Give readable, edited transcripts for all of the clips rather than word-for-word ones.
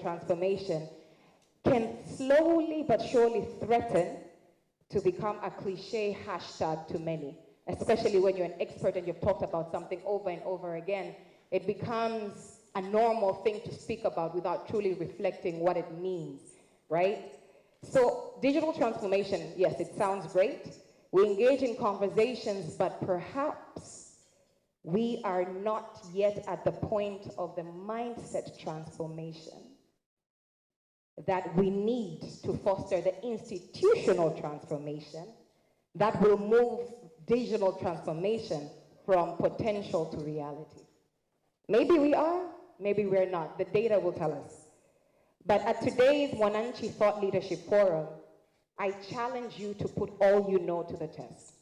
transformation can slowly but surely threaten to become a cliche hashtag to many, especially when you're an expert and you've talked about something over and over again. It becomes a normal thing to speak about without truly reflecting what it means, right? So digital transformation, yes, it sounds great. We engage in conversations, but perhaps we are not yet at the point of the mindset transformation that we need to foster the institutional transformation that will move digital transformation from potential to reality. Maybe we are, maybe we're not. The data will tell us. But at today's Mwananchi Thought Leadership Forum, I challenge you to put all you know to the test.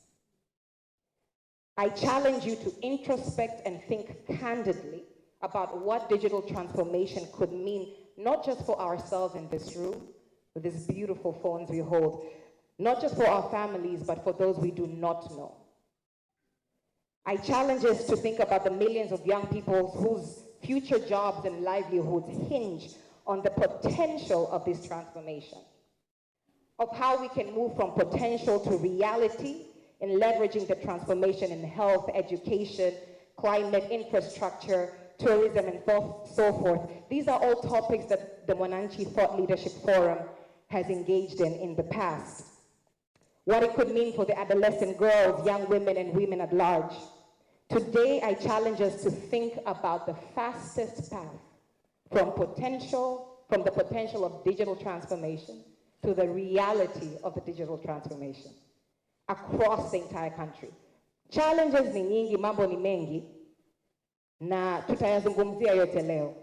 I challenge you to introspect and think candidly about what digital transformation could mean, not just for ourselves in this room, with these beautiful phones we hold, not just for our families, but for those we do not know. I challenge us to think about the millions of young people whose future jobs and livelihoods hinge on the potential of this transformation, of how we can move from potential to reality in leveraging the transformation in health, education, climate, infrastructure, tourism, and so forth. These are all topics that the Mwananchi Thought Leadership Forum has engaged in the past. What it could mean for the adolescent girls, young women, and women at large. Today, I challenge us to think about the fastest path from the potential of digital transformation to the reality of the digital transformation across the entire country. Challenges ni nyingi, mambo ni mengi, na tutayazungumzia yote leo.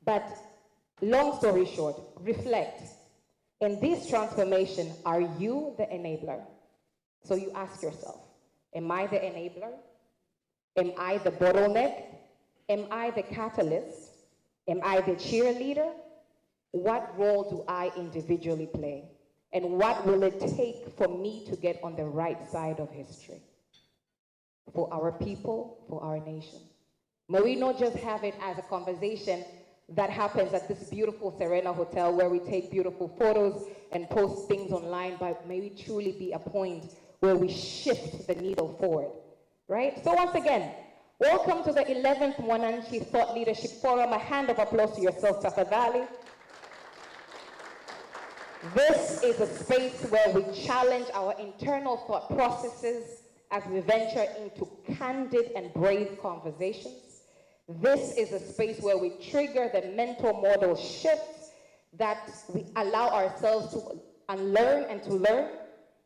But long story short, reflect. In this transformation, are you the enabler? So you ask yourself, am I the enabler? Am I the bottleneck? Am I the catalyst? Am I the cheerleader? What role do I individually play? And what will it take for me to get on the right side of history? For our people, for our nation. May we not just have it as a conversation that happens at this beautiful Serena Hotel where we take beautiful photos and post things online, but may we truly be a point where we shift the needle forward, right? So once again, welcome to the 11th Mwananchi Thought Leadership Forum. A hand of applause to yourself, tafadhali. This is a space where we challenge our internal thought processes as we venture into candid and brave conversations. This is a space where we trigger the mental model shifts that we allow ourselves to unlearn and to learn,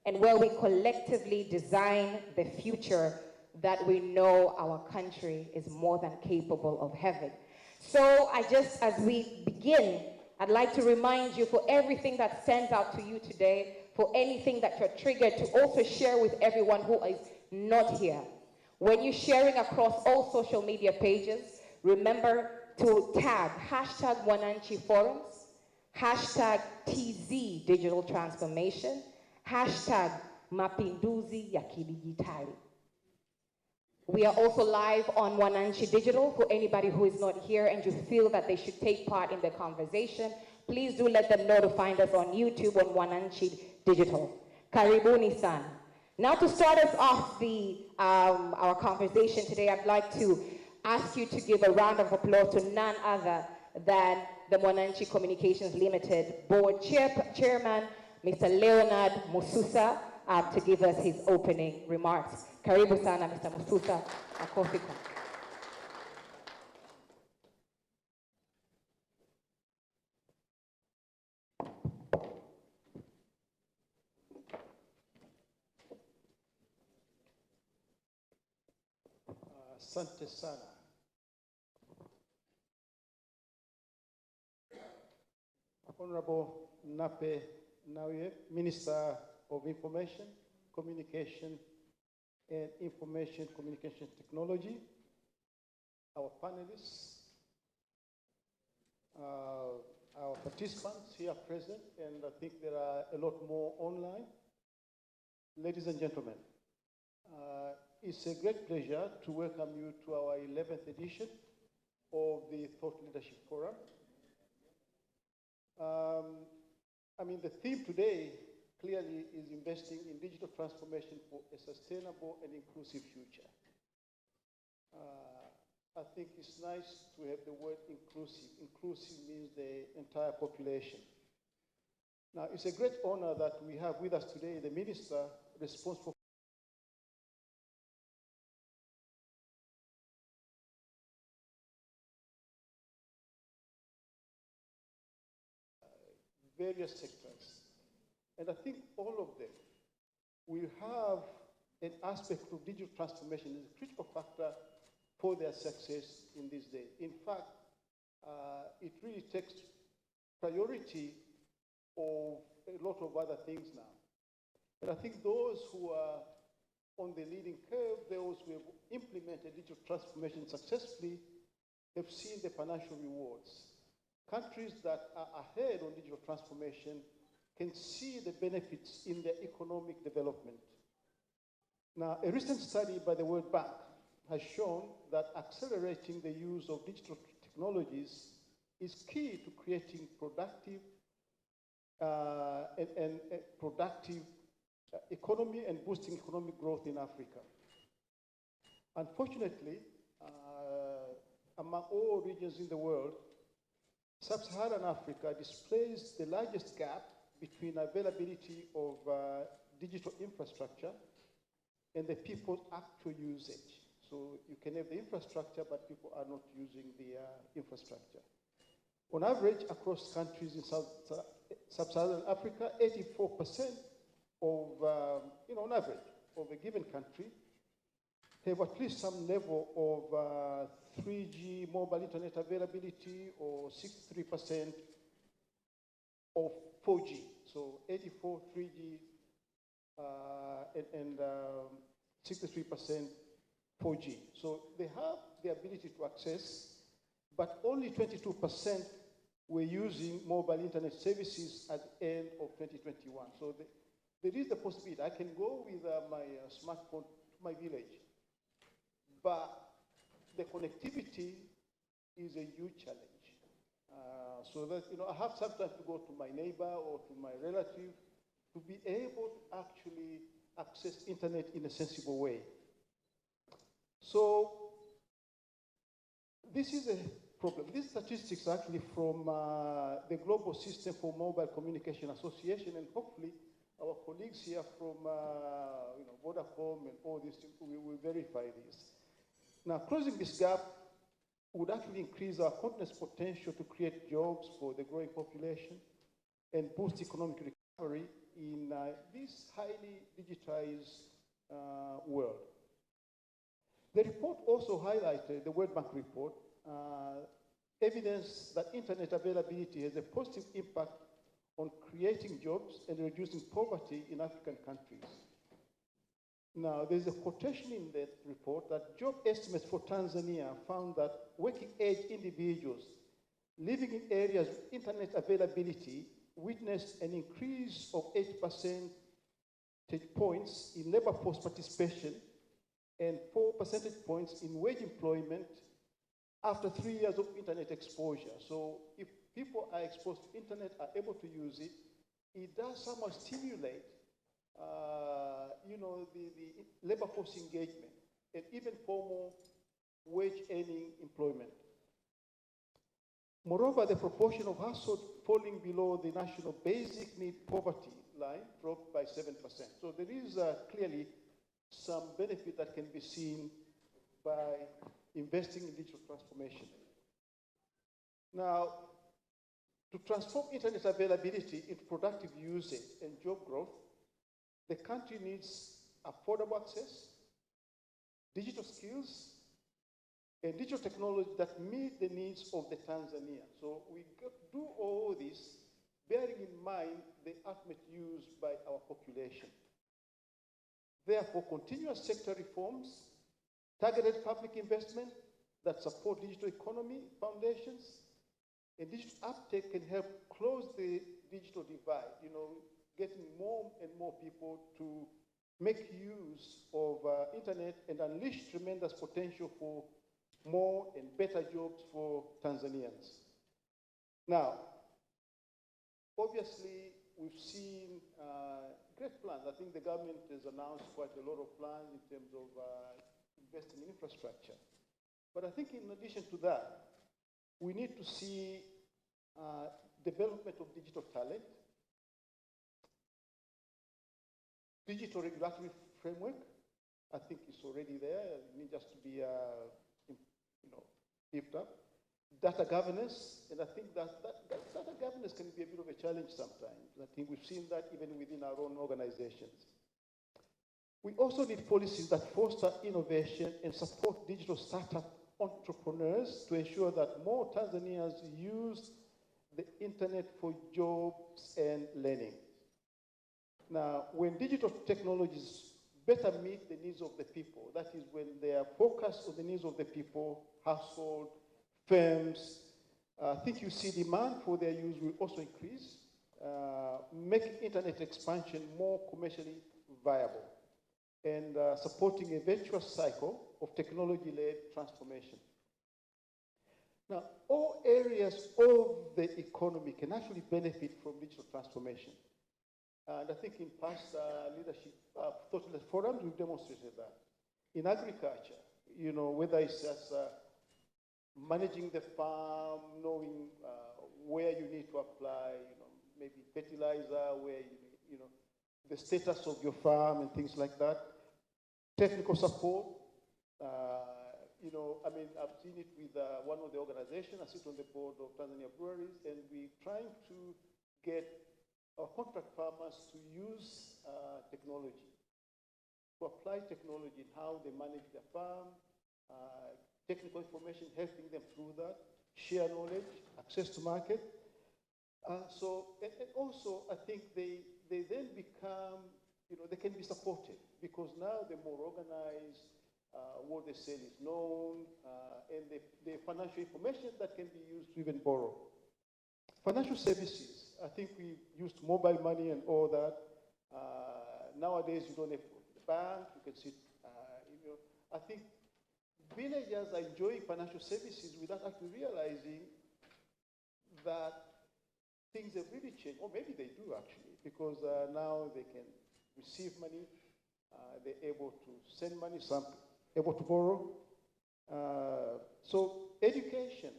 and where we collectively design the future that we know our country is more than capable of having. So as we begin, I'd like to remind you, for everything that stands out to you today, for anything that you're triggered, to also share with everyone who is not here. When you're sharing across all social media pages, remember to tag hashtag Mwananchi Forums, hashtag TZ Digital Transformation, hashtag Mapinduzi ya Kidijitali. We are also live on Mwananchi Digital. For anybody who is not here and you feel that they should take part in the conversation, please do let them know to find us on YouTube on Mwananchi Digital. Karibuni san. Now to start us off our conversation today, I'd like to ask you to give a round of applause to none other than the Mwananchi Communications Limited Board Chairman, Mr. Leonard Mususa, to give us his opening remarks. Karibu sana, Mr. Mususa. Makofi kwa. Asante sana. Honorable Nape Nauye, Minister of Information, Communication, and Information Communication Technology, our panelists, our participants here present, and I think there are a lot more online. Ladies and gentlemen, it's a great pleasure to welcome you to our 11th edition of the Thought Leadership Forum. mean, the theme today clearly is investing in digital transformation for a sustainable and inclusive future. I think it's nice to have the word inclusive. Inclusive means the entire population. Now, it's a great honor that we have with us today the Minister responsible for various sectors. And I think all of them will have an aspect of digital transformation as a critical factor for their success in these days. In fact, it really takes priority of a lot of other things now. And I think those who are on the leading curve, those who have implemented digital transformation successfully, have seen the financial rewards. Countries that are ahead on digital transformation can see the benefits in their economic development. Now, a recent study by the World Bank has shown that accelerating the use of digital technologies is key to creating productive economy and boosting economic growth in Africa. Unfortunately, among all regions in the world, Sub-Saharan Africa displays the largest gap between availability of digital infrastructure and the people's actual usage. So you can have the infrastructure, but people are not using the infrastructure. On average, across countries in Sub-Saharan Africa, 84% of, on average, of a given country have at least some level of 3G mobile internet availability, or 63% of 4G. So 84, 3G, and 63% 4G. So they have the ability to access, but only 22% were using mobile internet services at the end of 2021. So there is the possibility. I can go with my smartphone to my village, but the connectivity is a huge challenge. So that, I have sometimes to go to my neighbor or to my relative to be able to actually access internet in a sensible way. So this is a problem. These statistics are actually from the Global System for Mobile Communication Association, and hopefully our colleagues here from Vodacom and all these things will verify this. Now, closing this gap would actually increase our continent's potential to create jobs for the growing population and boost economic recovery in this highly digitized world. The report also highlighted, the World Bank report, evidence that internet availability has a positive impact on creating jobs and reducing poverty in African countries. Now, there's a quotation in that report that job estimates for Tanzania found that working-age individuals living in areas with internet availability witnessed an increase of 8 percentage points in labor force participation and 4 percentage points in wage employment after 3 years of internet exposure. So if people are exposed to internet, are able to use it, it does somewhat stimulate the labor force engagement and even formal wage earning employment. Moreover, the proportion of households falling below the national basic need poverty line dropped by 7%. So there is clearly some benefit that can be seen by investing in digital transformation. Now, to transform internet availability into productive usage and job growth, the country needs affordable access, digital skills, and digital technology that meet the needs of the Tanzanians. So we do all this bearing in mind the ultimate use by our population. Therefore, continuous sector reforms, targeted public investment that support digital economy foundations, and digital uptake can help close the digital divide, getting more and more people to make use of internet and unleash tremendous potential for more and better jobs for Tanzanians. Now, obviously, we've seen great plans. I think the government has announced quite a lot of plans in terms of investing in infrastructure. But I think in addition to that, we need to see development of digital talent, digital regulatory framework. I think it's already there. It needs just to be, beefed up. Data governance, and I think that data governance can be a bit of a challenge sometimes. I think we've seen that even within our own organizations. We also need policies that foster innovation and support digital startup entrepreneurs to ensure that more Tanzanians use the internet for jobs and learning. Now, when digital technologies better meet the needs of the people, that is when they are focused on the needs of the people, household, firms, I think you see demand for their use will also increase, making internet expansion more commercially viable and supporting a virtuous cycle of technology-led transformation. Now, all areas of the economy can actually benefit from digital transformation. And I think in past leadership thought-leadership forums, we've demonstrated that. In agriculture, whether it's as managing the farm, knowing where you need to apply, maybe fertilizer, where the status of your farm and things like that. Technical support. I've seen it with one of the organizations. I sit on the board of Tanzania Breweries, and we're trying to get our contract farmers to use technology, to apply technology in how they manage their farm, technical information, helping them through that, share knowledge, access to market. And also, I think they then become, they can be supported because now they're more organized, what they sell is known, and the financial information that can be used to even borrow. Financial services, I think we used mobile money and all that. Nowadays, you don't have to go to the bank, you can sit, I think villagers are enjoying financial services without actually realizing that things have really changed, or maybe they do actually, because now they can receive money, they're able to send money, some able to borrow. So education,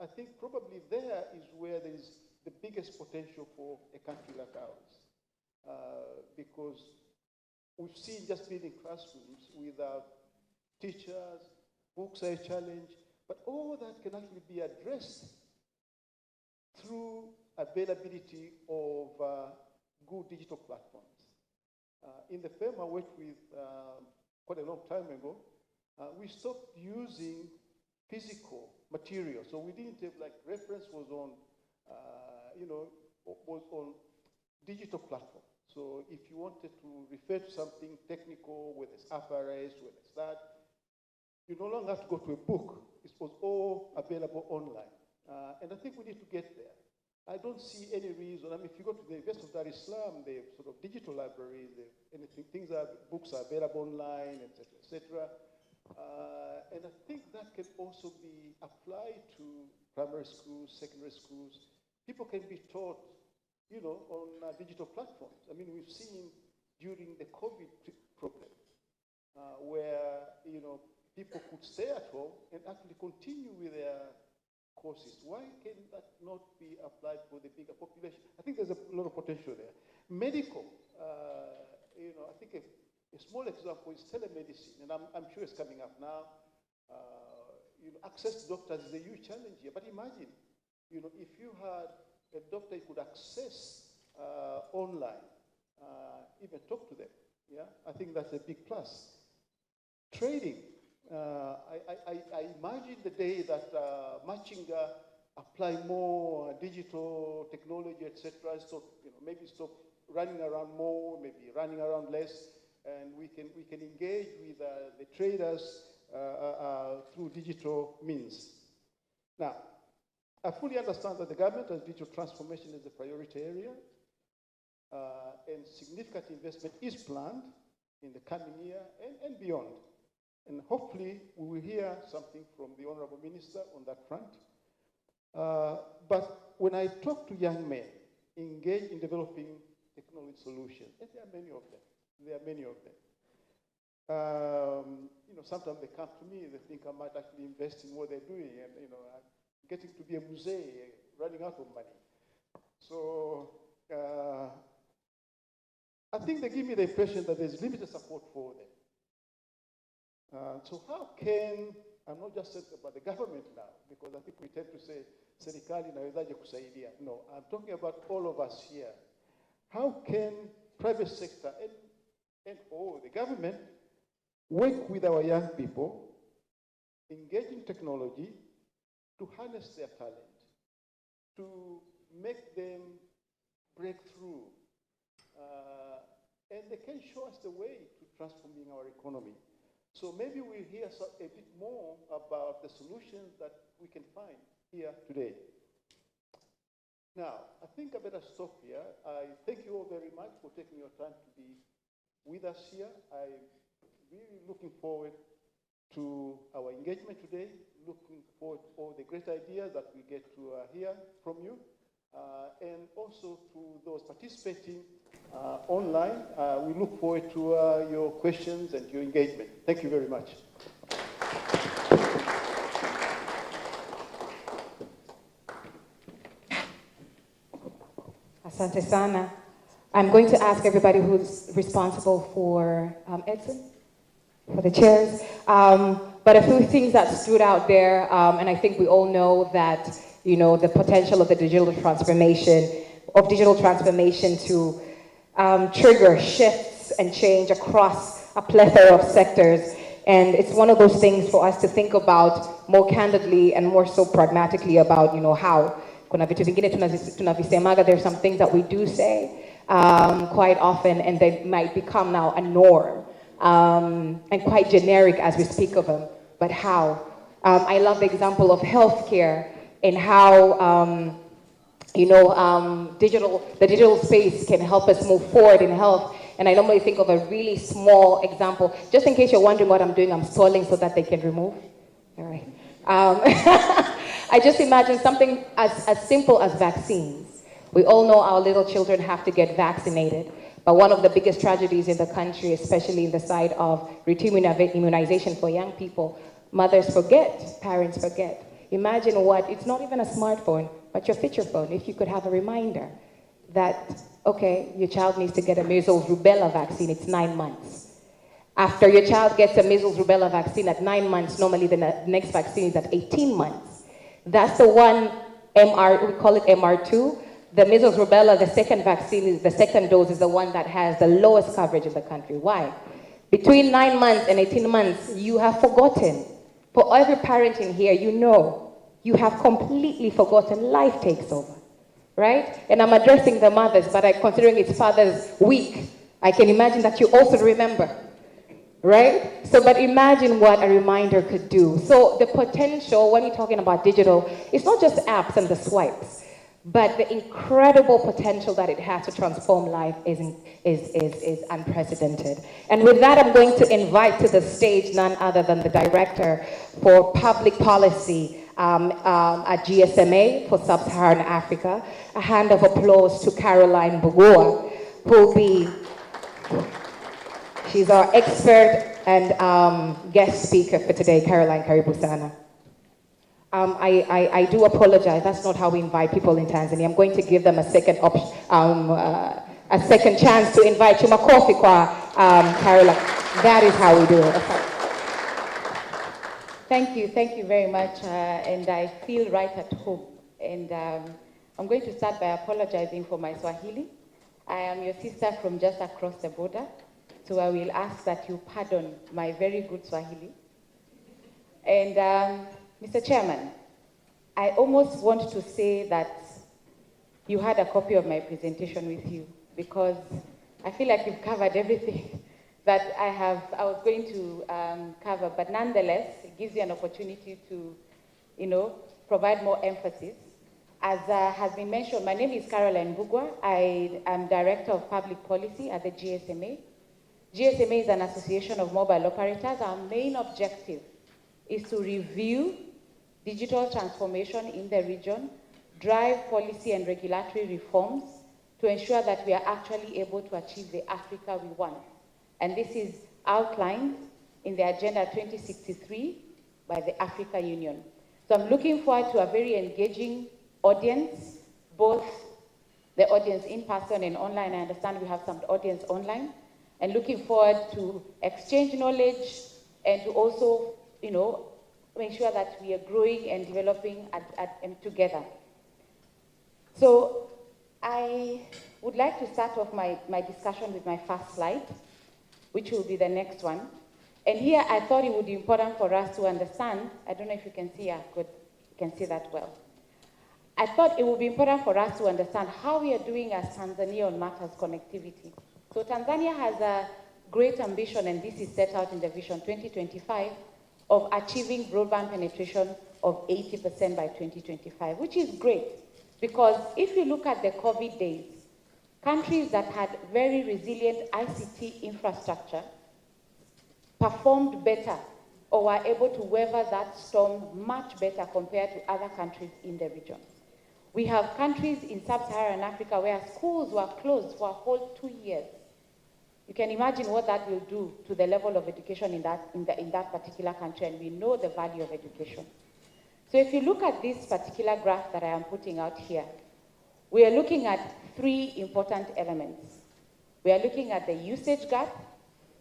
I think probably there is where there is the biggest potential for a country like ours, because we've seen just building classrooms without teachers, books are a challenge, but all that can actually be addressed through availability of good digital platforms. In the firm I worked with quite a long time ago, we stopped using physical material. So we didn't have, like, reference was on, was on digital platform. So if you wanted to refer to something technical, whether it's FRS, whether it's that, you no longer have to go to a book. It was all available online. And I think we need to get there. I don't see any reason. I mean, if you go to the University of Dar es Salaam, they have sort of digital libraries, books are available online, et cetera, and I think that can also be applied to primary schools, secondary schools. People can be taught, on digital platforms. I mean, we've seen during the COVID problem, where, people could stay at home and actually continue with their courses. Why can that not be applied for the bigger population? I think there's a lot of potential there. Medical, I think a small example is telemedicine, and I'm sure it's coming up now. Access to doctors is a huge challenge here, but imagine, if you had a doctor you could access online, even talk to them, yeah? I think that's a big plus. Trading. I imagine the day that Machinga apply more digital technology, etc. So maybe stop running around more, maybe running around less, and we can engage with the traders through digital means. Now, I fully understand that the government has digital transformation as a priority area, and significant investment is planned in the coming year and beyond. And hopefully we will hear something from the Honorable Minister on that front. But when I talk to young men, engage in developing technology solutions. And there are many of them. There are many of them. Sometimes they come to me, they think I might actually invest in what they're doing, and I'm getting to be a musée, running out of money. So I think they give me the impression that there's limited support for them. So how can, I'm not just saying about the government now, because I think we tend to say, serikali inawezaje kusaidia. No, I'm talking about all of us here. How can private sector and the government work with our young people, engage in technology, to harness their talent, to make them break through, and they can show us the way to transforming our economy. So maybe we'll hear a bit more about the solutions that we can find here today. Now, I think I better stop here. I thank you all very much for taking your time to be with us here. I'm really looking forward to our engagement today, looking forward to all the great ideas that we get to hear from you, and also to those participating online. We look forward to your questions and your engagement. Thank you very much. Asante sana. I'm going to ask everybody who's responsible for Edson, for the chairs. But a few things that stood out there, and I think we all know that, the potential of the digital transformation to trigger shifts and change across a plethora of sectors. And it's one of those things for us to think about more candidly and more so pragmatically about, how. Kuna vitu vingine tunavisemaga, there's some things that we do say quite often, and they might become now a norm. And quite generic as we speak of them, but how? I love the example of healthcare and how, the digital space can help us move forward in health. And I normally think of a really small example. Just in case you're wondering what I'm doing, I'm stalling so that they can remove. All right. I just imagine something as simple as vaccines. We all know our little children have to get vaccinated. But one of the biggest tragedies in the country, especially in the side of routine immunization for young people, mothers forget, parents forget. Imagine it's not even a smartphone, but your feature phone, if you could have a reminder that, okay, your child needs to get a measles rubella vaccine, it's 9 months. After your child gets a measles rubella vaccine at 9 months, normally the next vaccine is at 18 months. That's the one we call it MR2. The measles rubella, the second vaccine, the second dose is the one that has the lowest coverage in the country. Why? Between 9 months and 18 months, you have forgotten. For every parent in here, you have completely forgotten. Life takes over, right? And I'm addressing the mothers, but considering it's Father's Week, I can imagine that you also remember, right? So, but imagine what a reminder could do. So the potential, when you're talking about digital, it's not just apps and the swipes, but the incredible potential that it has to transform life is unprecedented. And with that, I'm going to invite to the stage none other than the Director for Public Policy at GSMA for Sub-Saharan Africa. A hand of applause to Caroline Bugua, she's our expert and guest speaker for today. Caroline, karibu sana. I do apologize. That's not how we invite people in Tanzania. I'm going to give them a second chance to invite you. Makofi kwa Caroline. That is how we do it. Okay. Thank you very much. And I feel right at home. And I'm going to start by apologizing for my Swahili. I am your sister from just across the border. So I will ask that you pardon my very good Swahili. And Mr. Chairman, I almost want to say that you had a copy of my presentation with you, because I feel like you've covered everything that I was going to cover, but nonetheless, it gives you an opportunity to, provide more emphasis. As has been mentioned, my name is Caroline Bugwa. I am Director of Public Policy at the GSMA. GSMA is an association of mobile operators. Our main objective is to review digital transformation in the region, drive policy and regulatory reforms, to ensure that we are actually able to achieve the Africa we want. And this is outlined in the Agenda 2063 by the Africa Union. So I'm looking forward to a very engaging audience, both the audience in person and online. I understand we have some audience online. And looking forward to exchange knowledge and to also, make sure that we are growing and developing and together. So I would like to start off my discussion with my first slide, which will be the next one. And here I thought it would be important for us to understand, I don't know if you can see, good, you can see that well. I thought it would be important for us to understand how we are doing as Tanzania on matters connectivity. So Tanzania has a great ambition, and this is set out in the Vision 2025, of achieving broadband penetration of 80% by 2025, which is great. Because if you look at the COVID days, countries that had very resilient ICT infrastructure performed better or were able to weather that storm much better compared to other countries in the region. We have countries in sub-Saharan Africa where schools were closed for a whole 2 years. You can imagine what that will do to the level of education in that particular country, and we know the value of education. So if you look at this particular graph that I am putting out here, we are looking at 3 important elements. We are looking at the usage gap,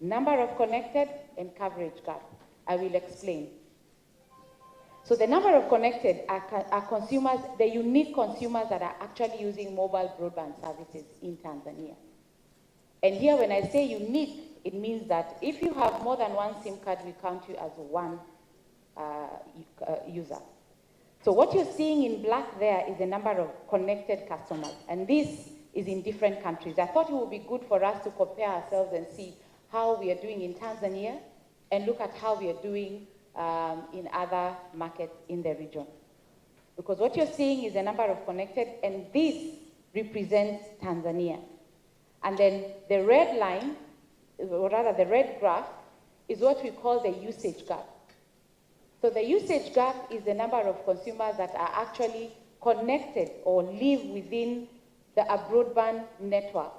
number of connected, and coverage gap. I will explain. So the number of connected are consumers, the unique consumers that are actually using mobile broadband services in Tanzania. And here when I say unique, it means that if you have more than one SIM card, we count you as one user. So what you're seeing in black there is the number of connected customers, and this is in different countries. I thought it would be good for us to compare ourselves and see how we are doing in Tanzania and look at how we are doing in other markets in the region. Because what you're seeing is the number of connected, and this represents Tanzania. And then the red line, or rather the red graph, is what we call the usage gap. So the usage gap is the number of consumers that are actually connected or live within a broadband network.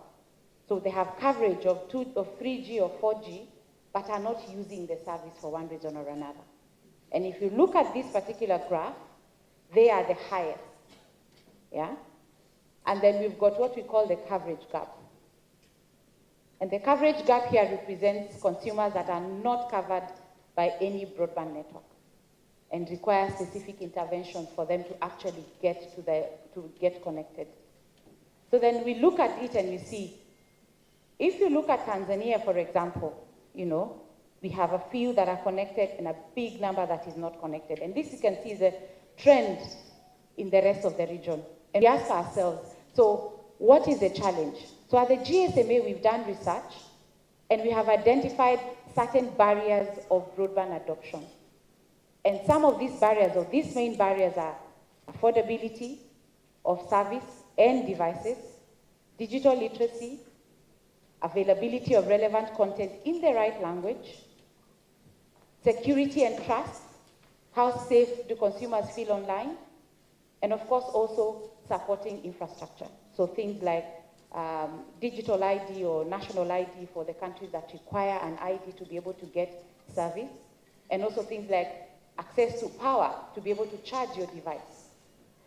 So they have coverage of 3G or 4G, but are not using the service for one reason or another. And if you look at this particular graph, they are the highest, yeah? And then we've got what we call the coverage gap. And the coverage gap here represents consumers that are not covered by any broadband network and require specific interventions for them to actually get connected. So then we look at it and we see, if you look at Tanzania, for example, we have a few that are connected and a big number that is not connected. And this you can see is a trend in the rest of the region. And we ask ourselves, so what is the challenge? So at the GSMA, we've done research, and we have identified certain barriers of broadband adoption. And some of these barriers, or these main barriers, are affordability of service and devices, digital literacy, availability of relevant content in the right language, security and trust, how safe do consumers feel online, and of course also supporting infrastructure. So things like digital ID or national ID for the countries that require an ID to be able to get service, and also things like access to power to be able to charge your device.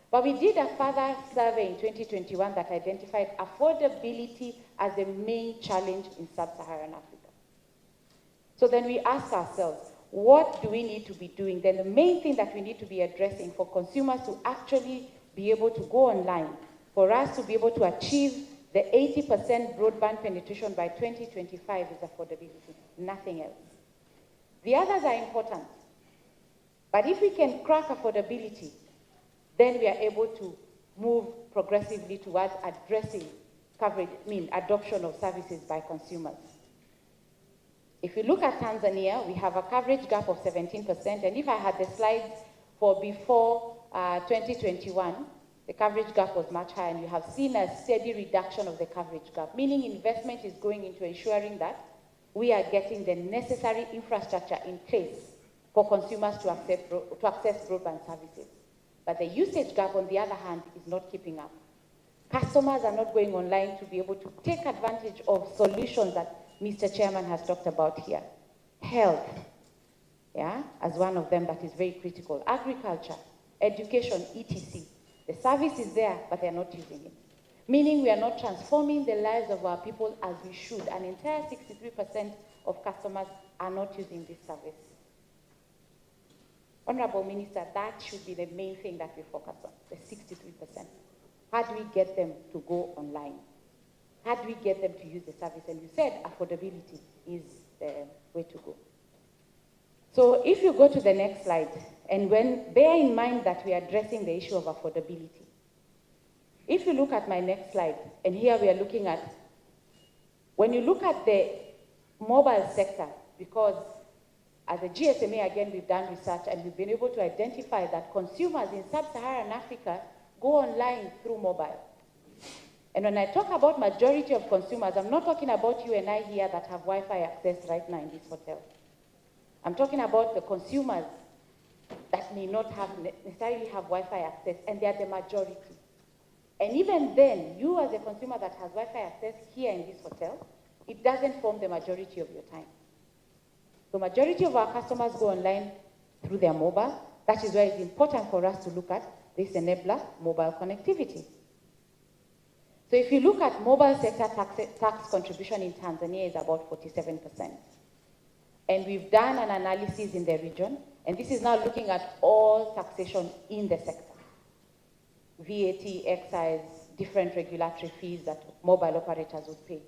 But we did a further survey in 2021 that identified affordability as the main challenge in sub-Saharan Africa. So then we ask ourselves, what do we need to be doing? Then the main thing that we need to be addressing for consumers to actually be able to go online, for us to be able to achieve the 80% broadband penetration by 2025 is affordability, nothing else. The others are important. But if we can crack affordability, then we are able to move progressively towards addressing adoption of services by consumers. If you look at Tanzania, we have a coverage gap of 17%, and if I had the slides for before 2021, the coverage gap was much higher, and you have seen a steady reduction of the coverage gap, meaning investment is going into ensuring that we are getting the necessary infrastructure in place for consumers to access broadband services. But the usage gap, on the other hand, is not keeping up. Customers are not going online to be able to take advantage of solutions that Mr. Chairman has talked about here. Health, yeah, as one of them that is very critical. Agriculture, education, etc. The service is there, but they're not using it. Meaning we are not transforming the lives of our people as we should. An entire 63% of customers are not using this service. Honorable Minister, that should be the main thing that we focus on, the 63%. How do we get them to go online? How do we get them to use the service? And you said affordability is the way to go. So if you go to the next slide, and bear in mind that we are addressing the issue of affordability. If you look at my next slide, and here we are looking at, when you look at the mobile sector, because as a GSMA, again, we've done research and we've been able to identify that consumers in sub-Saharan Africa go online through mobile. And when I talk about majority of consumers, I'm not talking about you and I here that have Wi-Fi access right now in this hotel. I'm talking about the consumers that may not necessarily have Wi-Fi access, and they are the majority. And even then, you as a consumer that has Wi-Fi access here in this hotel, it doesn't form the majority of your time. The majority of our customers go online through their mobile. That is why it's important for us to look at this enabler, mobile connectivity. So if you look at mobile sector tax contribution in Tanzania is about 47%. And we've done an analysis in the region, and this is now looking at all taxation in the sector. VAT, excise, different regulatory fees that mobile operators would pay.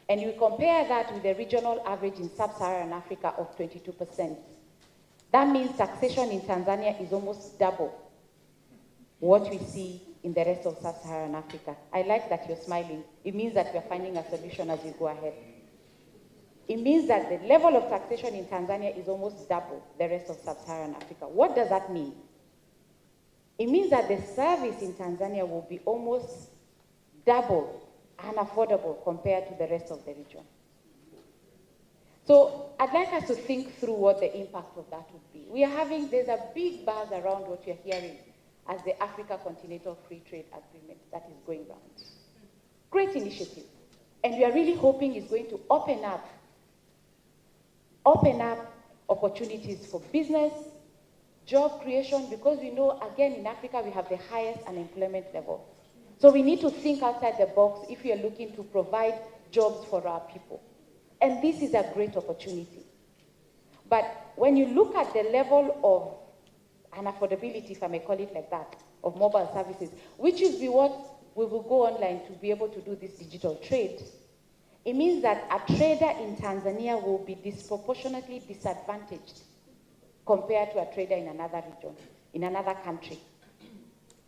And you compare that with the regional average in sub-Saharan Africa of 22%. That means taxation in Tanzania is almost double what we see in the rest of sub-Saharan Africa. I like that you're smiling. It means that we're finding a solution as we go ahead. It means that the level of taxation in Tanzania is almost double the rest of sub-Saharan Africa. What does that mean? It means that the service in Tanzania will be almost double unaffordable compared to the rest of the region. So I'd like us to think through what the impact of that would be. There's a big buzz around what you're hearing as the Africa Continental Free Trade Agreement that is going around. Great initiative. And we are really hoping it's going to open up opportunities for business, job creation, because we know, again, in Africa, we have the highest unemployment level. So we need to think outside the box if we are looking to provide jobs for our people. And this is a great opportunity. But when you look at the level of unaffordability, if I may call it like that, of mobile services, which is what we will go online to be able to do this digital trade, it means that a trader in Tanzania will be disproportionately disadvantaged compared to a trader in another region, in another country,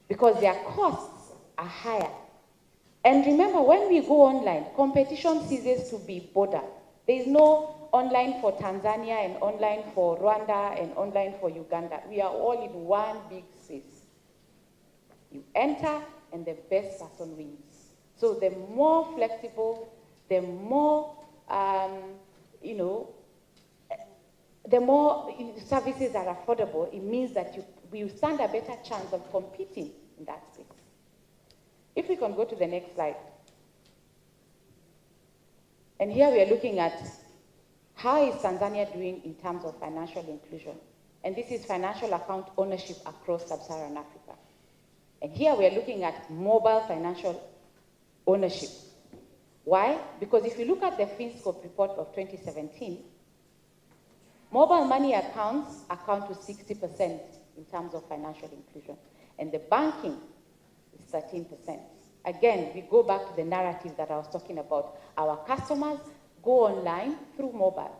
because their costs are higher. And remember, when we go online, competition ceases to be border. There is no online for Tanzania and online for Rwanda and online for Uganda. We are all in one big space. You enter and the best person wins. So the more flexible, the more, the more services are affordable, it means that we stand a better chance of competing in that space. If we can go to the next slide. And here we are looking at how is Tanzania doing in terms of financial inclusion. And this is financial account ownership across sub-Saharan Africa. And here we are looking at mobile financial ownership. Why? Because if you look at the FinScope report of 2017, mobile money accounts account to 60% in terms of financial inclusion. And the banking is 13%. Again, we go back to the narrative that I was talking about. Our customers go online through mobile.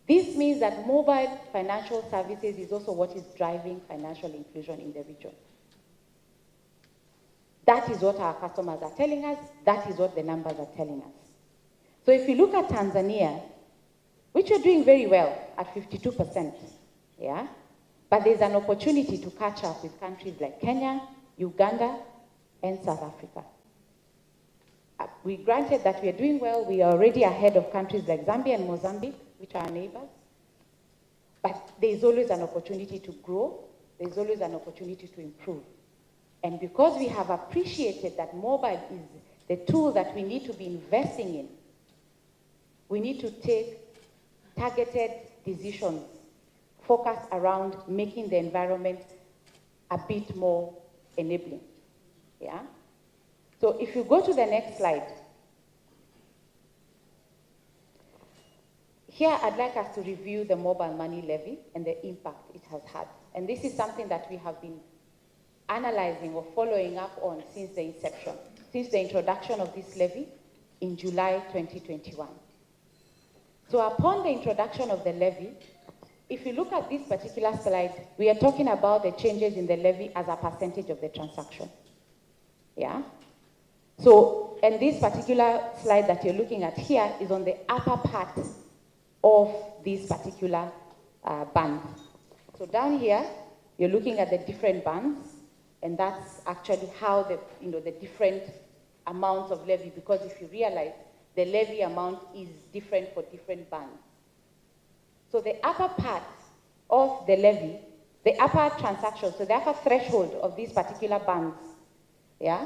This means that mobile financial services is also what is driving financial inclusion in the region. That is what our customers are telling us. That is what the numbers are telling us. So if you look at Tanzania, which we're doing very well at 52%, yeah? But there's an opportunity to catch up with countries like Kenya, Uganda, and South Africa. We granted that we are doing well. We are already ahead of countries like Zambia and Mozambique, which are our neighbors. But there's always an opportunity to grow. There's always an opportunity to improve. And because we have appreciated that mobile is the tool that we need to be investing in, we need to take targeted decisions focused around making the environment a bit more enabling. Yeah? So if you go to the next slide, here I'd like us to review the mobile money levy and the impact it has had. And this is something that we have been analyzing or following up on since the inception, since the introduction of this levy in July 2021. So upon the introduction of the levy, if you look at this particular slide, we are talking about the changes in the levy as a percentage of the transaction. Yeah? So, and this particular slide that you're looking at here is on the upper part of this particular band. So down here, you're looking at the different bands, and that's actually how the different amounts of levy, because if you realize, the levy amount is different for different bands. So the upper part of the levy, the upper transaction, so the upper threshold of these particular bands, yeah,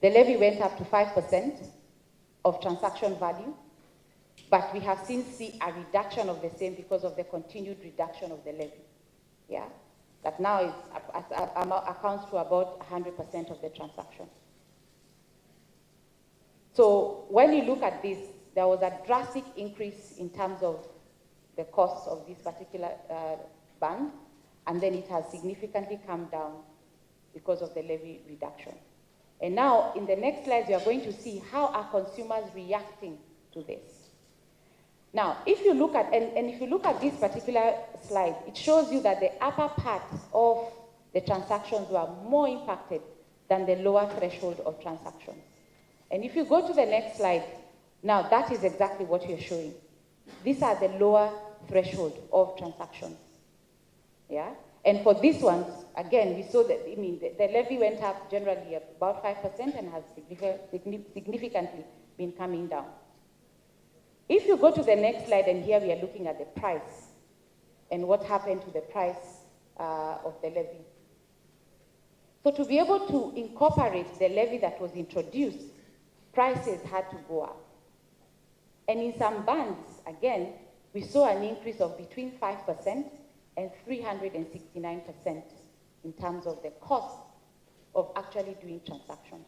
the levy went up to 5% of transaction value, but we have since seen a reduction of the same because of the continued reduction of the levy, yeah, that now is, accounts to about 100% of the transaction. So when you look at this, there was a drastic increase in terms of the cost of this particular band, and then it has significantly come down because of the levy reduction. And now, in the next slides, we are going to see how are consumers reacting to this. Now, if you look at, and if you look at this particular slide, it shows you that the upper part of the transactions were more impacted than the lower threshold of transactions. And if you go to the next slide, now that is exactly what you're showing. These are the lower threshold of transactions. Yeah? And for these ones, again, we saw that, the levy went up generally about 5% and has significantly been coming down. If you go to the next slide, and here we are looking at the price and what happened to the price of the levy. So to be able to incorporate the levy that was introduced, prices had to go up. And in some bands, again, we saw an increase of between 5% and 369% in terms of the cost of actually doing transactions.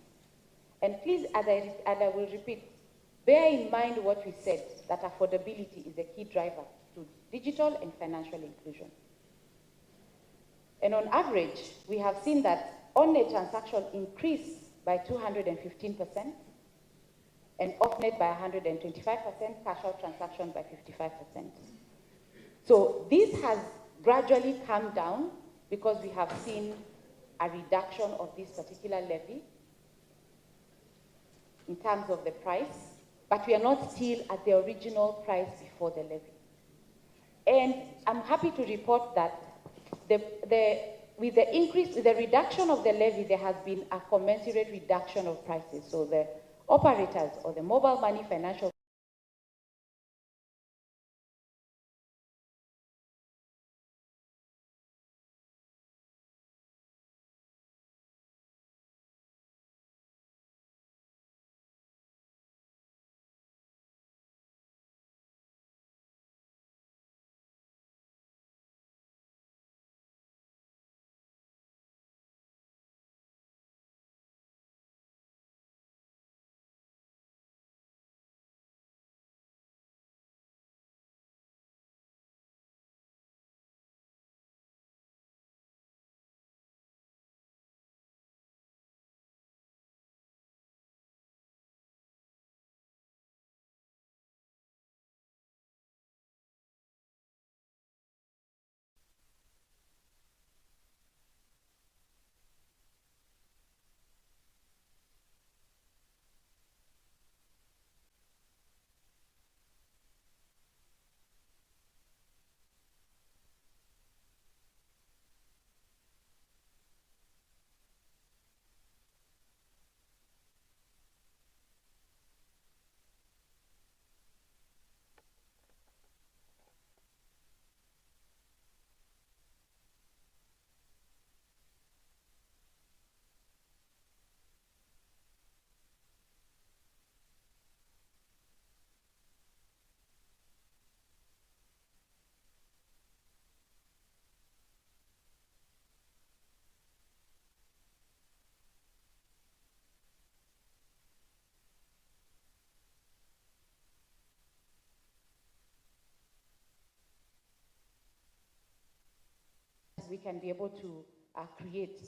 And please, as I will repeat, bear in mind what we said, that affordability is a key driver to digital and financial inclusion. And on average, we have seen that on-net transaction increased by 215%, and off-net by 125%, cash-out transaction by 55%. So this has gradually come down because we have seen a reduction of this particular levy in terms of the price, but we are not still at the original price before the levy. And I'm happy to report that with the reduction of the levy, there has been a commensurate reduction of prices. So the operators or the mobile money financial we can be able to create.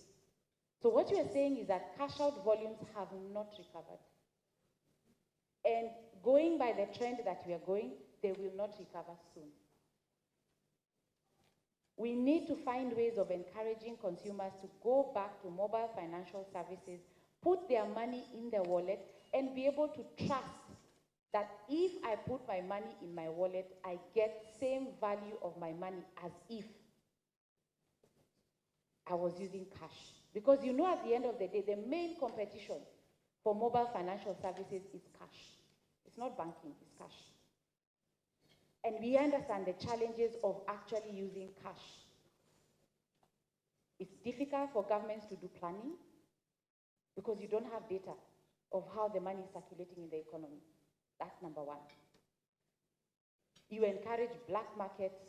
So what you are saying is that cash out volumes have not recovered. And going by the trend that we are going, they will not recover soon. We need to find ways of encouraging consumers to go back to mobile financial services, put their money in their wallet, and be able to trust that if I put my money in my wallet, I get same value of my money as if I was using cash. Because you know, at the end of the day, the main competition for mobile financial services is cash. It's not banking, it's cash. And we understand the challenges of actually using cash. It's difficult for governments to do planning because you don't have data of how the money is circulating in the economy. That's number one. You encourage black markets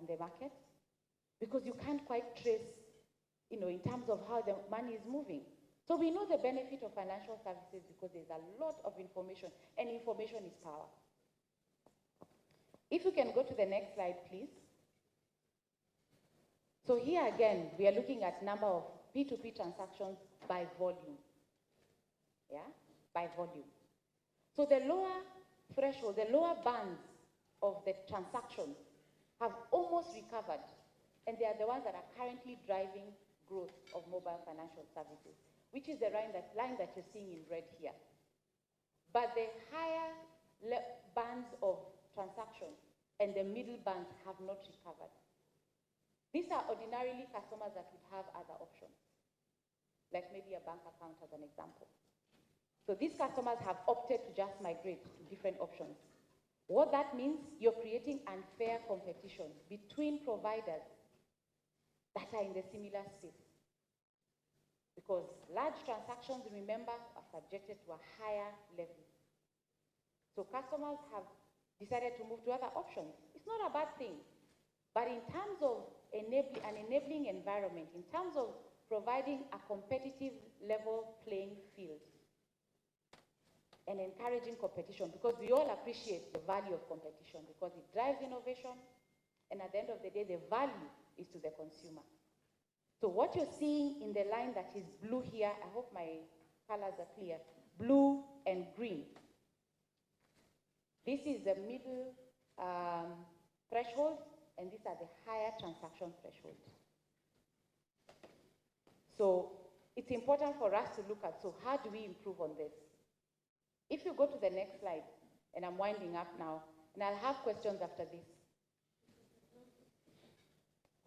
in the market because you can't quite trace, in terms of how the money is moving. So we know the benefit of financial services because there's a lot of information, and information is power. If you can go to the next slide, please. So here again, we are looking at number of P2P transactions by volume. Yeah, by volume. So the lower threshold, the lower bands of the transactions have almost recovered, and they are the ones that are currently driving growth of mobile financial services, which is the line that you're seeing in red here. But the higher bands of transactions and the middle bands have not recovered. These are ordinarily customers that would have other options, like maybe a bank account as an example. So these customers have opted to just migrate to different options. What that means, you're creating unfair competition between providers that are in the similar space. Because large transactions, remember, are subjected to a higher level. So customers have decided to move to other options. It's not a bad thing. But in terms of an enabling environment, in terms of providing a competitive level playing field, and encouraging competition, because we all appreciate the value of competition because it drives innovation, and at the end of the day, the value is to the consumer. So what you're seeing in the line that is blue here, I hope my colors are clear, blue and green. This is the middle threshold, and these are the higher transaction thresholds. So it's important for us to look at, so how do we improve on this? If you go to the next slide, and I'm winding up now, and I'll have questions after this.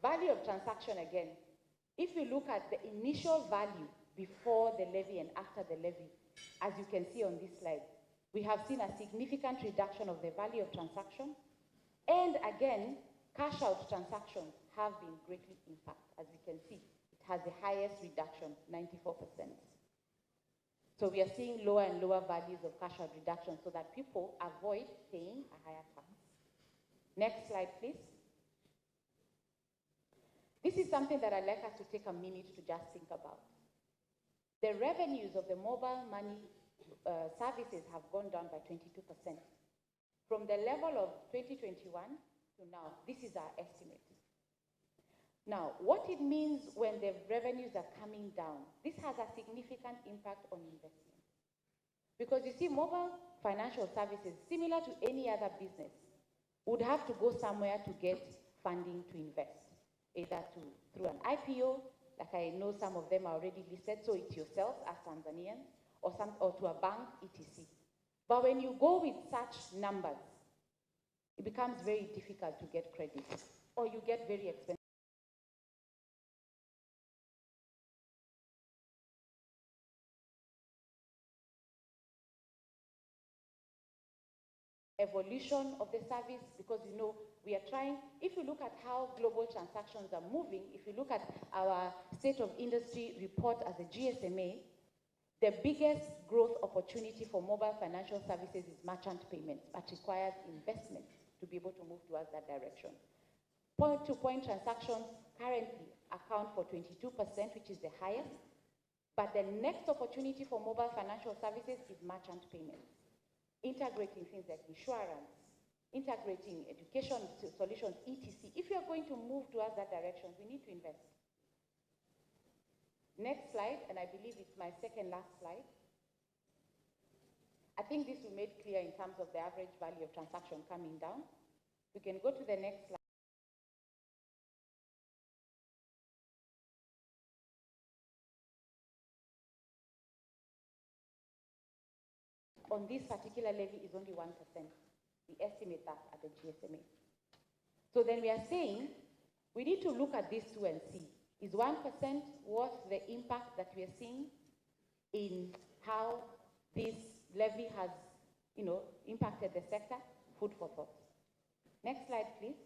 Value of transaction again. If you look at the initial value before the levy and after the levy, as you can see on this slide, we have seen a significant reduction of the value of transaction. And again, cash out transactions have been greatly impacted. As we can see, it has the highest reduction, 94%. So we are seeing lower and lower values of cash out reduction so that people avoid paying a higher tax. Next slide, please. This is something that I'd like us to take a minute to just think about. The revenues of the mobile money services have gone down by 22%. From the level of 2021 to now, this is our estimate. Now, what it means when the revenues are coming down, this has a significant impact on investment. Because you see, mobile financial services, similar to any other business, would have to go somewhere to get funding to invest, either through an IPO, like I know some of them are already listed, so it's yourself as Tanzanians, or to a bank, etc. But when you go with such numbers, it becomes very difficult to get credit, or you get very expensive. Evolution of the service, because we are trying, if you look at how global transactions are moving, if you look at our state of industry report as a GSMA, the biggest growth opportunity for mobile financial services is merchant payments, but requires investment to be able to move towards that direction. Point-to-point transactions currently account for 22%, which is the highest, but the next opportunity for mobile financial services is merchant payments. Integrating things like insurance, integrating education solutions, etc. If you're going to move towards that direction, we need to invest. Next slide, and I believe it's my second last slide. I think this will make clear in terms of the average value of transaction coming down. We can go to the next slide. On this particular levy is only 1%. We estimate that at the GSMA. So then we are saying we need to look at these two and see, is 1% worth the impact that we are seeing in how this levy has, impacted the sector? Food for thought. Next slide, please.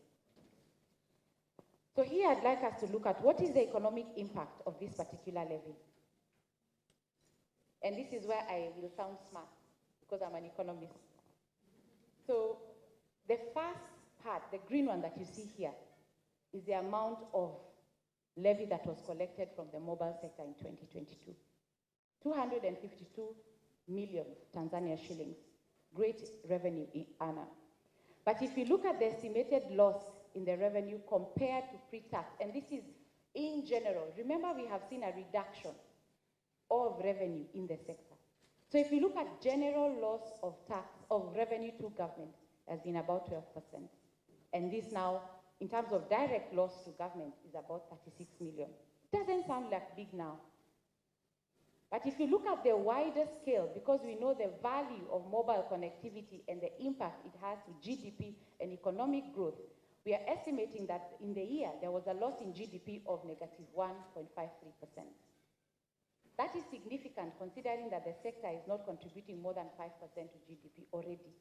So here I'd like us to look at what is the economic impact of this particular levy. And this is where I will sound smart, because I'm an economist. So the first part, the green one that you see here, is the amount of levy that was collected from the mobile sector in 2022. 252 million Tanzania shillings. Great revenue earner. But if you look at the estimated loss in the revenue compared to pre-tax, and this is in general, remember we have seen a reduction of revenue in the sector. So if you look at general loss of revenue to government, has been about 12%. And this now, in terms of direct loss to government, is about 36 million. It doesn't sound like big now. But if you look at the wider scale, because we know the value of mobile connectivity and the impact it has to GDP and economic growth, we are estimating that in the year, there was a loss in GDP of negative 1.53%. That is significant considering that the sector is not contributing more than 5% to GDP already.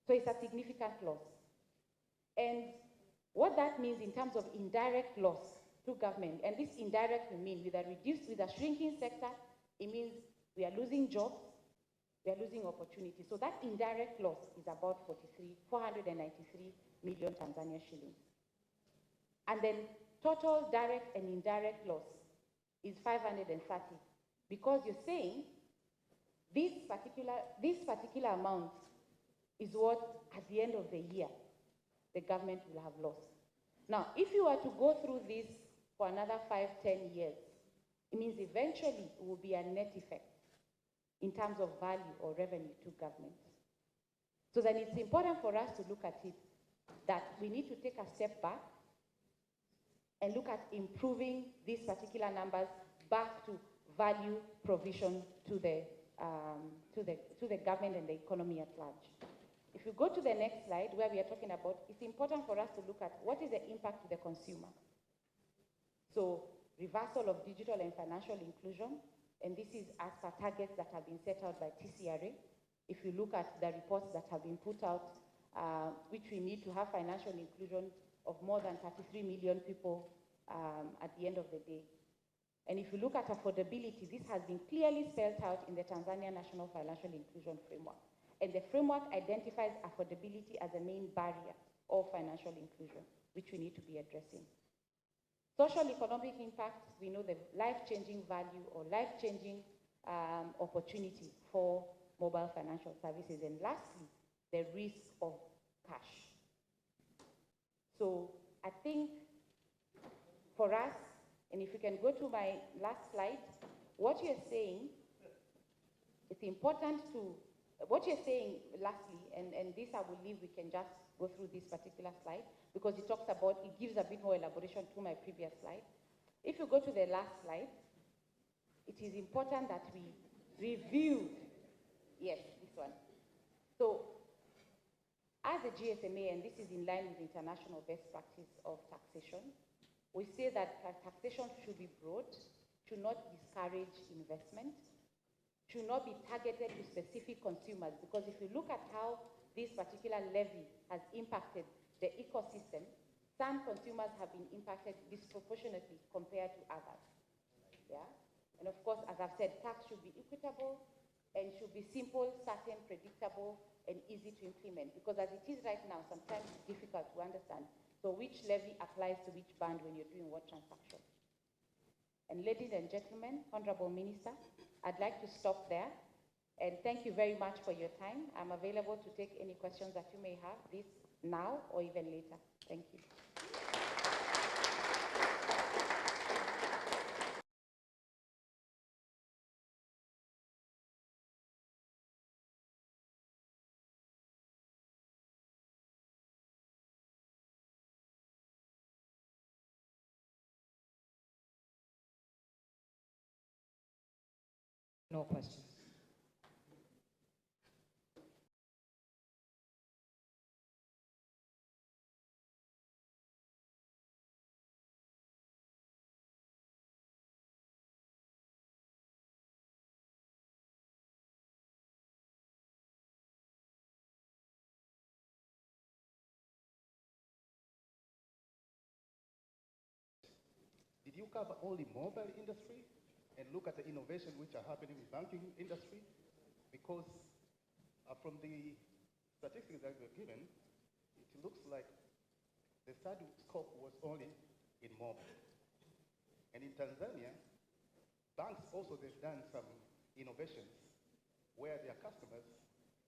So it's a significant loss. And what that means in terms of indirect loss to government, and this indirect we mean with a shrinking sector, it means we are losing jobs, we are losing opportunities. So that indirect loss is about 493 million Tanzania shillings. And then total direct and indirect loss is 530, because you're saying this particular amount is what, at the end of the year, the government will have lost. Now, if you were to go through this for another 5, 10 years, it means eventually it will be a net effect in terms of value or revenue to government. So then it's important for us to look at it, that we need to take a step back and look at improving these particular numbers back to value provision to the government and the economy at large. If you go to the next slide, where we are talking about, it's important for us to look at what is the impact to the consumer. So reversal of digital and financial inclusion, and this is as per targets that have been set out by TCRA. If you look at the reports that have been put out, which we need to have financial inclusion of more than 33 million people at the end of the day. And if you look at affordability, this has been clearly spelled out in the Tanzania National Financial Inclusion Framework. And the framework identifies affordability as a main barrier of financial inclusion, which we need to be addressing. Social economic impact, we know the life-changing value or life-changing opportunity for mobile financial services. And lastly, the risk of cash. So I think for us, and if you can go to my last slide, what you're saying, it's important to, what you're saying lastly, and this I will leave, we can just go through this particular slide, because it talks about, it gives a bit more elaboration to my previous slide. If you go to the last slide, it is important that we review, yes, this one. So, as a GSMA, and this is in line with international best practice of taxation, we say that taxation should be broad, should not discourage investment, should not be targeted to specific consumers, because if you look at how this particular levy has impacted the ecosystem, some consumers have been impacted disproportionately compared to others. Yeah? And of course, as I've said, tax should be equitable and should be simple, certain, predictable, and easy to implement, because as it is right now, sometimes it's difficult to understand. So which levy applies to which band when you're doing what transaction? And ladies and gentlemen, Honorable Minister, I'd like to stop there And thank you very much for your time. I'm available to take any questions that you may have, this now or even later. Thank you. No questions. Did you cover only mobile industry and look at the innovation which are happening in banking industry? Because from the statistics that were given, it looks like the study scope was only in mobile. And in Tanzania, banks also, they've done some innovations where their customers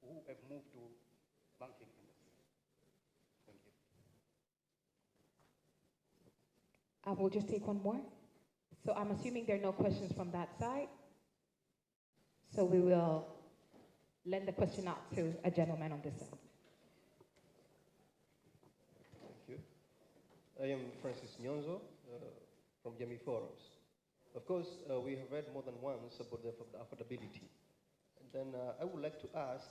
who have moved to banking industry. Thank you. I will just take one more. So I'm assuming there are no questions from that side. So we will lend the question out to a gentleman on this side. Thank you. I am Francis Nyonzo from Jamii Forums. Of course, we have read more than once about the affordability. And then I would like to ask,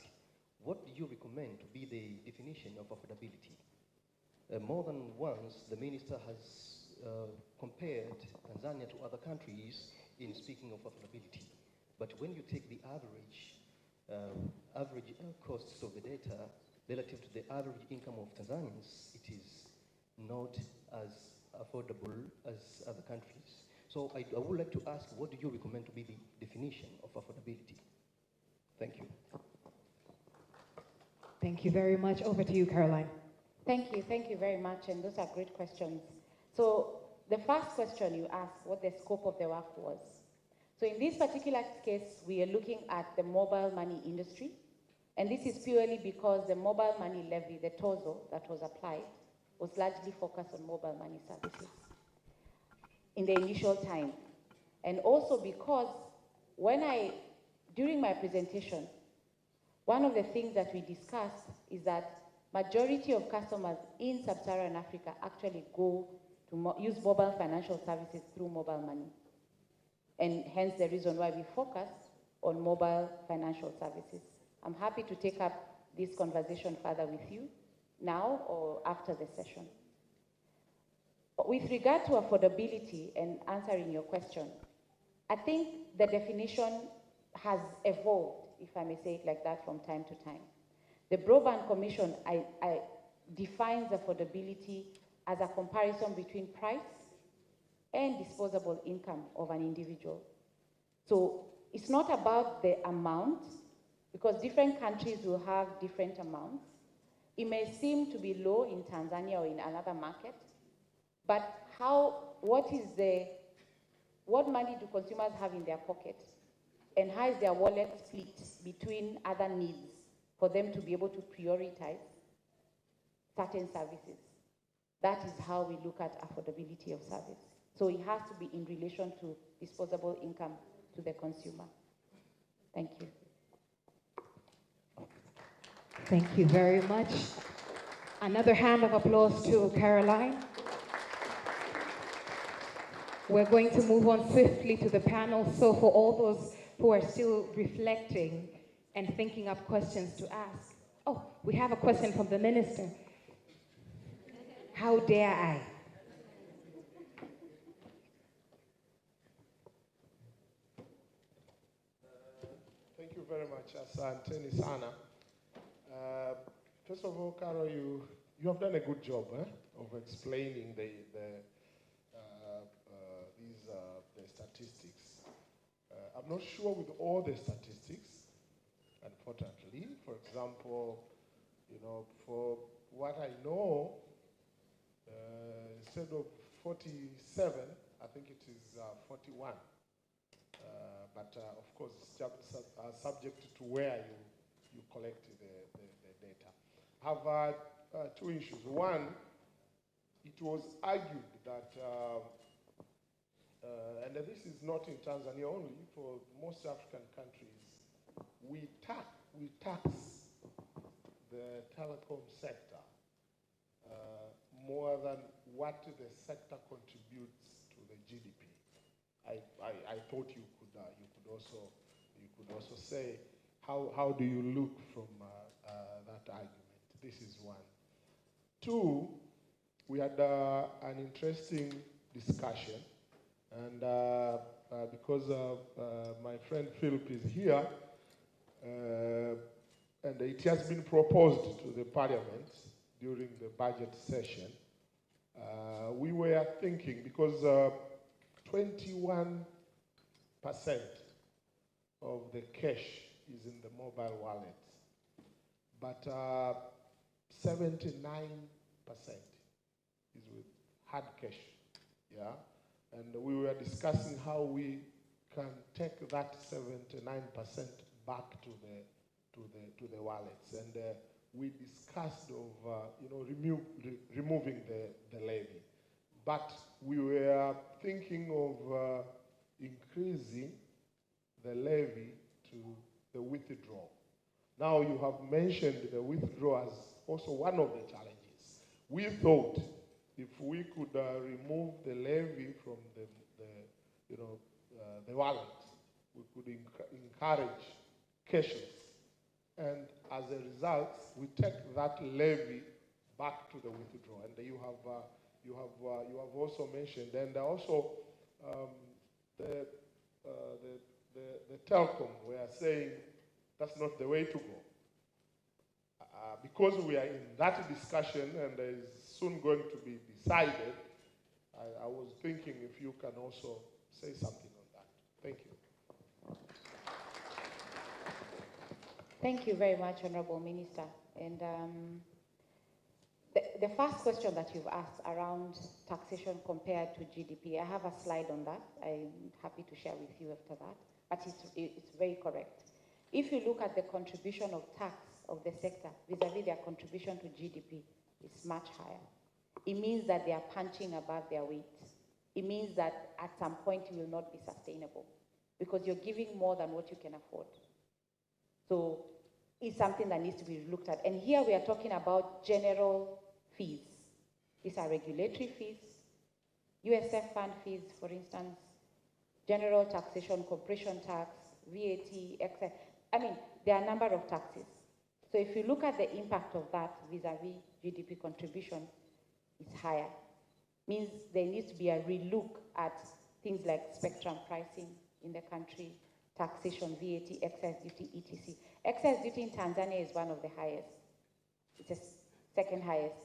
what do you recommend to be the definition of affordability? More than once, the minister has compared Tanzania to other countries in speaking of affordability. But when you take the average costs of the data relative to the average income of Tanzanians, it is not as affordable as other countries. So I would like to ask, what do you recommend to be the definition of affordability? Thank you. Thank you very much. Over to you, Caroline. Thank you very much, and those are great questions. So the first question you asked, what the scope of the work was. So in this particular case, we are looking at the mobile money industry, and this is purely because the mobile money levy, the TOZO that was applied, was largely focused on mobile money services in the initial time. And also because during my presentation, one of the things that we discussed is that majority of customers in sub-Saharan Africa actually go to use mobile financial services through mobile money. And hence the reason why we focus on mobile financial services. I'm happy to take up this conversation further with you now or after the session. But with regard to affordability and answering your question, I think the definition has evolved, if I may say it like that, from time to time. The Broadband Commission defines affordability as a comparison between price and disposable income of an individual. So it's not about the amount, because different countries will have different amounts. It may seem to be low in Tanzania or in another market, but what money do consumers have in their pocket? And how is their wallet split between other needs for them to be able to prioritize certain services? That is how we look at affordability of service. So it has to be in relation to disposable income to the consumer. Thank you. Thank you very much. Another hand of applause to Caroline. We're going to move on swiftly to the panel. So for all those who are still reflecting and thinking up questions to ask. Oh, we have a question from the minister. How dare I? Thank you very much, Asanteni Sana. First of all, Carol, you have done a good job of explaining the statistics. I'm not sure with all the statistics, unfortunately. For example, for what I know, instead of 47, I think it is 41 but of course, it's subject to where you collect the data. I have two issues. One, it was argued that, and this is not in Tanzania only, for most African countries, we tax the telecom sector more than what the sector contributes to the GDP. I thought you could also say how do you look from that argument? This is one. Two, we had an interesting discussion, and because my friend Philip is here, and it has been proposed to the Parliament during the budget session, we were thinking, because 21% of the cash is in the mobile wallet, but 79% is with hard cash, yeah? And we were discussing how we can take that 79% back to the wallets, and we discussed of removing the levy, but we were thinking of increasing the levy to the withdrawal. Now you have mentioned the withdrawal as also one of the challenges. We thought if we could remove the levy from the wallet, we could encourage cashless, and as a result, we take that levy back to the withdrawal. And you have also mentioned, and also the telecom were saying that's not the way to go. Because we are in that discussion and is soon going to be decided, I was thinking if you can also say something on that. Thank you. Thank you very much, Honorable Minister. And the first question that you've asked around taxation compared to GDP, I have a slide on that. I'm happy to share with you after that, but it's very correct. If you look at the contribution of tax of the sector vis-a-vis their contribution to GDP, it's much higher. It means that they are punching above their weight. It means that at some point it will not be sustainable because you're giving more than what you can afford. So it's something that needs to be looked at. And here we are talking about general fees. These are regulatory fees, USF fund fees, for instance, general taxation, corporation tax, VAT, excess. I mean, there are a number of taxes. So if you look at the impact of that vis-a-vis GDP contribution, it's higher. Means there needs to be a relook at things like spectrum pricing in the country, taxation, VAT, excess duty, etc. Excess duty in Tanzania is one of the highest. It's the second highest.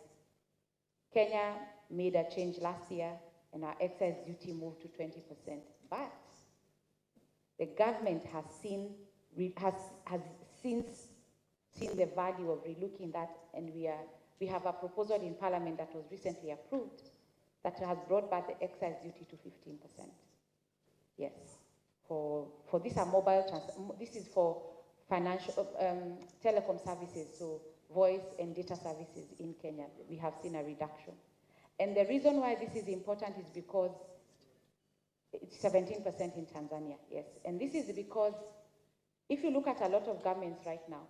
Kenya made a change last year and our excess duty moved to 20%. But the government has since seen the value of relooking that, and we have a proposal in Parliament that was recently approved that has brought back the excise duty to 15%. Yes, for these are this is for financial telecom services, so voice and data services in Kenya. We have seen a reduction, and the reason why this is important is because it's 17% in Tanzania. Yes, and this is because if you look at a lot of governments right now,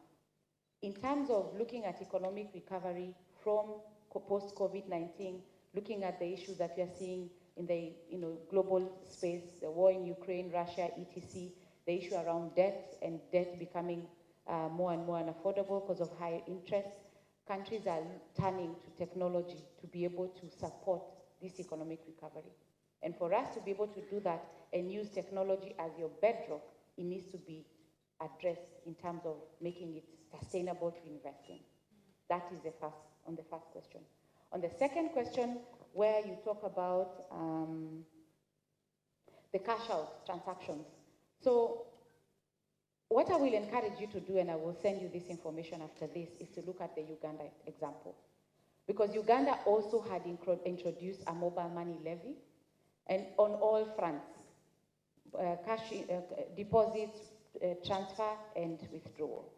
in terms of looking at economic recovery from post-COVID-19, looking at the issues that we are seeing in the global space, the war in Ukraine, Russia, etc., the issue around debt and debt becoming more and more unaffordable because of high interest, countries are turning to technology to be able to support this economic recovery. And for us to be able to do that and use technology as your bedrock, it needs to be addressed in terms of making it sustainable to invest in. That is on the first question. On the second question, where you talk about the cash out transactions. So what I will encourage you to do, and I will send you this information after this, is to look at the Uganda example. Because Uganda also had introduced a mobile money levy, and on all fronts, deposits, transfer, and withdrawal.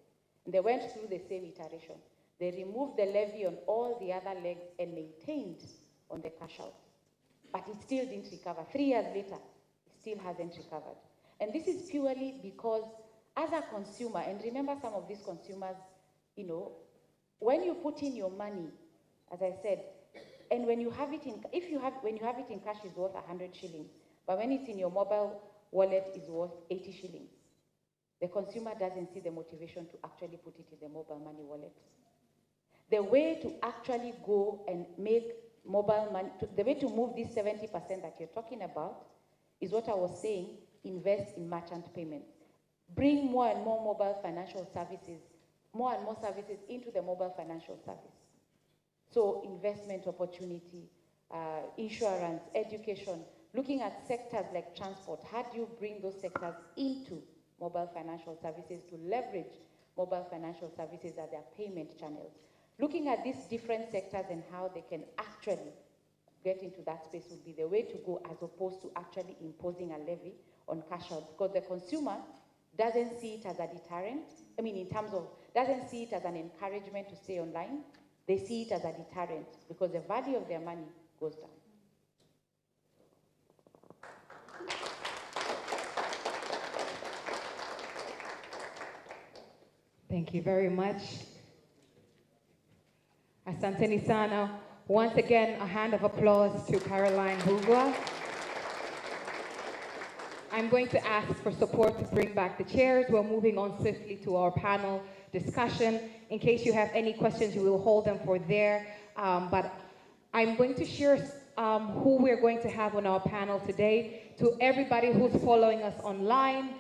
And they went through the same iteration. They removed the levy on all the other legs and maintained on the cash out. But it still didn't recover. 3 years later, it still hasn't recovered. And this is purely because as a consumer, and remember some of these consumers, you know, when you put in your money, as I said, and when you have it in, when you have it in cash, it's worth 100 shillings. But when it's in your mobile wallet, it's worth 80 shillings. The consumer doesn't see the motivation to actually put it in the mobile money wallet. The way to actually go and make mobile money, the way to move this 70% that you're talking about is what I was saying, invest in merchant payments. Bring more and more mobile financial services, more and more services into the mobile financial service. So investment opportunity, insurance, education, looking at sectors like transport. How do you bring those sectors into mobile financial services to leverage mobile financial services as their payment channels? Looking at these different sectors and how they can actually get into that space would be the way to go, as opposed to actually imposing a levy on cash out, because the consumer doesn't see it as a deterrent. I mean, in terms of, doesn't see it as an encouragement to stay online. They see it as a deterrent because the value of their money goes down. Thank you very much. Asanteni sana. Once again, a hand of applause to Caroline Bugua. I'm going to ask for support to bring back the chairs. We're moving on swiftly to our panel discussion. In case you have any questions, we will hold them for there. But I'm going to share who we're going to have on our panel today. To everybody who's following us online,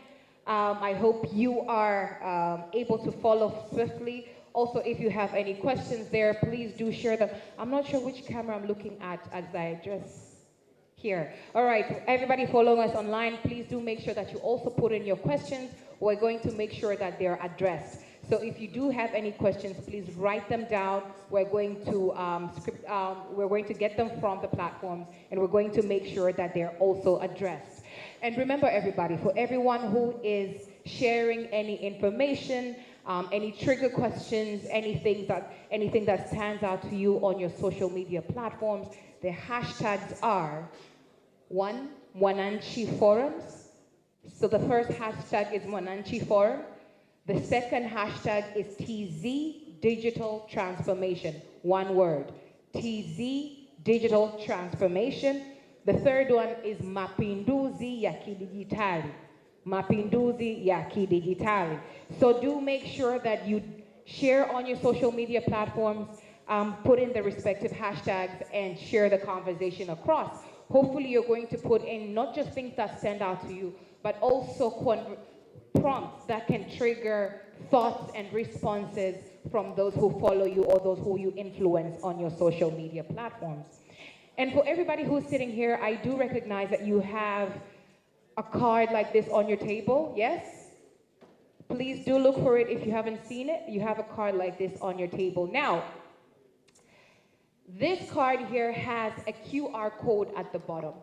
I hope you are able to follow swiftly. Also, if you have any questions there, please do share them. I'm not sure which camera I'm looking at as I address here. All right, everybody following us online, please do make sure that you also put in your questions. We're going to make sure that they're addressed. So if you do have any questions, please write them down. We're going to get them from the platforms, and we're going to make sure that they're also addressed. And remember, everybody, for everyone who is sharing any information, any trigger questions, anything that stands out to you on your social media platforms, the hashtags are 1, Mwananchi Forums. So the first hashtag is Mwananchi Forum. The second hashtag is TZ Digital Transformation. One word, TZ Digital Transformation. The third one is Mapinduzi ya Kidijitali. Mapinduzi ya Kidijitali. So do make sure that you share on your social media platforms, put in the respective hashtags and share the conversation across. Hopefully you're going to put in not just things that stand out to you, but also prompts that can trigger thoughts and responses from those who follow you or those who you influence on your social media platforms. And for everybody who's sitting here, I do recognize that you have a card like this on your table, yes? Please do look for it if you haven't seen it. You have a card like this on your table. Now, this card here has a QR code at the bottom.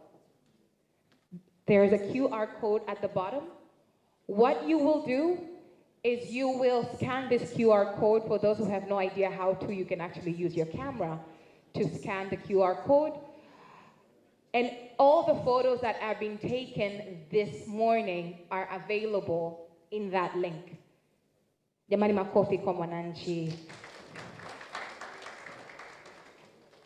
There's a QR code at the bottom. What you will do is you will scan this QR code. For those who have no idea how to, you can actually use your camera to scan the QR code. And all the photos that have been taken this morning are available in that link. Jamani, makofi kwa Mwananchi.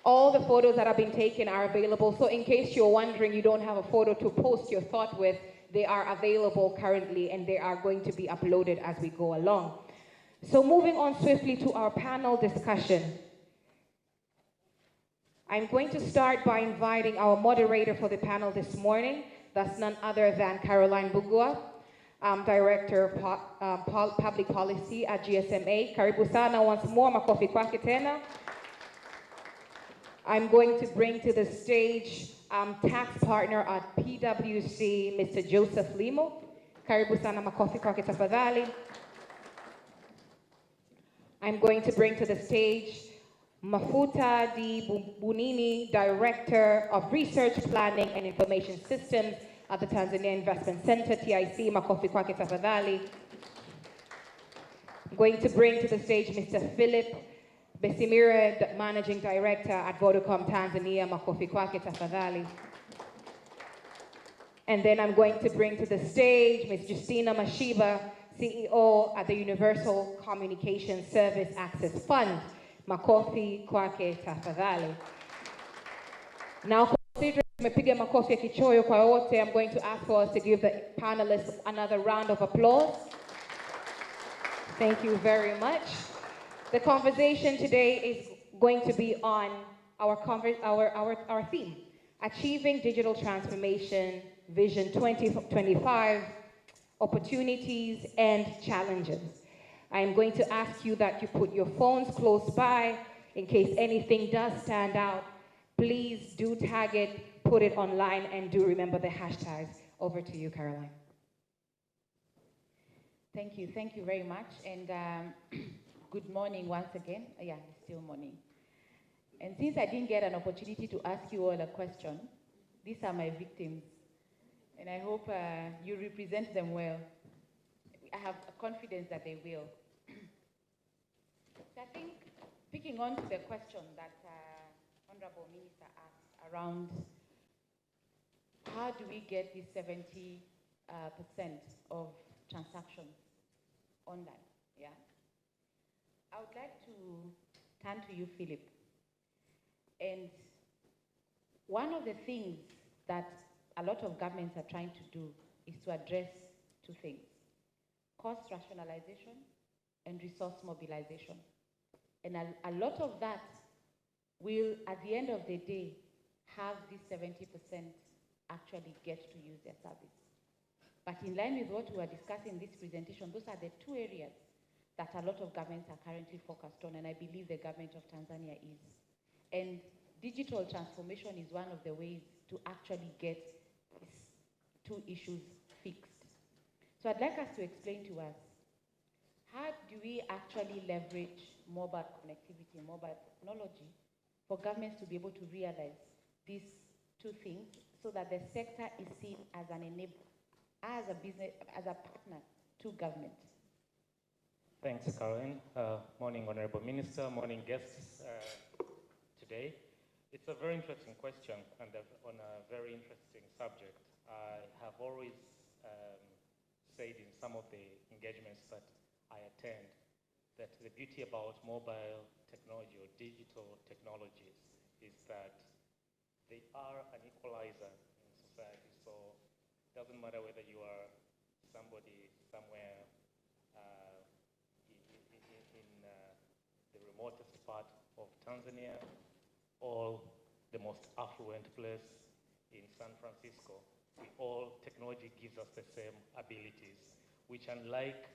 All the photos that have been taken are available. So in case you're wondering, you don't have a photo to post your thought with, they are available currently and they are going to be uploaded as we go along. So moving on swiftly to our panel discussion. I'm going to start by inviting our moderator for the panel this morning. That's none other than Caroline Bugua, Director of Public Policy at GSMA. Karibu sana once more, makofi kwake tena. I'm going to bring to the stage tax partner at PwC, Mr. Joseph Limo. Karibu sana, makofi kwake tafadhali. I'm going to bring to the stage Mafuta Di Bunini, Director of Research Planning and Information Systems at the Tanzania Investment Center, TIC, makofi kwake tafadhali. I'm going to bring to the stage Mr. Philip Besimira, the Managing Director at Vodacom Tanzania, makofi kwake tafadhali. And then I'm going to bring to the stage Ms. Justina Mashiba, CEO at the Universal Communication Service Access Fund, makofi kwake tafadhali. Now, considering tumepiga makofi ya kichoyo kwa wote, I'm going to ask for us to give the panelists another round of applause. Thank you very much. The conversation today is going to be on our theme, Achieving Digital Transformation, Vision 2025, Opportunities and Challenges. I am going to ask you that you put your phones close by in case anything does stand out. Please do tag it, put it online, and do remember the hashtags. Over to you, Caroline. Thank you very much, and good morning once again. Yeah, it's still morning. And since I didn't get an opportunity to ask you all a question, these are my victims, and I hope you represent them well. I have confidence that they will. So I think, picking on to the question that Honorable Minister asked around how do we get this 70% of transactions online, yeah? I would like to turn to you, Philip. And one of the things that a lot of governments are trying to do is to address two things: cost rationalization and resource mobilization. And a lot of that will, at the end of the day, have this 70% actually get to use their service. But in line with what we were discussing in this presentation, those are the two areas that a lot of governments are currently focused on, and I believe the government of Tanzania is. And digital transformation is one of the ways to actually get these two issues fixed. So I'd like us to explain to us, how do we actually leverage mobile connectivity, mobile technology, for governments to be able to realize these two things so that the sector is seen as an enabler, as a business, as a partner to government? Thanks, Caroline. Morning, Honorable Minister. Morning, guests today. It's a very interesting question and on a very interesting subject. I have always said in some of the engagements that I attend that the beauty about mobile technology or digital technologies is that they are an equalizer in society. So it doesn't matter whether you are somebody somewhere in the remotest part of Tanzania or the most affluent place in San Francisco. Technology gives us the same abilities, which, unlike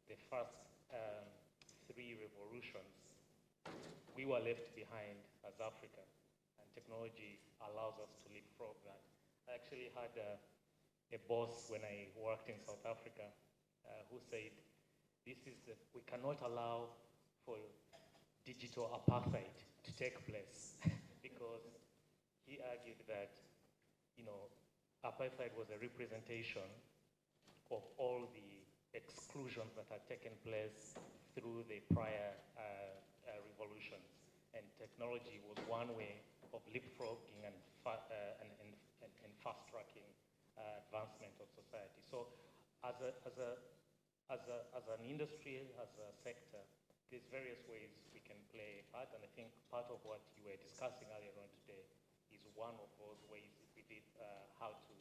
the first three revolutions, we were left behind as Africa, and technology allows us to leapfrog that. I actually had a boss when I worked in South Africa who said, we cannot allow for digital apartheid to take place because he argued that, apartheid was a representation of all the exclusions that had taken place through the prior revolutions, and technology was one way of leapfrogging and fast-tracking advancement of society. So, as an industry, as a sector, there's various ways we can play a part, and I think part of what you were discussing earlier on today is one of those ways we did how to,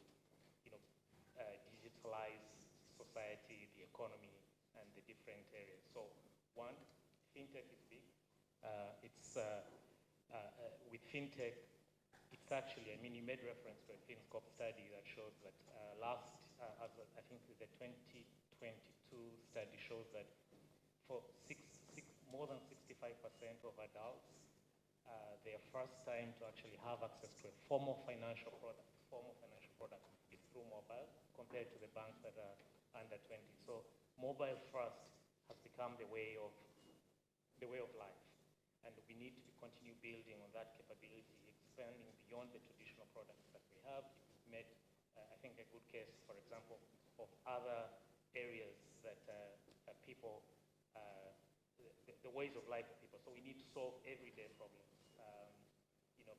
digitalize society, the economy, and the different areas. So, one, fintech is big. With fintech, it's actually, you made reference to a FinScope study that shows that I think the 2022 study shows that for more than 65% of adults, their first time to actually have access to a formal financial product is through mobile, compared to the banks that are under 20. So mobile first has become the way of life, and we need to continue building on that capability, expanding beyond the traditional products that we have. You made I think, a good case, for example, of other areas that people, the ways of life of people. So we need to solve everyday problems.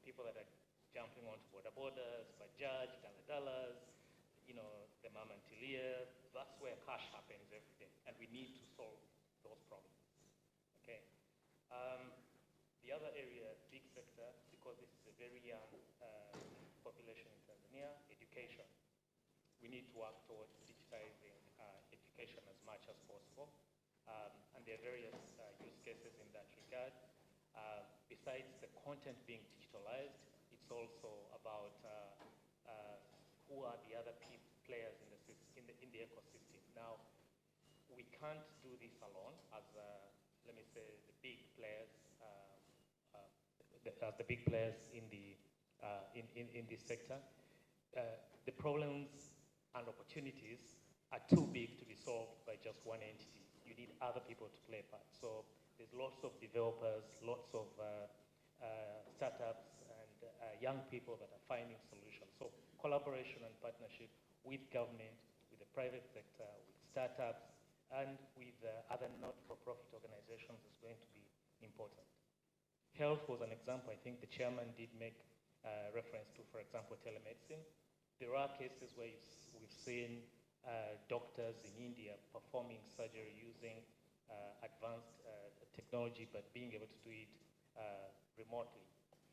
People that are jumping onto borders, bajaj, daladalas, the mamantilia, that's where cash happens every day. And we need to solve those problems. Okay. The other area, big sector, because this is a very young population in Tanzania, education. We need to work towards digitizing education as much as possible. And there are various use cases in that regard. Besides the content being digitalized, it's also about who are the other players in the ecosystem. Now, we can't do this alone as, let me say, the big players, the big players in this sector. The problems and opportunities are too big to be solved by just one entity. You need other people to play a part. So there's lots of developers, lots of startups, and young people that are finding solutions. So collaboration and partnership with government, with the private sector, with startups, and with other not-for-profit organizations is going to be important. Health was an example. I think the chairman did make reference to, for example, telemedicine. There are cases where we've seen doctors in India performing surgery using advanced technology, but being able to do it remotely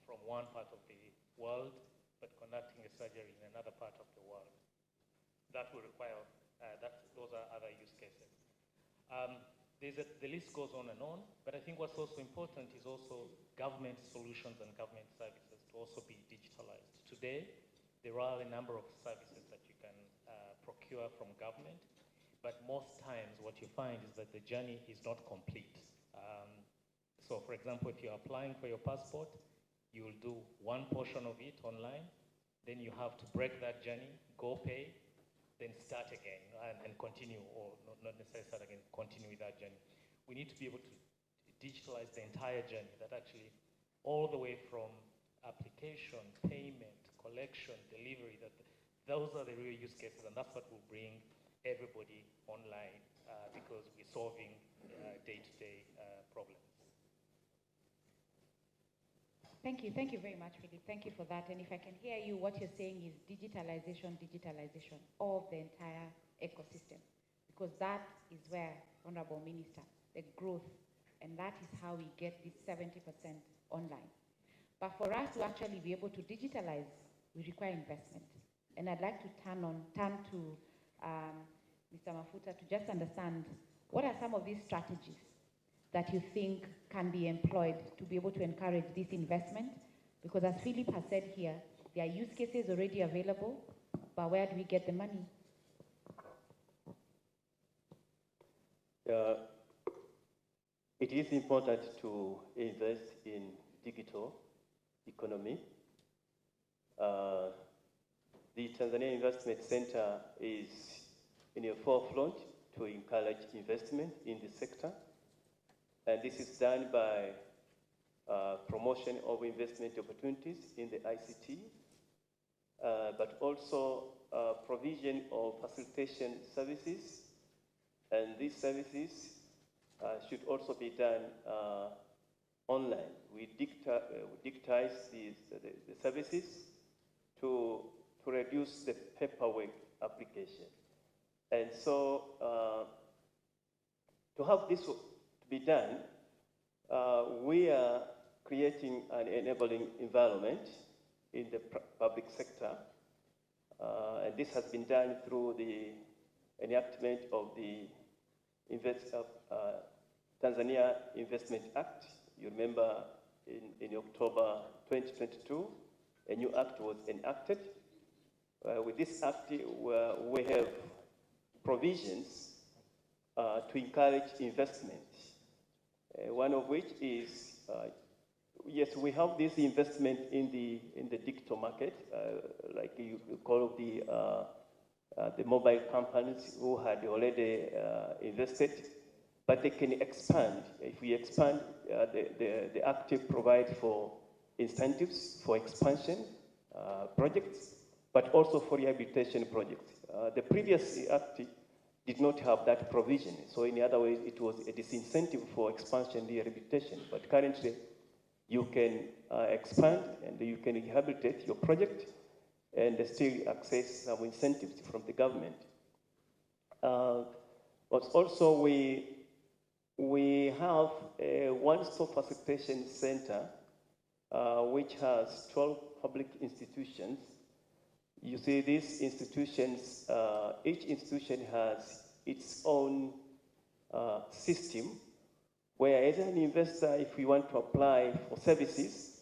from one part of the world, but conducting a surgery in another part of the world. That will require, those are other use cases. The list goes on, but I think what's also important is also government solutions and government services to also be digitalized. Today, there are a number of services that you can procure from government, but most times what you find is that the journey is not complete. So for example, if you're applying for your passport, you will do one portion of it online, then you have to break that journey, go pay, then start again and continue, or not necessarily start again, continue with that journey. We need to be able to digitalize the entire journey, that actually all the way from application, payment, collection, delivery, those are the real use cases, and that's what will bring everybody online because we're solving day-to-day problems. Thank you very much, Philip. Thank you for that. And if I can hear you, what you're saying is digitalization of the entire ecosystem, because that is where, Honorable Minister, the growth, and that is how we get this 70% online. But for us to actually be able to digitalize, we require investment. And I'd like to turn to Mr. Mafuta to just understand what are some of these strategies that you think can be employed to be able to encourage this investment? Because as Philip has said here, there are use cases already available, but where do we get the money? It is important to invest in digital economy. The Tanzania Investment Center is in the forefront to encourage investment in the sector. And this is done by promotion of investment opportunities in the ICT, but also provision of facilitation services. And these services should also be done online. We digitize the services to reduce the paperwork application. And so to have this be done, we are creating an enabling environment in the public sector. And this has been done through the enactment of the Tanzania Investment Act. You remember in October 2022, a new act was enacted. With this act, we have provisions to encourage investment. One of which is, yes, we have this investment in the digital market, like you call the mobile companies who had already invested, but they can expand. If we expand, the Act provides for incentives for expansion projects, but also for rehabilitation projects. The previous act did not have that provision. So in other words, it was a disincentive for expansion rehabilitation. But currently, you can expand and you can rehabilitate your project and still access some incentives from the government. But also we have a one-stop facilitation center which has 12 public institutions. You see these institutions, each institution has its own system where as an investor, if you want to apply for services,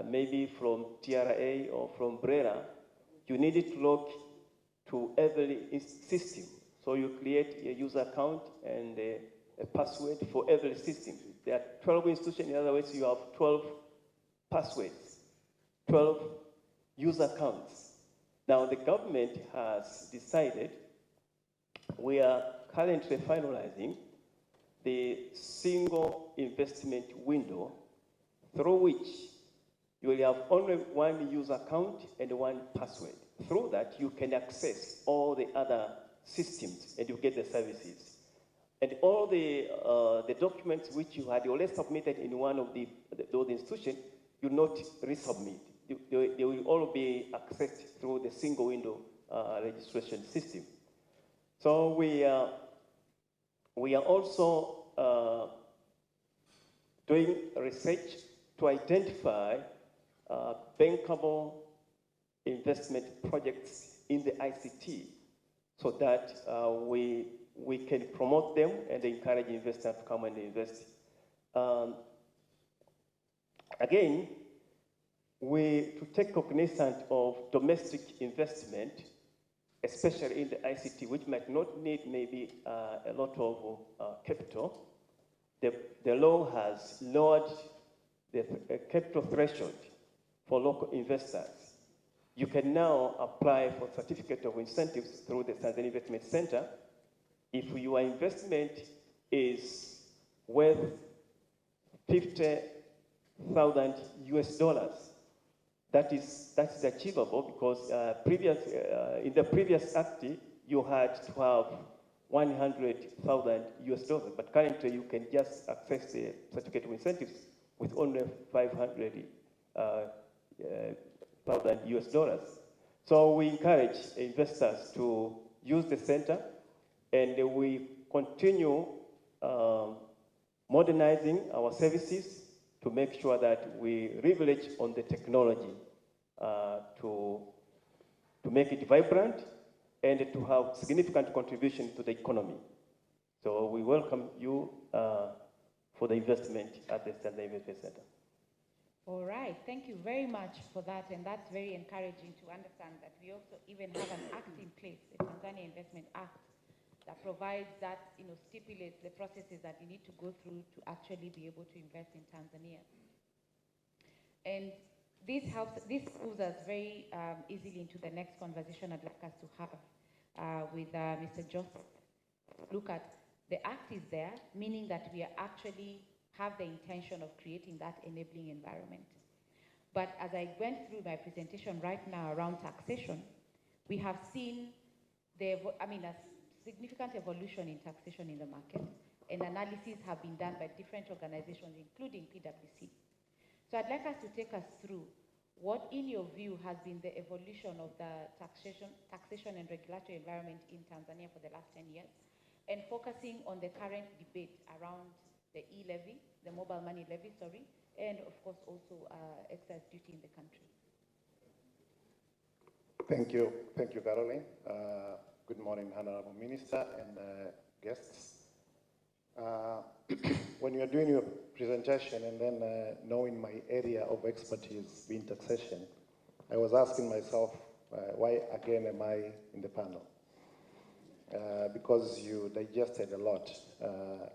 maybe from TRA or from BRERA, you need to log to every system. So you create a user account and a password for every system. There are 12 institutions, in other words, you have 12 passwords, 12 user accounts. Now the government has decided, we are currently finalizing the single investment window through which you will have only one user account and one password. Through that, you can access all the other systems and you get the services. And all the documents which you had already submitted in one of those institutions, you not resubmit. They will all be accessed through the single window registration system. So we are also doing research to identify bankable investment projects in the ICT so that we can promote them and encourage investors to come and invest. Again, to take cognizance of domestic investment, especially in the ICT, which might not need maybe a lot of capital, the law has lowered the capital threshold for local investors. You can now apply for certificate of incentives through the Tanzania Investment Center if your investment is worth $50,000 US. That's achievable because in the previous act you had to have $100,000 US, but currently you can just access the certificate of incentives with only $500,000 US. So we encourage investors to use the center, and we continue modernizing our services to make sure that we leverage on the technology to make it vibrant and to have significant contribution to the economy. So we welcome you for the investment at the Tanzania Investment Center. All right, thank you very much for that, and that's very encouraging to understand that we also even have an act in place, the Tanzania Investment Act, that provides that, stipulates the processes that you need to go through to actually be able to invest in Tanzania. And this moves us very easily into the next conversation I'd like us to have with Mr. Joseph. Look at, the act is there, meaning that we are actually have the intention of creating that enabling environment. But as I went through my presentation right now around taxation, we have seen a significant evolution in taxation in the market, and analyses have been done by different organizations, including PwC. So I'd like us to take us through what, in your view, has been the evolution of the taxation and regulatory environment in Tanzania for the last 10 years, and focusing on the current debate around the e-levy, the mobile money levy, and of course also excise duty in the country. Thank you, Caroline. Good morning, Honorable Minister and guests. When you are doing your presentation and then knowing my area of expertise being taxation, I was asking myself, why again am I in the panel? Because you digested a lot,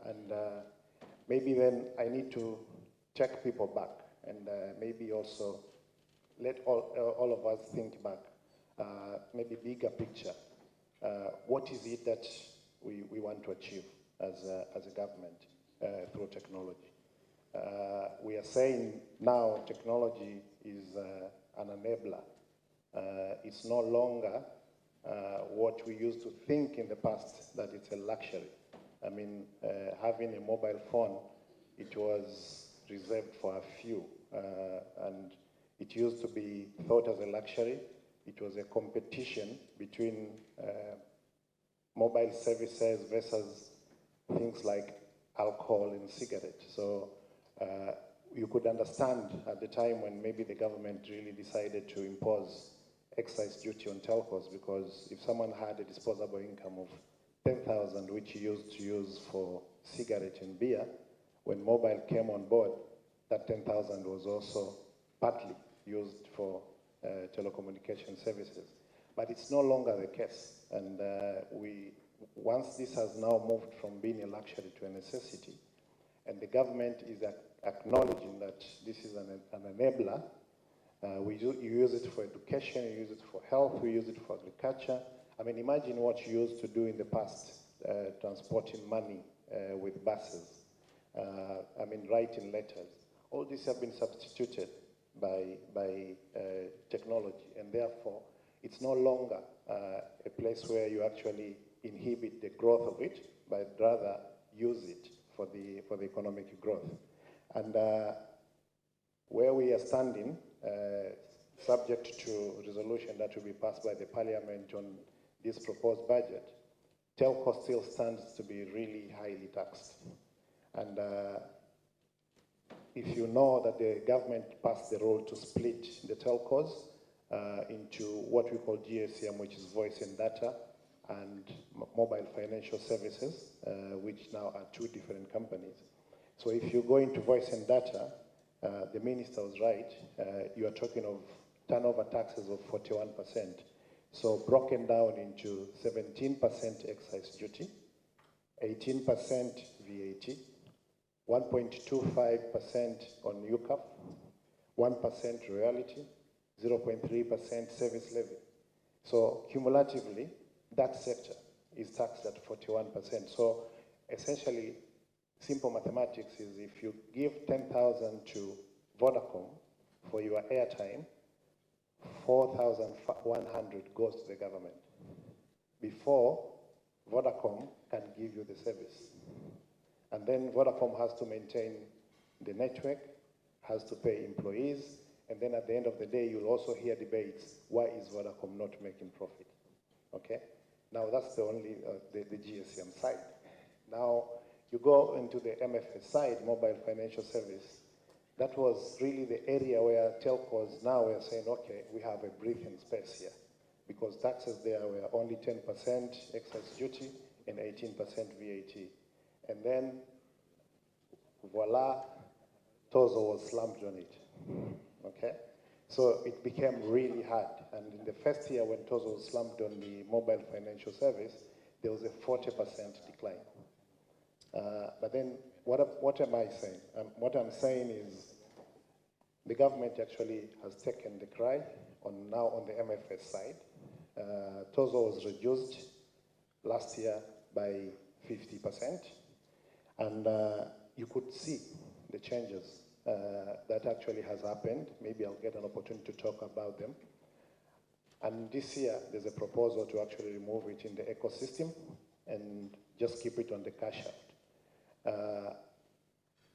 and maybe then I need to take people back and maybe also let all of us think back, maybe bigger picture. What is it that we want to achieve as a government through technology? We are saying now technology is an enabler It's no longer what we used to think in the past, that it's a luxury. I mean, having a mobile phone, it was reserved for a few, and it used to be thought as a luxury. It was a competition between mobile services versus things like alcohol and cigarettes. So you could understand at the time when maybe the government really decided to impose excise duty on telcos, because if someone had a disposable income of 10,000, which he used to use for cigarette and beer, when mobile came on board, that 10,000 was also partly used for telecommunication services. But it's no longer the case. And once this has now moved from being a luxury to a necessity, and the government is acknowledging that this is an enabler, you use it for education, you use it for health, we use it for agriculture. I mean, imagine what you used to do in the past, transporting money with buses, I mean, writing letters. All these have been substituted by technology, and therefore, it's no longer a place where you actually inhibit the growth of it, but rather use it for the economic growth. And where we are standing, subject to resolution that will be passed by the Parliament on this proposed budget, telco still stands to be really highly taxed. And if you know that the government passed the rule to split the telcos into what we call GSM, which is voice and data, and mobile financial services, which now are two different companies. So if you go into voice and data, the minister was right, you are talking of turnover taxes of 41%. So broken down into 17% excise duty, 18% VAT, 1.25% on UCAP, 1% royalty, 0.3% service levy. So cumulatively, that sector is taxed at 41%. So essentially, simple mathematics is if you give 10,000 to Vodacom for your airtime, 4,100 goes to the government before Vodacom can give you the service. And then Vodacom has to maintain the network, has to pay employees, and then at the end of the day, you'll also hear debates, why is Vodacom not making profit? Okay? Now that's the only, the GSM side. Now, you go into the MFS side, mobile financial service, that was really the area where telcos now were saying, okay, we have a breathing space here, because taxes there were only 10% excise duty and 18% VAT. And then, voila, Tozo was slammed on it, okay? So it became really hard. And in the first year when Tozo was slammed on the mobile financial service, there was a 40% decline. But then, what am I saying? What I'm saying is the government actually has taken the cry now on the MFS side. Tozo was reduced last year by 50%. And you could see the changes that actually has happened. Maybe I'll get an opportunity to talk about them. And this year, there's a proposal to actually remove it in the ecosystem and just keep it on the cash out.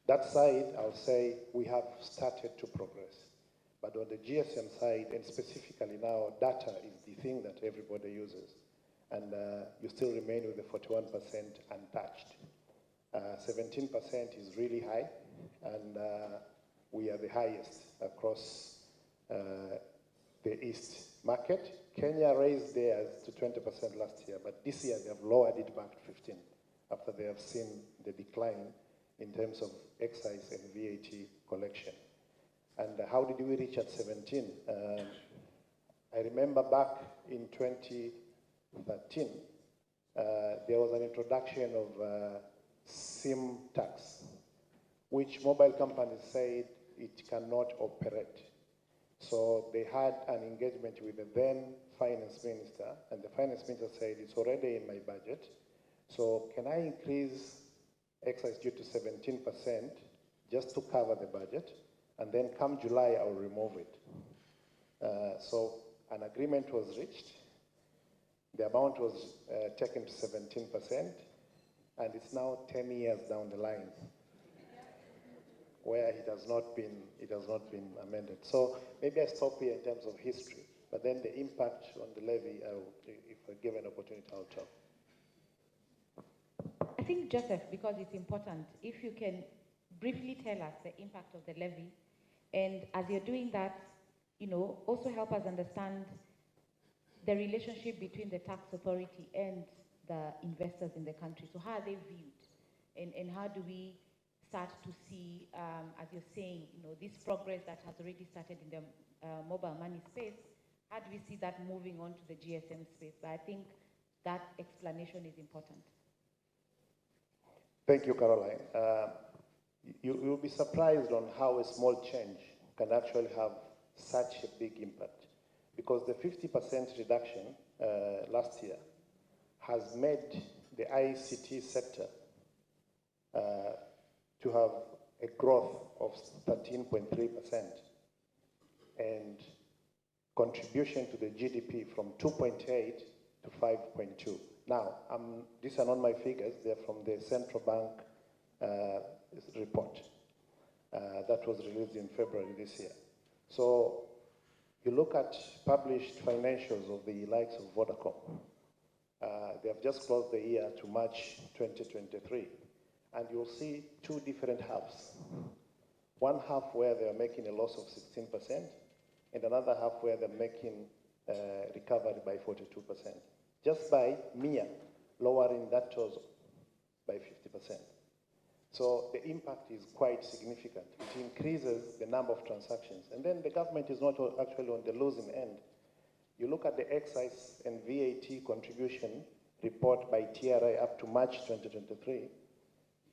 That side, I'll say we have started to progress. But on the GSM side, and specifically now, data is the thing that everybody uses. And you still remain with the 41% untouched. 17% is really high, and we are the highest across the East market. Kenya raised theirs to 20% last year, but this year they have lowered it back to 15 after they have seen the decline in terms of excise and VAT collection. And how did we reach at 17? I remember back in 2013, there was an introduction of SIM tax, which mobile companies said it cannot operate. So they had an engagement with the then finance minister, and the finance minister said, it's already in my budget, so can I increase excise duty to 17% just to cover the budget, and then come July, I'll remove it. So An agreement was reached. The amount was taken to 17%, and it's now 10 years down the line where it has not been amended. So maybe I stop here in terms of history, but then the impact on the levy, if I give an opportunity, I'll talk. I think, Joseph, because it's important, if you can briefly tell us the impact of the levy, and as you're doing that, also help us understand the relationship between the tax authority and the investors in the country. So how are they viewed? And how do we start to see, as you're saying, this progress that has already started in the mobile money space, how do we see that moving on to the GSM space? But I think that explanation is important. Thank you, Caroline. You'll be surprised on how a small change can actually have such a big impact, because the 50% reduction last year has made the ICT sector to have a growth of 13.3% and contribution to the GDP from 2.8 to 5.2. Now, these are not my figures, they're from the central bank report that was released in February this year. So you look at published financials of the likes of Vodacom. They have just closed the year to March 2023, and you'll see two different halves. One half where they're making a loss of 16%, and another half where they're making recovery by 42%. Just by mere lowering that total by 50%. So the impact is quite significant. It increases the number of transactions. And then the government is not actually on the losing end. You look at the excise and VAT contribution report by TRI up to March 2023,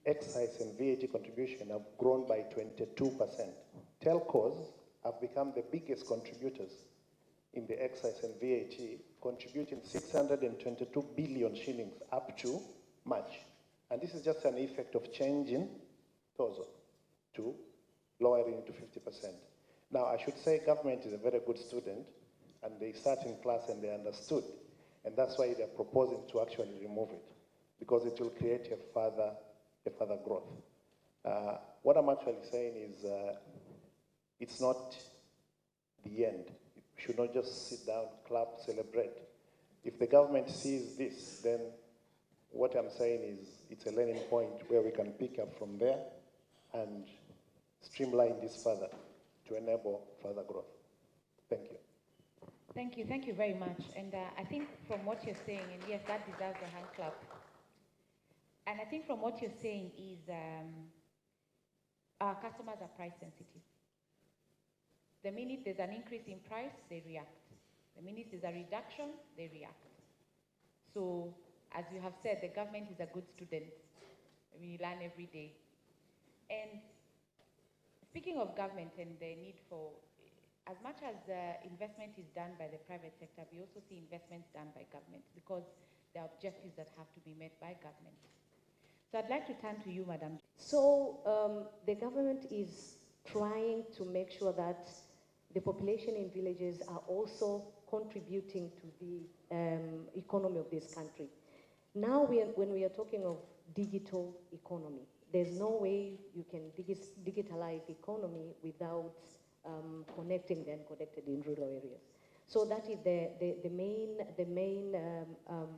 excise and VAT contribution have grown by 22%. Telcos have become the biggest contributors in the excise and VAT, contributing 622 billion shillings up to March. And this is just an effect of changing TOZO to lowering to 50%. Now, I should say government is a very good student, and they sat in class and they understood. And that's why they're proposing to actually remove it, because it will create a further growth. What I'm actually saying is it's not the end. We should not just sit down, clap, celebrate. If the government sees this, then what I'm saying is it's a learning point where we can pick up from there and streamline this further to enable further growth. Thank you. Thank you very much. And I think from what you're saying, and yes, that deserves a hand clap. And I think from what you're saying is our customers are price sensitive. The minute there's an increase in price, they react. The minute there's a reduction, they react. So, as you have said, the government is a good student. We learn every day. And speaking of government and the need for, as much as investment is done by the private sector, we also see investments done by government, because there are objectives that have to be met by government. So I'd like to turn to you, Madam. So the government is trying to make sure that the population in villages are also contributing to the economy of this country. Now, when we are talking of digital economy, there's no way you can digitalize the economy without connecting the unconnected in rural areas. So that is the main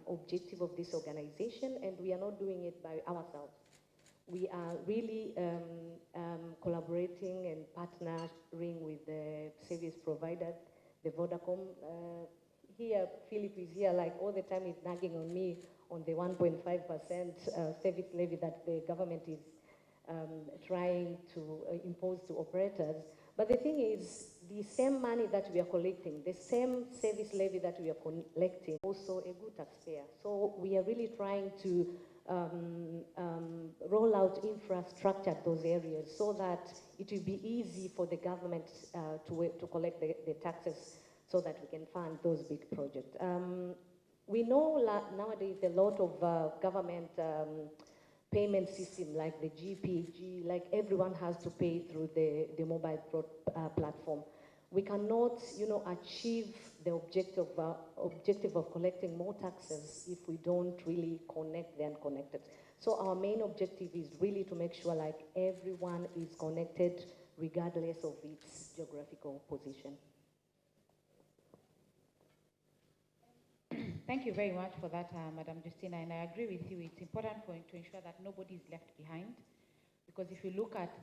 objective of this organization, and we are not doing it by ourselves. We are really collaborating and partnering with the service providers, the Vodacom. Here, Philip is here, like all the time he's nagging on me on the 1.5% service levy that the government is trying to impose to operators. But the thing is, the same money that we are collecting, the same service levy that we are collecting, also a good taxpayer. So we are really trying to roll out infrastructure at those areas so that it will be easy for the government to collect the taxes so that we can fund those big projects. We know nowadays a lot of government payment system like the GPG, like everyone has to pay through the mobile platform. We cannot, achieve the objective of collecting more taxes if we don't really connect the unconnected. So our main objective is really to make sure like everyone is connected regardless of its geographical position. Thank you very much for that, Madam Justina, and I agree with you. It's important to ensure that nobody is left behind, because if you look at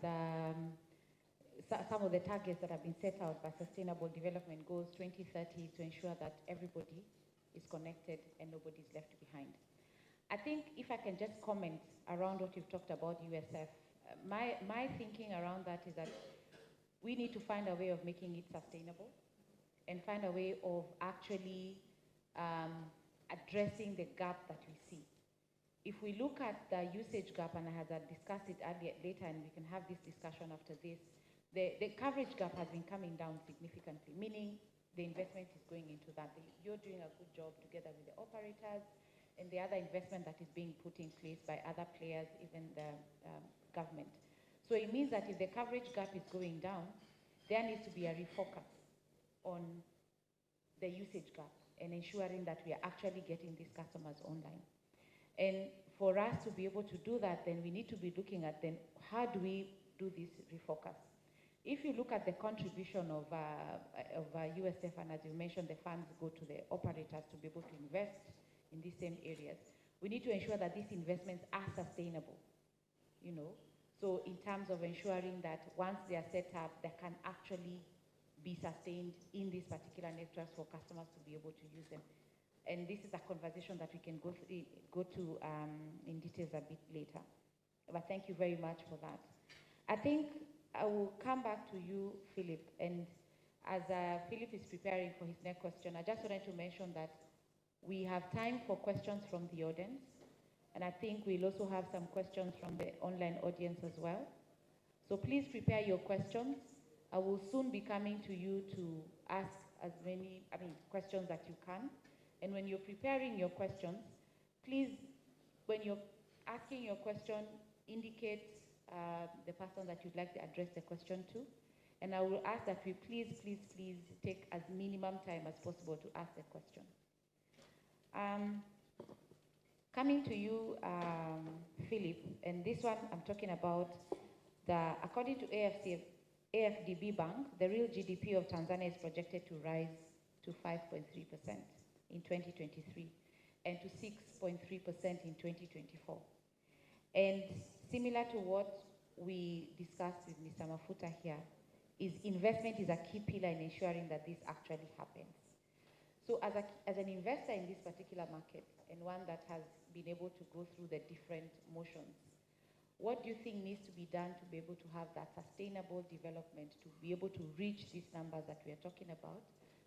some of the targets that have been set out by Sustainable Development Goals 2030 to ensure that everybody is connected and nobody is left behind. I think if I can just comment around what you've talked about USF, my thinking around that is that we need to find a way of making it sustainable and find a way of actually addressing the gap that we see. If we look at the usage gap, and I had discussed it later, and we can have this discussion after this, the coverage gap has been coming down significantly, meaning the investment is going into that. You're doing a good job together with the operators and the other investment that is being put in place by other players, even the government. So it means that if the coverage gap is going down, there needs to be a refocus on the usage gap and ensuring that we are actually getting these customers online. And for us to be able to do that, then we need to be looking at then how do we do this refocus. If you look at the contribution of USF, and as you mentioned, the funds go to the operators to be able to invest in these same areas, we need to ensure that these investments are sustainable, So in terms of ensuring that once they are set up, they can actually be sustained in these particular networks for customers to be able to use them. And this is a conversation that we can go to in details a bit later. But thank you very much for that. I think I will come back to you, Philip. And as Philip is preparing for his next question, I just wanted to mention that we have time for questions from the audience. And I think we'll also have some questions from the online audience as well. So please prepare your questions. I will soon be coming to you to ask as many questions that you can. And when you're preparing your questions, please, when you're asking your question, indicate the person that you'd like to address the question to. And I will ask that we please take as minimum time as possible to ask the question. Coming to you, Philip, and this one I'm talking about, according to AFDB Bank, the real GDP of Tanzania is projected to rise to 5.3% in 2023 and to 6.3% in 2024. And similar to what we discussed with Mr. Mafuta here, is investment is a key pillar in ensuring that this actually happens. So as an investor in this particular market, and one that has been able to go through the different motions, what do you think needs to be done to be able to have that sustainable development, to be able to reach these numbers that we are talking about?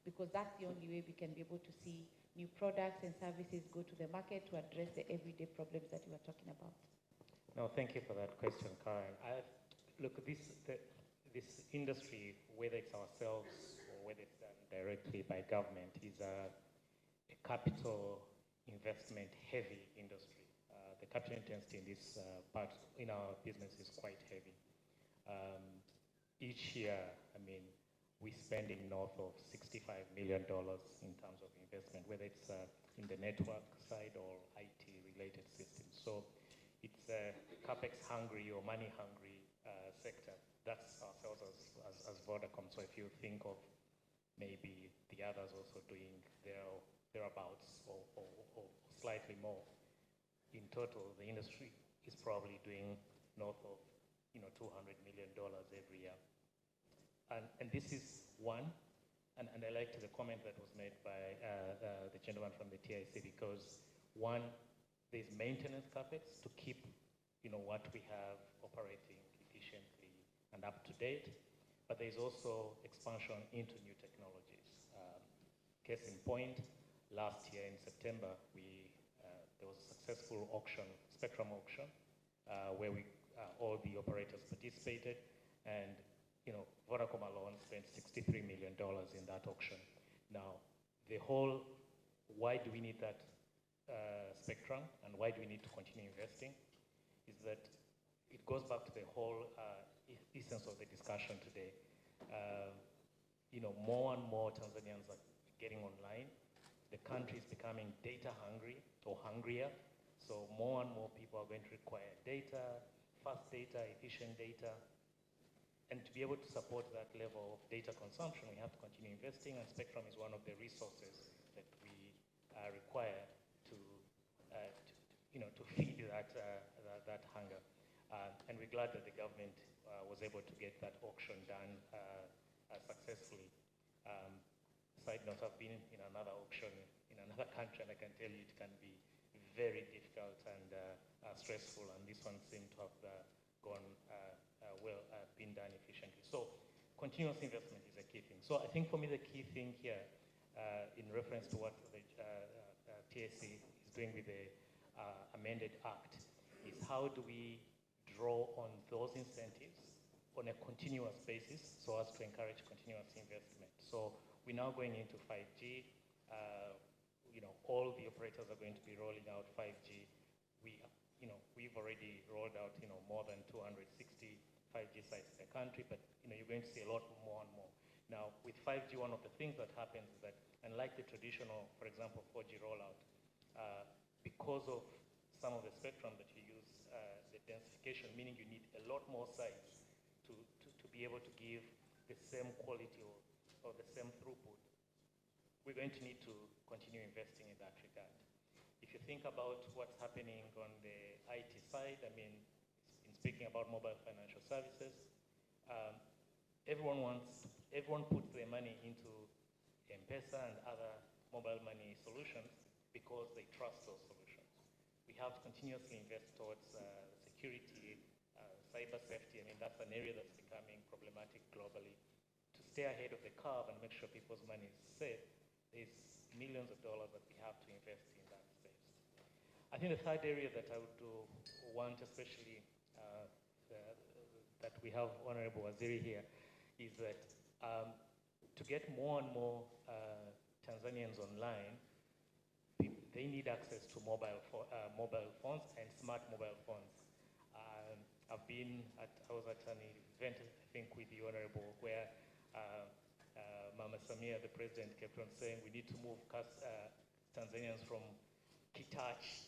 Because that's the only way we can be able to see new products and services go to the market to address the everyday problems that you are talking about. No, thank you for that question, Karen. Look, this industry, whether it's ourselves or whether it's done directly by government, is a capital investment heavy industry. The capital intensity in this part in our business is quite heavy. Each year, we're spending north of $65 million in terms of investment, whether it's in the network side or IT-related systems. So it's a CapEx hungry or money hungry sector. That's ourselves as Vodacom. So if you think of maybe the others also doing thereabouts or slightly more, in total, the industry is probably doing north of $200 million every year. And this is one, and I liked the comment that was made by the gentleman from the TIC, because one, there's maintenance CapEx to keep what we have operating efficiently and up to date, but there's also expansion into new technologies. Case in point, last year in September, there was a successful auction, spectrum auction, where all the operators participated, and Vodacom alone spent $63 million in that auction. Now, why do we need that spectrum, and why do we need to continue investing, is that it goes back to the whole essence of the discussion today. more and more Tanzanians are getting online. The country is becoming data hungry or hungrier. So more and more people are going to require data, fast data, efficient data. And to be able to support that level of data consumption, we have to continue investing, and spectrum is one of the resources that we require to feed that hunger. And we're glad that the government was able to get that auction done successfully. Side note, I've been in another auction in another country, and I can tell you it can be very difficult and stressful, and this one seemed to have been done efficiently. So continuous investment is a key thing. So I think for me the key thing here, in reference to what the TSC is doing with the amended act, is how do we draw on those incentives on a continuous basis so as to encourage continuous investment. So we're now going into 5G. All the operators are going to be rolling out 5G. We've already rolled out, more than 260 5G sites in the country, but, you're going to see a lot more and more. Now, with 5G, one of the things that happens is that, unlike the traditional, for example, 4G rollout, because of some of the spectrum that you use, the densification, meaning you need a lot more sites to be able to give the same quality or the same throughput, we're going to need to continue investing in that regard. If you think about what's happening on the IT side, in speaking about mobile financial services, everyone puts their money into M-Pesa and other mobile money solutions because they trust those solutions. We have to continuously invest towards security, cyber safety. That's an area that's becoming problematic globally. To stay ahead of the curve and make sure people's money is safe, there's millions of dollars that we have to invest in that space. I think the third area that I would want, especially that we have Honorable Waziri here, is that to get more and more Tanzanians online, they need access to mobile phones and smart mobile phones. I was at an event, I think, with the Honorable, where Mama Samia, the president, kept on saying we need to move Tanzanians from Kitochi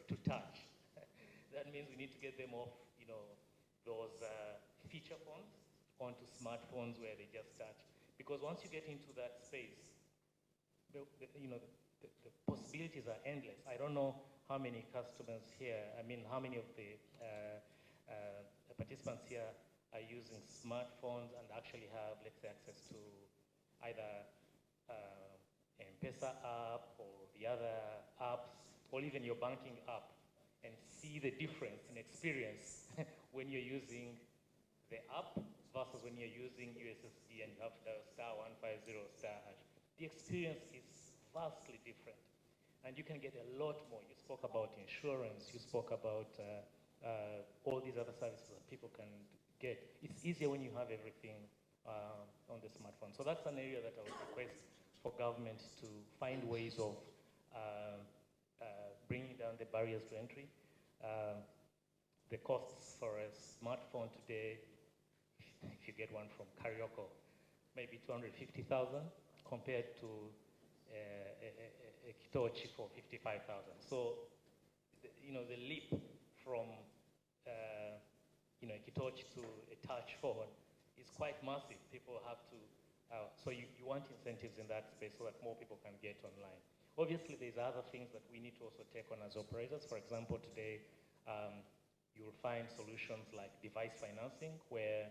to touch. That means we need to get them off, those feature phones onto smartphones where they just touch. Because once you get into that space, the possibilities are endless. I don't know how many customers here, how many of the participants here are using smartphones and actually have, let's say, access to either M-Pesa app or the other apps, or even your banking app, and see the difference in experience when you're using the app versus when you're using USSD and you have to dial *150# *. The experience is vastly different, and you can get a lot more. You spoke about insurance, you spoke about all these other services that people can get. It's easier when you have everything on the smartphone. So that's an area that I would request for government to find ways of bringing down the barriers to entry. The costs for a smartphone today, if you get one from Karioko, maybe 250,000 compared to a Kitochi for 55,000. So, the leap from a Kitochi to a touch phone is quite massive. People have to, so you want incentives in that space so that more people can get online. Obviously, there's other things that we need to also take on as operators. For example, today, you will find solutions like device financing, where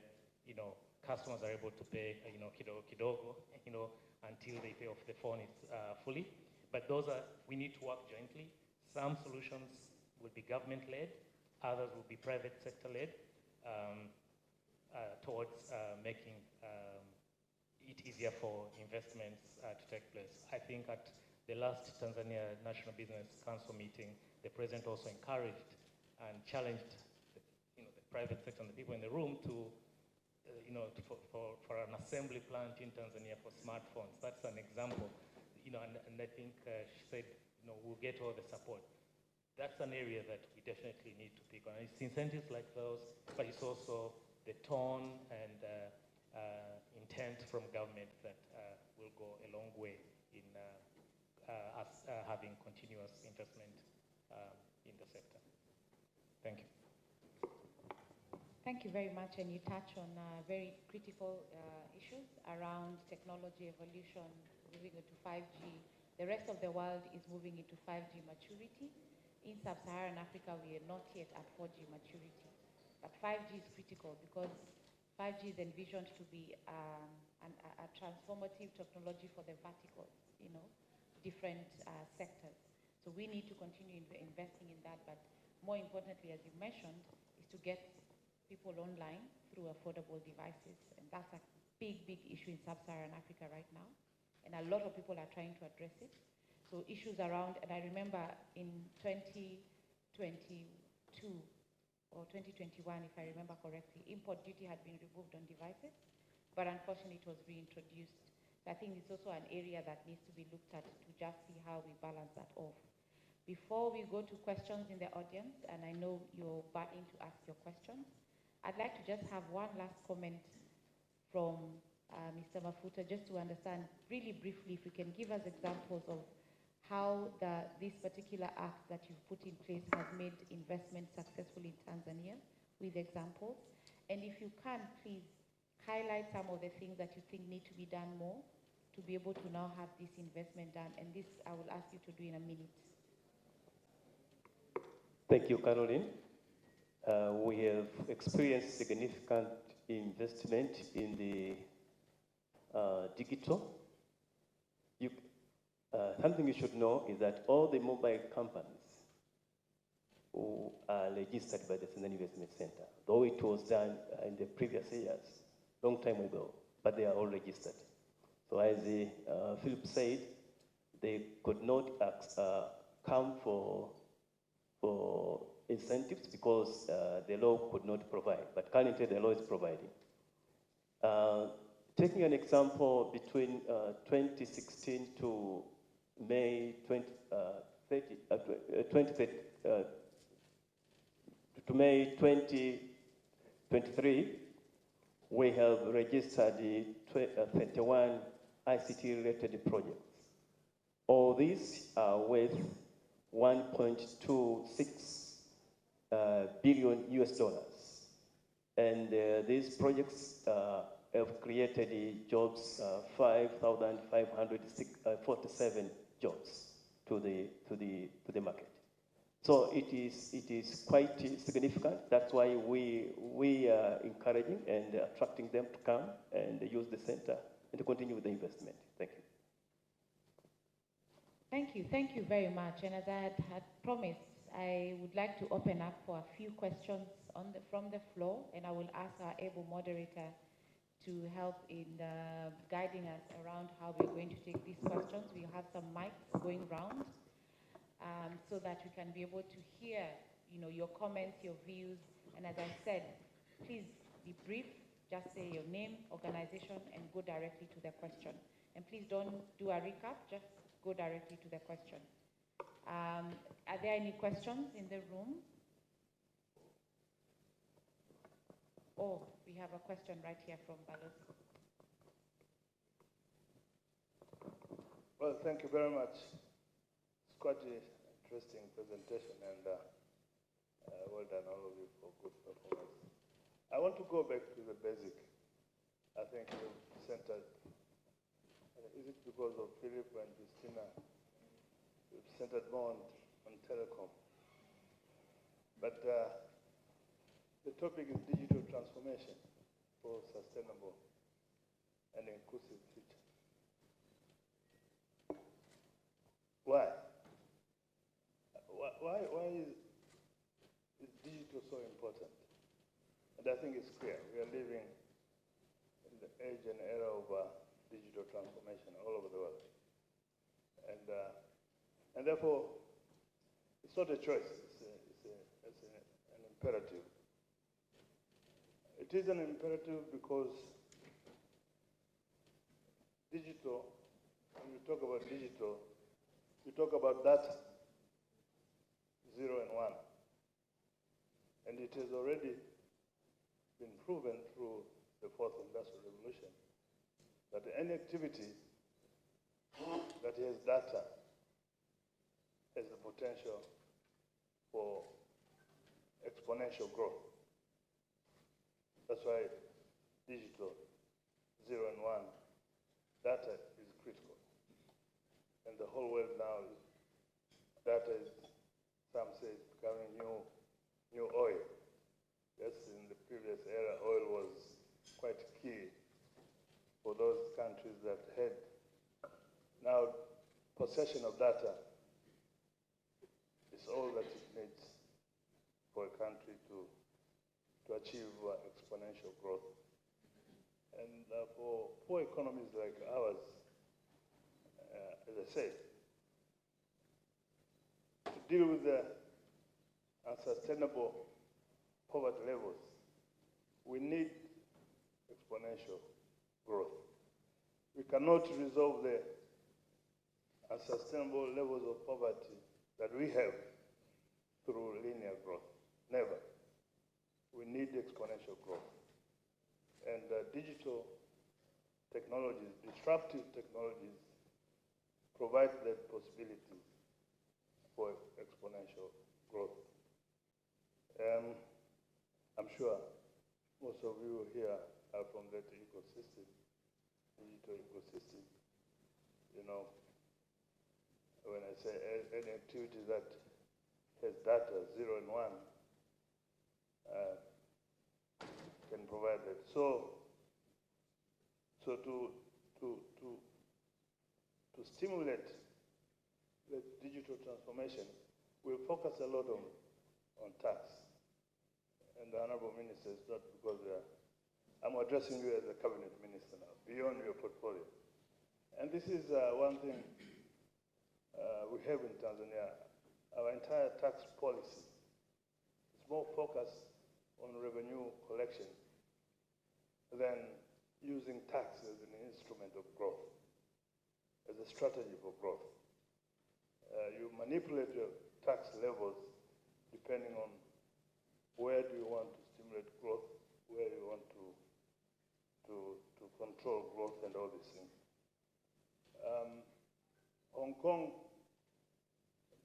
customers are able to pay kidogo, until they pay off the phone fully. But we need to work jointly. Some solutions will be government-led, others will be private sector-led, towards making it easier for investments to take place. I think at the last Tanzania National Business Council meeting, the president also encouraged and challenged the private sector and the people in the room to, for an assembly plant in Tanzania for smartphones. That's an example, and I think she said, we'll get all the support. That's an area that we definitely need to pick on. It's incentives like those, but it's also the tone and intent from government that will go a long way in us having continuous investment in the sector. Thank you. Thank you very much, and you touch on very critical issues around technology evolution, moving into 5G. The rest of the world is moving into 5G maturity. In sub-Saharan Africa, we are not yet at 4G maturity. But 5G is critical because 5G is envisioned to be a transformative technology for the vertical, different sectors. So we need to continue investing in that, but more importantly, as you mentioned, is to get people online through affordable devices. And that's a big, big issue in sub-Saharan Africa right now. And a lot of people are trying to address it. So issues around, and I remember in 2022 or 2021, if I remember correctly, import duty had been removed on devices, but unfortunately it was reintroduced. So I think it's also an area that needs to be looked at to just see how we balance that off. Before we go to questions in the audience, and I know you're starting to ask your questions, I'd like to just have one last comment from Mr. Mafuta, just to understand really briefly, if you can give us examples of how this particular act that you've put in place has made investment successful in Tanzania, with examples. And if you can, please highlight some of the things that you think need to be done more to be able to now have this investment done. And this I will ask you to do in a minute. Thank you, Caroline. We have experienced significant investment in the digital. Something you should know is that all the mobile companies who are registered by the Tanzania Investment Center, though it was done in the previous years, long time ago, but they are all registered. So as Philip said, they could not come for incentives because the law could not provide, but currently the law is providing. Taking an example, between 2016 to May 2023, we have registered 31 ICT-related projects. All these are worth 1.26 billion US dollars. And these projects have created jobs, 5,547 jobs to the market. So it is quite significant. That's why we are encouraging and attracting them to come and use the center and to continue with the investment. Thank you. Thank you very much. And as I had promised, I would like to open up for a few questions from the floor, and I will ask our able moderator to help in guiding us around how we're going to take these questions. We'll have some mics going round so that we can be able to hear, your comments, your views. And as I said, please be brief. Just say your name, organization, and go directly to the question. And please don't do a recap. Just go directly to the question. Are there any questions in the room? Oh, we have a question right here from Balos. Well, thank you very much. It's quite an interesting presentation, and well done all of you for good performance. I want to go back to the basic. I think you've centered, is it because of Philip and Christina, you've centered more on telecom. But the topic is digital transformation for sustainable and inclusive future. Why? Why is digital so important? And I think it's clear. We are living in the age and era of digital transformation all over the world. And therefore, it's not a choice. It's an imperative. It is an imperative because digital, when you talk about digital, you talk about data, 0 and 1. And it has already been proven through the fourth industrial revolution that any activity that has data has the potential for exponential growth. That's why digital, 0 and 1, data is critical. And the whole world now, data is, some say, it's becoming new oil. Yes, in the previous era, oil was quite key for those countries that had. Now, possession of data is all that it needs for a country to achieve exponential growth. And for poor economies like ours, as I said, to deal with the unsustainable poverty levels, we need exponential growth. We cannot resolve the unsustainable levels of poverty that we have through linear growth. Never. We need exponential growth. And digital technologies, disruptive technologies, provide that possibility for exponential growth. I'm sure most of you here are from that ecosystem, digital ecosystem. You know, when I say any activity that has data, 0 and 1, can provide that. So to stimulate the digital transformation, we'll focus a lot on tax. And the Honorable Minister is not because I'm addressing you as a cabinet minister now, beyond your portfolio. And this is one thing we have in Tanzania. Our entire tax policy is more focused on revenue collection than using tax as an instrument of growth, as a strategy for growth. You manipulate your tax levels depending on where do you want to stimulate growth, where you want to control growth and all these things. Hong Kong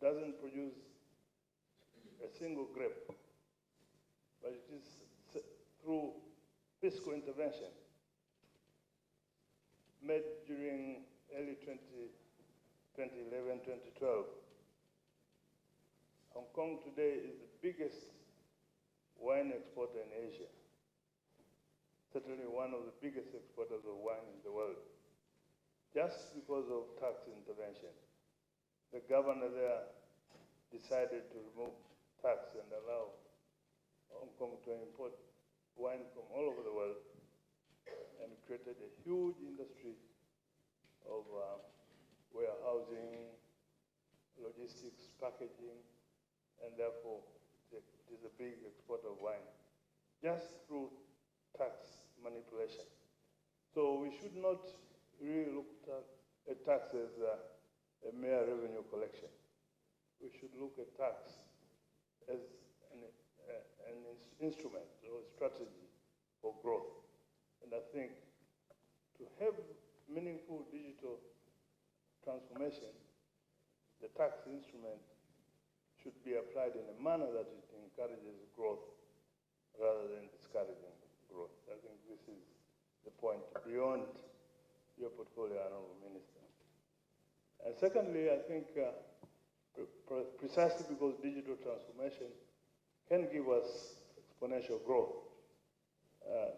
doesn't produce a single grape, but it is through fiscal intervention made during early 2011, 2012. Hong Kong today is the biggest wine exporter in Asia, certainly one of the biggest exporters of wine in the world, just because of tax intervention. The governor there decided to remove tax and allow Hong Kong to import wine from all over the world, and created a huge industry of warehousing, logistics, packaging, and therefore it is a big exporter of wine, just through tax manipulation. So we should not really look at tax as a mere revenue collection. We should look at tax as an instrument or a strategy for growth. And I think to have meaningful digital transformation, the tax instrument should be applied in a manner that it encourages growth rather than discouraging growth. I think this is the point beyond your portfolio, Honorable Minister. And secondly, I think precisely because digital transformation can give us exponential growth,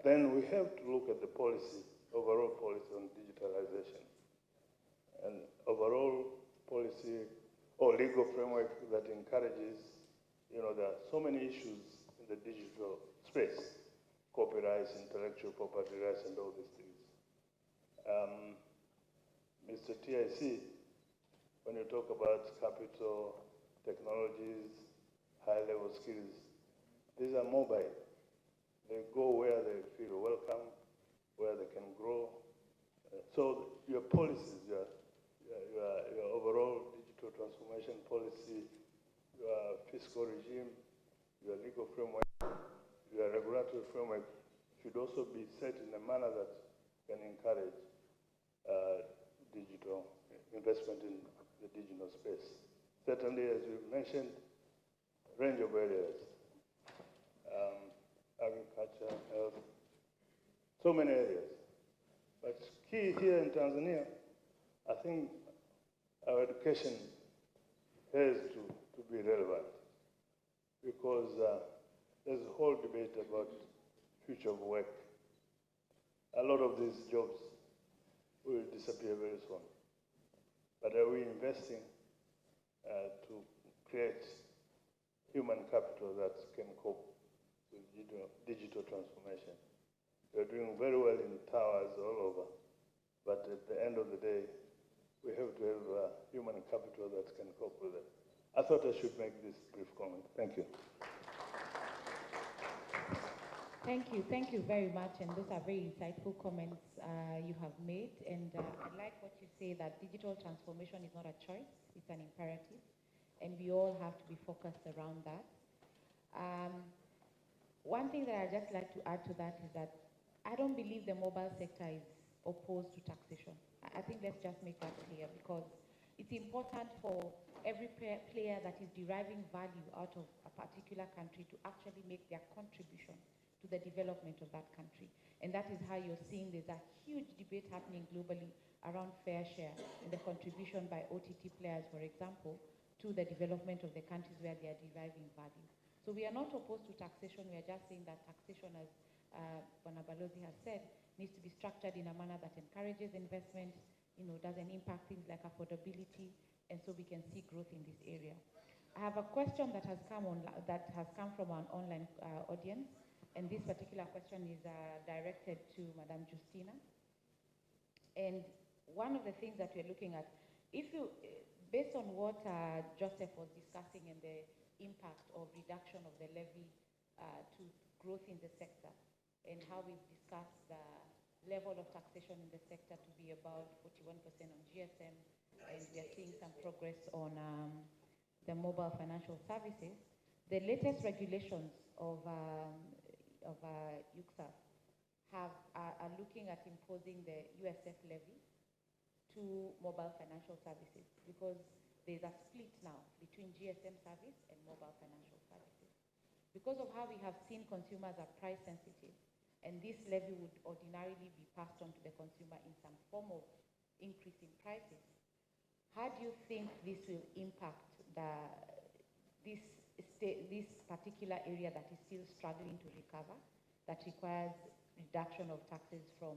then we have to look at the policy, overall policy on digitalization, and overall policy or legal framework that encourages, there are so many issues in the digital space, copyrights, intellectual property rights, and all these things. Mr. TIC, when you talk about capital, technologies, high-level skills, these are mobile. They go where they feel welcome, where they can grow. So your policies, your overall digital transformation policy, your fiscal regime, your legal framework, your regulatory framework should also be set in a manner that can encourage digital investment in the digital space. Certainly, as you mentioned, a range of areas, agriculture, health, so many areas. But key here in Tanzania, I think our education has to be relevant because there's a whole debate about future of work. A lot of these jobs will disappear very soon. But are we investing to create human capital that can cope with digital transformation? We're doing very well in towers all over, but at the end of the day, we have to have human capital that can cope with it. I thought I should make this brief comment. Thank you. Thank you very much, and those are very insightful comments you have made. And I like what you say that digital transformation is not a choice, it's an imperative, and we all have to be focused around that. One thing that I'd just like to add to that is that I don't believe the mobile sector is opposed to taxation. I think let's just make that clear, because it's important for every player that is deriving value out of a particular country to actually make their contribution to the development of that country. And that is how you're seeing there's a huge debate happening globally around fair share and the contribution by OTT players, for example, to the development of the countries where they are deriving value. So we are not opposed to taxation. We are just saying that taxation, as Balozi has said, needs to be structured in a manner that encourages investment, doesn't impact things like affordability, and so we can see growth in this area. I have a question that has come from an online audience, and this particular question is directed to Madam Justina. And one of the things that we're looking at, based on what Joseph was discussing and the impact of reduction of the levy to growth in the sector, and how we've discussed the level of taxation in the sector to be about 41% on GSM, and we are seeing some progress on the mobile financial services. The latest regulations of UCSA are looking at imposing the USF levy to mobile financial services, because there's a split now between GSM service and mobile financial services. Because of how we have seen consumers are price sensitive, and this levy would ordinarily be passed on to the consumer in some form of increase in prices, how do you think this will impact this particular area that is still struggling to recover, that requires reduction of taxes from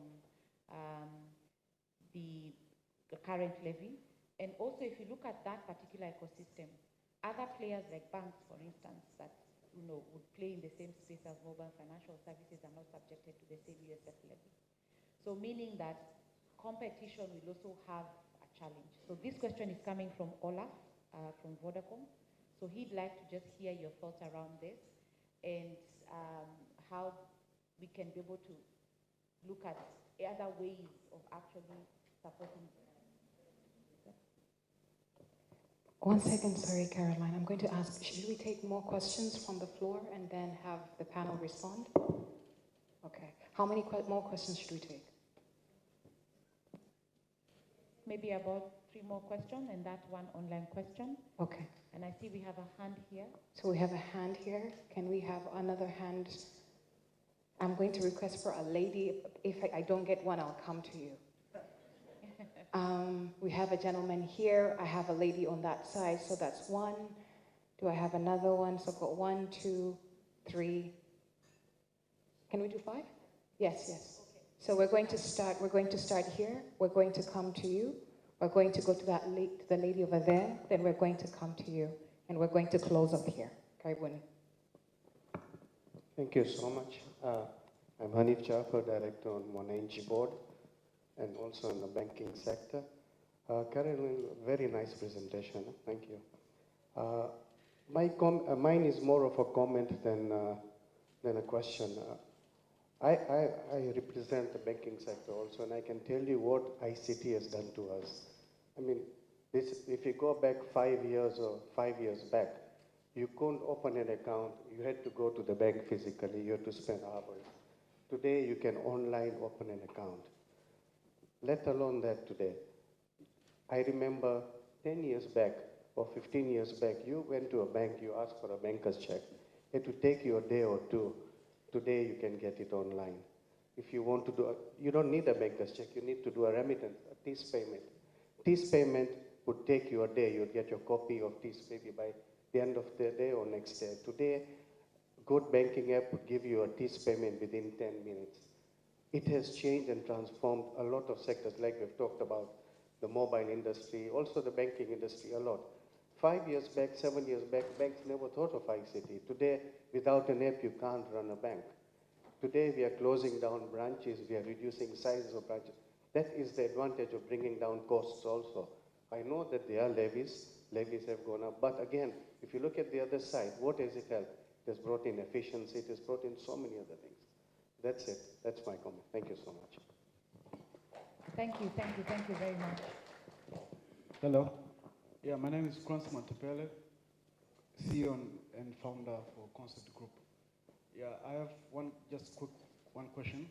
the current levy? And also, if you look at that particular ecosystem, other players like banks, for instance, that would play in the same space as mobile financial services are not subjected to the same USF levy. So meaning that competition will also have a challenge. So this question is coming from Olaf, from Vodacom. So he'd like to just hear your thoughts around this, and how we can be able to look at other ways of actually supporting. One second, sorry, Caroline. I'm going to ask, should we take more questions from the floor and then have the panel respond? Okay. How many more questions should we take? Maybe about 3 more questions, and that one online question. Okay. And I see we have a hand here. So we have a hand here. Can we have another hand? I'm going to request for a lady. If I don't get one, I'll come to you. We have a gentleman here. I have a lady on that side, so that's 1. Do I have another one? So I've got 1, 2, 3. Can we do 5? Yes, yes. Okay. So we're going to start here. We're going to come to you. We're going to go to the lady over there. Then we're going to come to you, and we're going to close up here. Karibuni. Thank you so much. I'm Hanif Jaffer, Director on Mwananchi Board, and also in the banking sector. Caroline, very nice presentation. Thank you. Mine is more of a comment than a question. I represent the banking sector also, and I can tell you what ICT has done to us. I mean, if you go back 5 years or 5 years back, you couldn't open an account. You had to go to the bank physically. You had to spend hours. Today, you can online open an account. let alone that today. I remember 10 years back or 15 years back, you went to a bank, you asked for a banker's check. It would take you a day or two. Today you can get it online. If you want to do, you don't need a banker's check, you need to do a remittance, a TIS payment. TIS payment would take you a day, you'd get your copy of TIS maybe by the end of the day or next day. Today, good banking app would give you a TIS payment within 10 minutes. It has changed and transformed a lot of sectors, like we've talked about, the mobile industry, also the banking industry a lot. 5 years back, 7 years back, banks never thought of ICT. Today, without an app, you can't run a bank. Today, we are closing down branches, we are reducing sizes of branches. That is the advantage of bringing down costs also. I know that there are levies have gone up, but again, if you look at the other side, what has it helped? It has brought in efficiency, it has brought in so many other things. That's it, that's my comment. Thank you so much. Thank you very much. Hello. Yeah, my name is Krans Matepele, CEO and founder for Concept Group. Yeah, I have one question.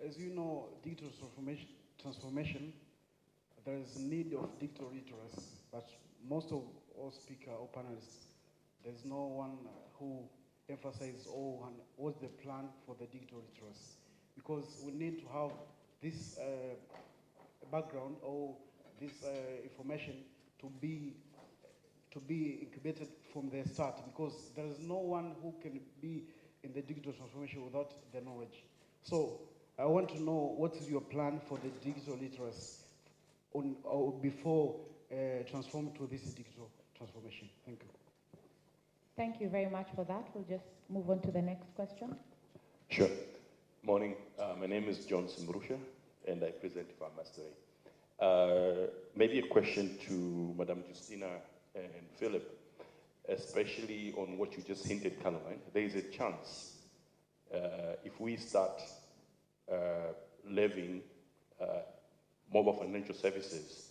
As you know, digital transformation, there is need of digital literacy, but most of all speakers or panelists, there's no one who emphasizes what's the plan for the digital literacy, because we need to have this background or this information to be incubated from the start, because there is no one who can be in the digital transformation without the knowledge. So I want to know what is your plan for the digital literacy before transform to this digital transformation. Thank you. Thank you very much for that. We'll just move on to the next question. Sure. Morning. My name is John Simrusha, and I present Farmastery. Maybe a question to Madam Justina and Philip, especially on what you just hinted, Caroline. There is a chance if we start levying mobile financial services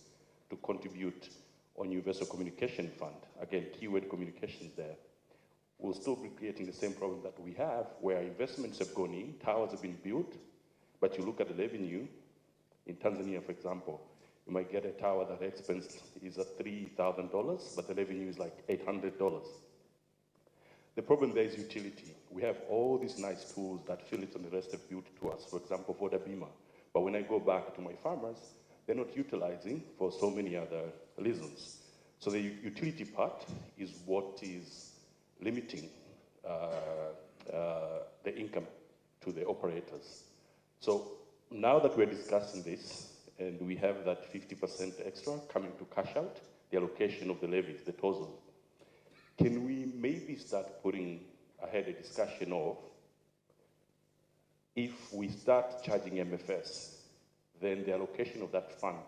to contribute on Universal Communication Fund, again, keyword communications there, we'll still be creating the same problem that we have, where investments have gone in, towers have been built, but you look at the revenue, in Tanzania, for example, you might get a tower that expense is at $3,000, but the revenue is like $800. The problem there is utility. We have all these nice tools that Philips and the rest have built to us, for example, for the Bima. But when I go back to my farmers, they're not utilizing for so many other reasons. So the utility part is what is limiting the income to the operators. So now that we're discussing this, and we have that 50% extra coming to cash out, the allocation of the levies, the tolls, can we maybe start putting ahead a discussion of, if we start charging MFS, then the allocation of that fund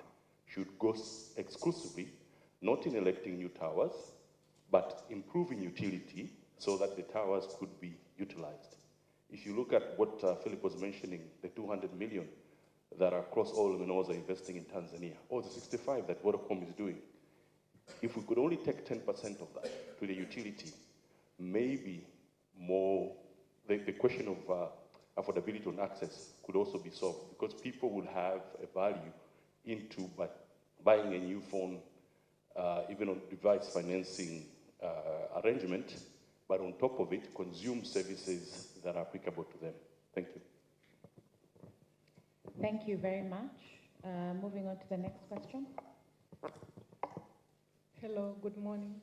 should go exclusively, not in electing new towers, but improving utility so that the towers could be utilized. If you look at what Philip was mentioning, the 200 million that across all MNOs are investing in Tanzania, or the 65 that Vodacom is doing, if we could only take 10% of that to the utility, maybe more, the question of affordability on access could also be solved, because people will have a value into buying a new phone, even on device financing arrangement, but on top of it, consume services that are applicable to them. Thank you. Thank you very much. Moving on to the next question. Hello, good morning.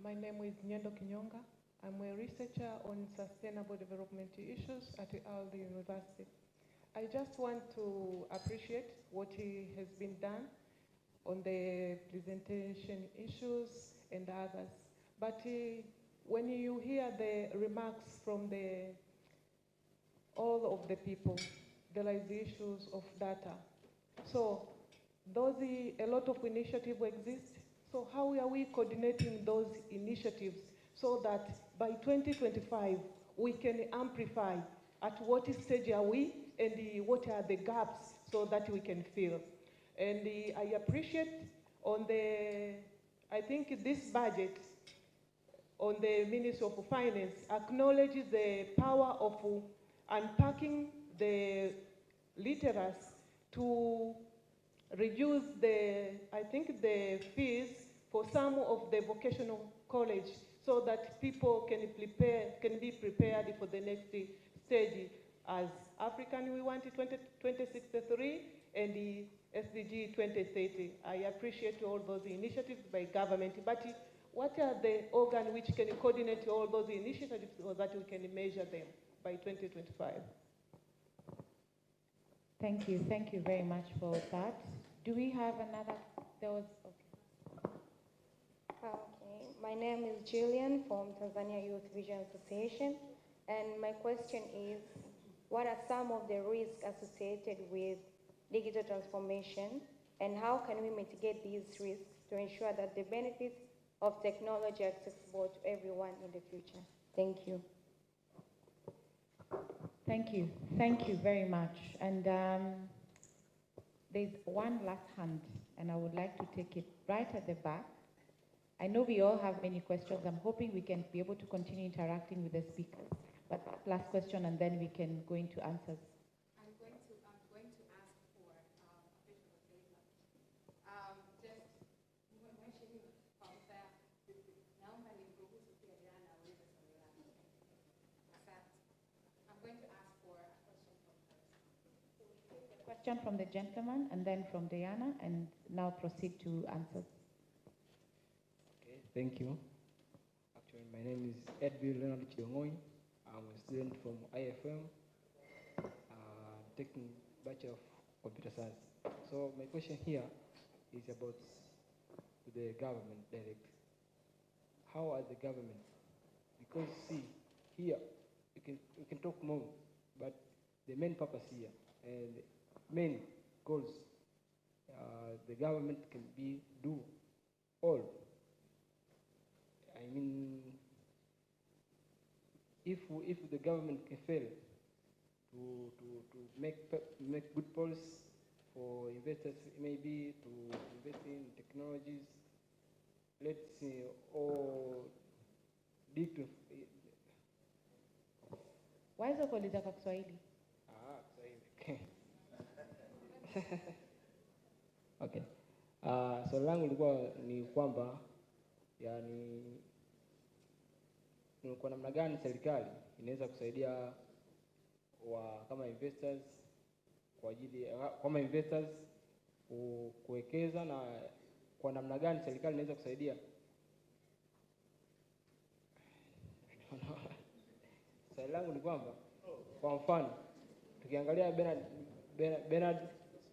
My name is Nyendo Kinyonga. I'm a researcher on sustainable development issues at Aldi University. I just want to appreciate what has been done on the presentation issues and others. But when you hear the remarks from all of the people, there is the issues of data. So a lot of initiatives exist. So how are we coordinating those initiatives so that by 2025 we can amplify at what stage are we and what are the gaps so that we can fill? And I appreciate I think this budget on the Ministry of Finance acknowledges the power of unpacking the literate to reduce I think the fees for some of the vocational college so that people can be prepared for the next stage. As African, we want 2063 and the SDG 2030. I appreciate all those initiatives by government, but what are the organs which can coordinate all those initiatives so that we can measure them by 2025? Thank you very much for that. Do we have another? There was, okay. Okay, my name is Julian from Tanzania Youth Vision Association, and my question is, what are some of the risks associated with digital transformation, and how can we mitigate these risks to ensure that the benefits of technology are accessible to everyone in the future? Thank you. Thank you very much. And there's one last hand, and I would like to take it right at the back. I know we all have many questions. I'm hoping we can be able to continue interacting with the speakers. But last question, and then we can go into answers. I'm going to ask for a bit of a favor. Naomba nimruhusu pia Diana aweze swali lake. Asante. I'm going to ask for a question from her. Question from the gentleman, and then from Diana, and now proceed to answers. Okay, thank you. Actually, my name is Edwin Leonard Chiongoi. I'm a student from IFM, taking Bachelor of Computer Science. So my question here is about the government direct. How are the government? Because see, here we can talk more, but the main purpose here and main goals, the government can do all. I mean, if the government can fail to make good policies for investors, maybe to invest in technologies, let's say, or dig to. Why is kuuliza kwa Kiswahili? Kiswahili. Okay. Swali langu lilikuwa ni kwamba yani ni kwa namna gani serikali inaweza kusaidia kama investors kwa ajili kama investors kuwekeza, na kwa namna gani serikali inaweza kusaidia swali langu ni kwamba kwa mfano tukiangalia Bernard,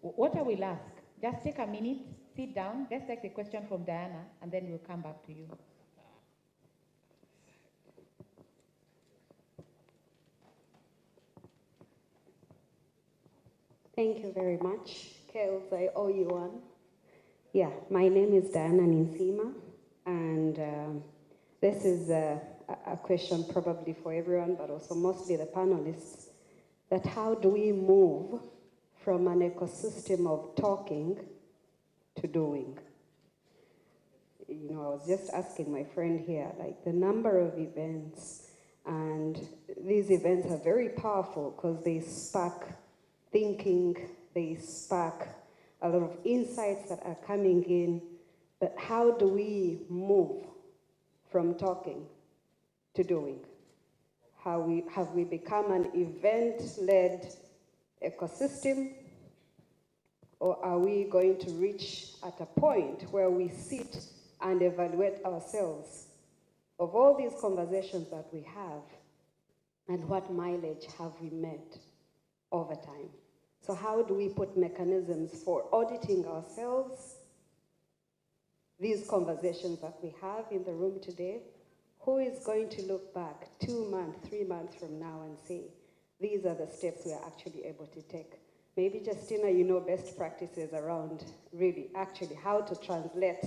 what I will ask, just take a minute, sit down, let's take the question from Diana, and then we'll come back to you. Thank you very much. Kels, I owe you one. Yeah, my name is Diana Ninsima, and this is a question probably for everyone, but also mostly the panelists, that how do we move from an ecosystem of talking to doing? You know, I was just asking my friend here, like the number of events, and these events are very powerful because they spark thinking, they spark a lot of insights that are coming in, but how do we move from talking to doing? Have we become an event-led ecosystem, or are we going to reach at a point where we sit and evaluate ourselves of all these conversations that we have, and what mileage have we made over time? So how do we put mechanisms for auditing ourselves, these conversations that we have in the room today? Who is going to look back 2 months, 3 months from now and say, these are the steps we are actually able to take? Maybe Justina, you know best practices around really actually how to translate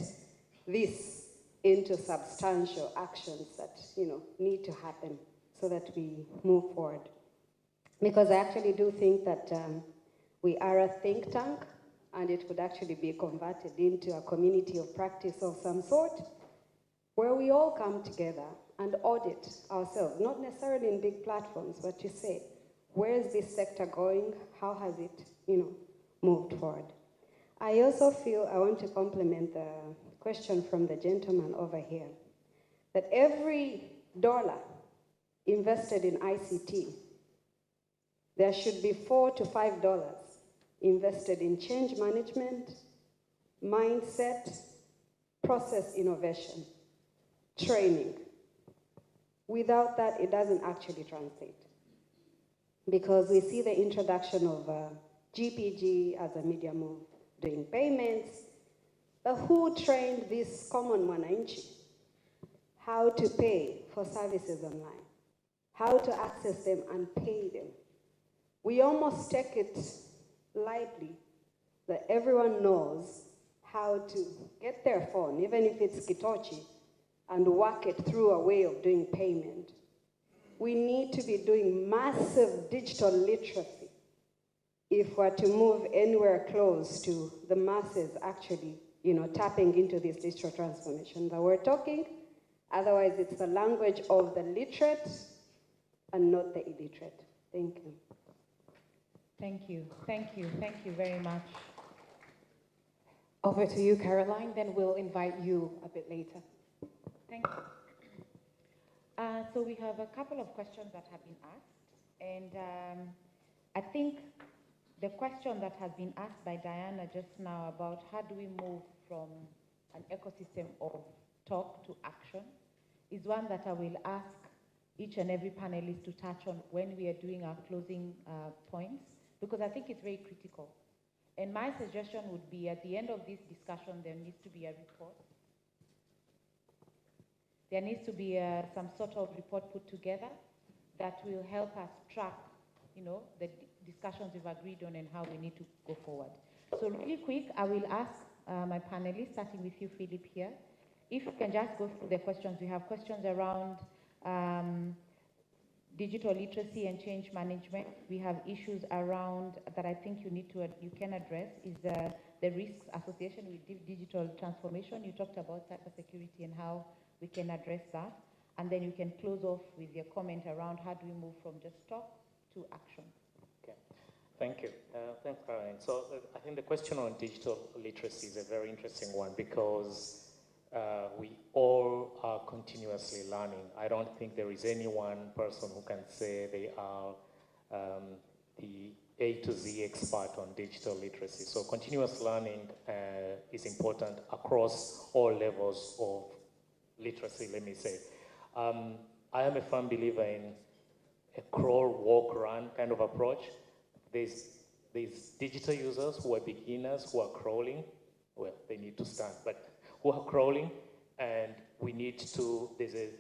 this into substantial actions that, you know, need to happen so that we move forward. Because I actually do think that we are a think tank, and it could actually be converted into a community of practice of some sort, where we all come together and audit ourselves, not necessarily in big platforms, but to say, Where is this sector going? How has it, moved forward? I also feel I want to complement the question from the gentleman over here, that every dollar invested in ICT, there should be $4 to $5 invested in change management, mindset, process innovation, training. Without that, it doesn't actually translate. Because we see the introduction of GPG as a medium of doing payments, but who trained this common Mwananchi how to pay for services online, how to access them and pay them? We almost take it lightly that everyone knows how to get their phone, even if it's Kitochi, and work it through a way of doing payment. We need to be doing massive digital literacy if we're to move anywhere close to the masses actually, tapping into this digital transformation that we're talking. Otherwise, it's the language of the literate and not the illiterate. Thank you. Thank you, thank you, thank you very much. Over to you, Caroline, then we'll invite you a bit later. Thank you. So we have a couple of questions that have been asked, and I think the question that has been asked by Diana just now about how do we move from an ecosystem of talk to action is one that I will ask each and every panelist to touch on when we are doing our closing points, because I think it's very critical. And my suggestion would be at the end of this discussion, there needs to be a report. There needs to be some sort of report put together that will help us track, the discussions we've agreed on and how we need to go forward. So really quick, I will ask my panelists, starting with you, Philip, here, if you can just go through the questions. We have questions around digital literacy and change management. We have issues around that I think you can address is the risks associated with digital transformation. You talked about cybersecurity and how we can address that. And then you can close off with your comment around how do we move from just talk to action. Okay, thank you. Thanks, Caroline. So I think the question on digital literacy is a very interesting one because we all are continuously learning. I don't think there is any one person who can say they are the A to Z expert on digital literacy. So continuous learning is important across all levels of literacy, let me say. I am a firm believer in a crawl, walk, run kind of approach. There's digital users who are beginners, who are crawling. Well, they need to stand, but who are crawling, and we need to, there's a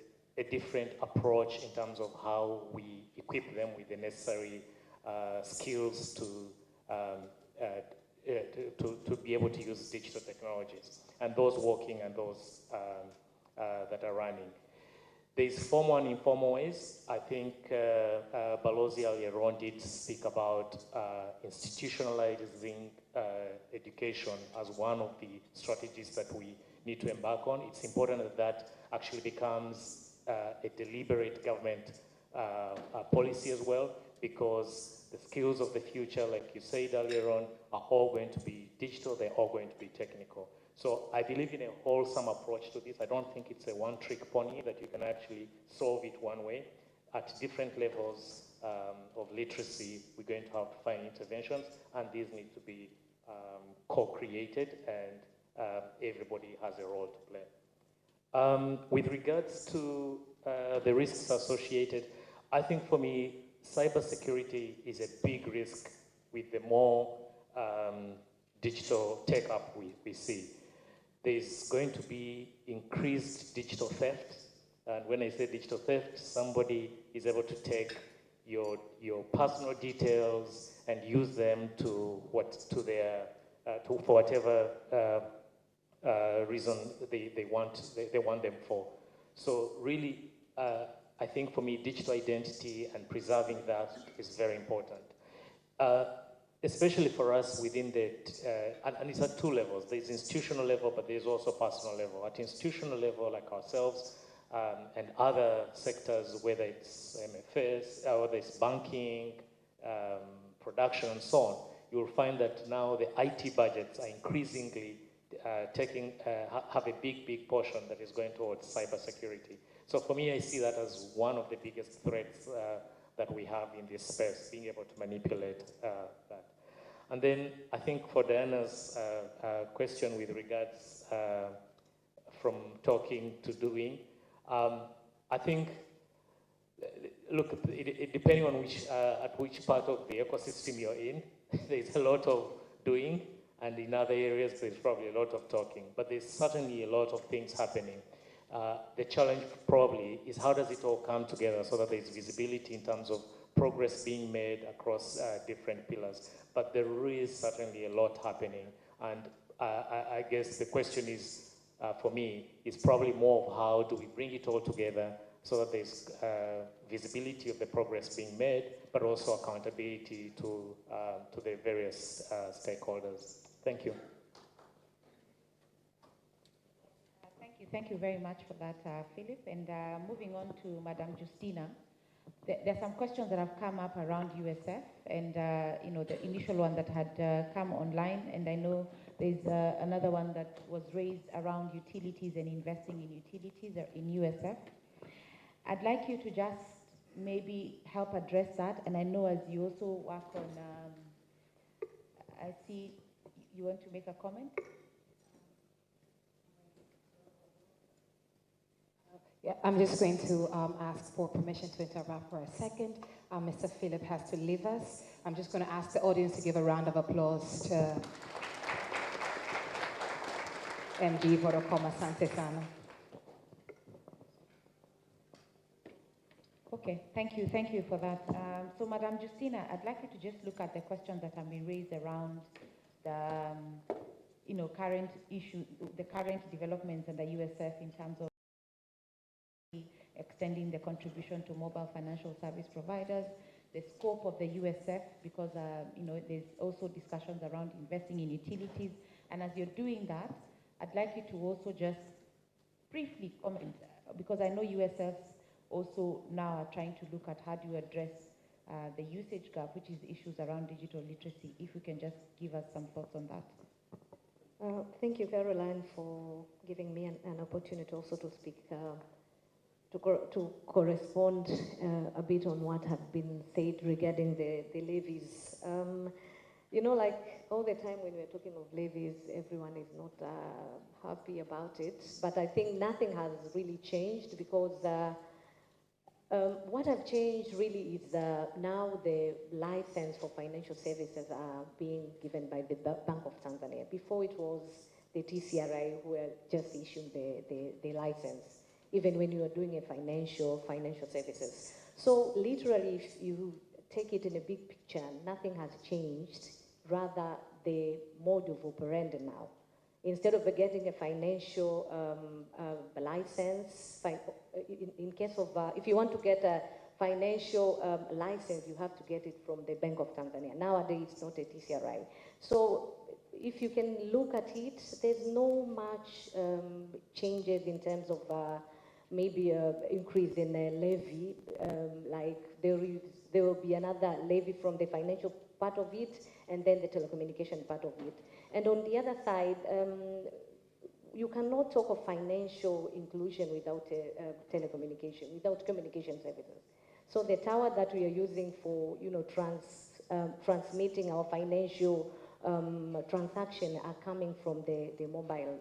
different approach in terms of how we equip them with the necessary skills to be able to use digital technologies, and those walking and those that are running. There's formal and informal ways. I think Balozi earlier on did speak about institutionalizing education as one of the strategies that we need to embark on. It's important that that actually becomes a deliberate government policy as well, because the skills of the future, like you said earlier on, are all going to be digital, they're all going to be technical. So I believe in a wholesome approach to this. I don't think it's a one-trick pony that you can actually solve it one way. At different levels of literacy, we're going to have to find interventions, and these need to be co-created, and everybody has a role to play. With regards to the risks associated, I think for me, cybersecurity is a big risk with the more digital take-up we see. There's going to be increased digital theft. And when I say digital theft, somebody is able to take your personal details and use them for whatever reason they want them for. So really, I think for me, digital identity and preserving that is very important. Especially for us within the, and it's at two levels. There's institutional level, but there's also personal level. At institutional level, like ourselves and other sectors, whether it's MFS, whether it's banking, production and so on, you'll find that now the IT budgets are increasingly have a big portion that is going towards cybersecurity. So for me, I see that as one of the biggest threats that we have in this space, being able to manipulate that. And then I think for Diana's question with regards from talking to doing, I think, look, depending on at which part of the ecosystem you're in, there's a lot of doing, and in other areas there's probably a lot of talking, but there's certainly a lot of things happening. The challenge probably is how does it all come together so that there's visibility in terms of progress being made across different pillars. But there is certainly a lot happening, and I guess the question is, for me, is probably more of how do we bring it all together so that there's visibility of the progress being made, but also accountability to the various stakeholders. Thank you. Thank you very much for that, Philip. And moving on to Madam Justina, there are some questions that have come up around USF, and you know, the initial one that had come online, and I know there's another one that was raised around utilities and investing in utilities in USF. I'd like you to just maybe help address that, and I know as you also work on, I see you want to make a comment? Yeah, I'm just going to ask for permission to interrupt for a second. Mr. Philip has to leave us. I'm just going to ask the audience to give a round of applause to MD Vodacom Asante Sana. Okay, thank you for that. So, Madam Justina, I'd like you to just look at the questions that have been raised around the, you know, current issue, the current developments in the USF in terms of extending the contribution to mobile financial service providers, the scope of the USF, because you know, there's also discussions around investing in utilities. And as you're doing that, I'd like you to also just briefly comment, because I know USFs also now are trying to look at how do you address the usage gap, which is issues around digital literacy. If you can just give us some thoughts on that. Thank you, Caroline, for giving me an opportunity also to speak, to correspond a bit on what have been said regarding the levies. You know, like all the time when we're talking of levies, everyone is not happy about it. But I think nothing has really changed, because what have changed really is now the license for financial services are being given by the Bank of Tanzania. Before it was the TCRI who were just issuing the license, even when you are doing a financial services. So literally, if you take it in a big picture, nothing has changed, rather the mode of operandi now. Instead of getting a financial license, in case of, if you want to get a financial license, you have to get it from the Bank of Tanzania. Nowadays, it's not a TCRI. So if you can look at it, there's no much changes in terms of maybe an increase in a levy, like there will be another levy from the financial part of it, and then the telecommunication part of it. And on the other side, you cannot talk of financial inclusion without telecommunication, without communication services. So the tower that we are using for, you know, transmitting our financial transaction are coming from the mobile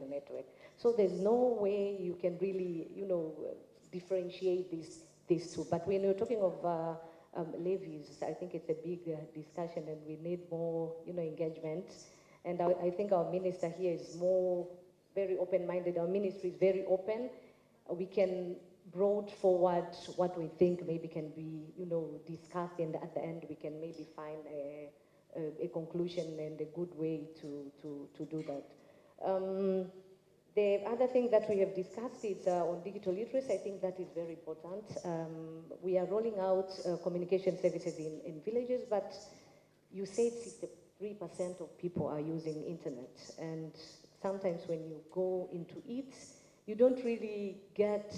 network. So there's no way you can really, you know, differentiate these two. But when you're talking of levies, I think it's a big discussion, and we need more, you know, engagement. And I think our minister here is very open-minded. Our ministry is very open. We can brought forward what we think maybe can be, you know, discussed, and at the end we can maybe find a conclusion and a good way to do that. The other thing that we have discussed is on digital literacy. I think that is very important. We are rolling out communication services in villages, but you said 63% of people are using internet, and sometimes when you go into it, you don't really get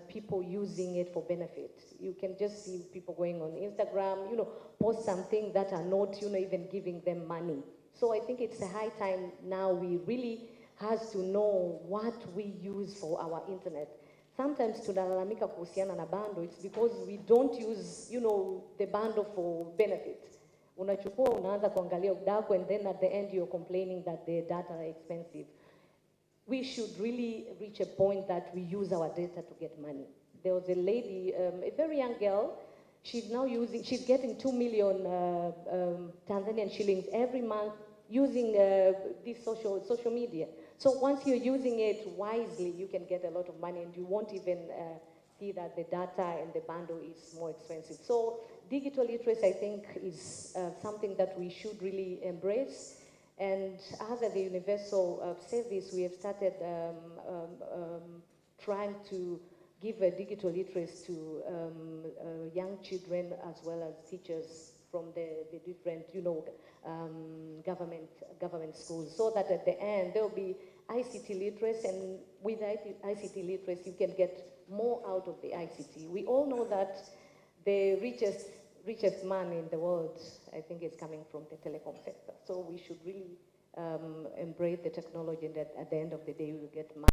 people using it for benefit. You can just see people going on Instagram, post something that are not, even giving them money. So I think it's a high time now we really has to know what we use for our internet. Sometimes tunalalamika kuhusiana na bando, it's because we don't use, the bundle for benefit. Unachukua, unaanza kuangalia udaku, and then at the end you're complaining that the data are expensive. We should really reach a point that we use our data to get money. There was a lady, a very young girl, she's getting 2 million Tanzanian shillings every month using this social media. So once you're using it wisely, you can get a lot of money, and you won't even see that the data and the bundle is more expensive. So digital literacy, I think, is something that we should really embrace. And as at the Universal Service, we have started trying to give a digital literacy to young children as well as teachers from the different, government schools, so that at the end there will be ICT literacy, and with ICT literacy you can get more out of the ICT. We all know that the richest man in the world, I think, is coming from the telecom sector. So we should really embrace the technology, and at the end of the day we will get money.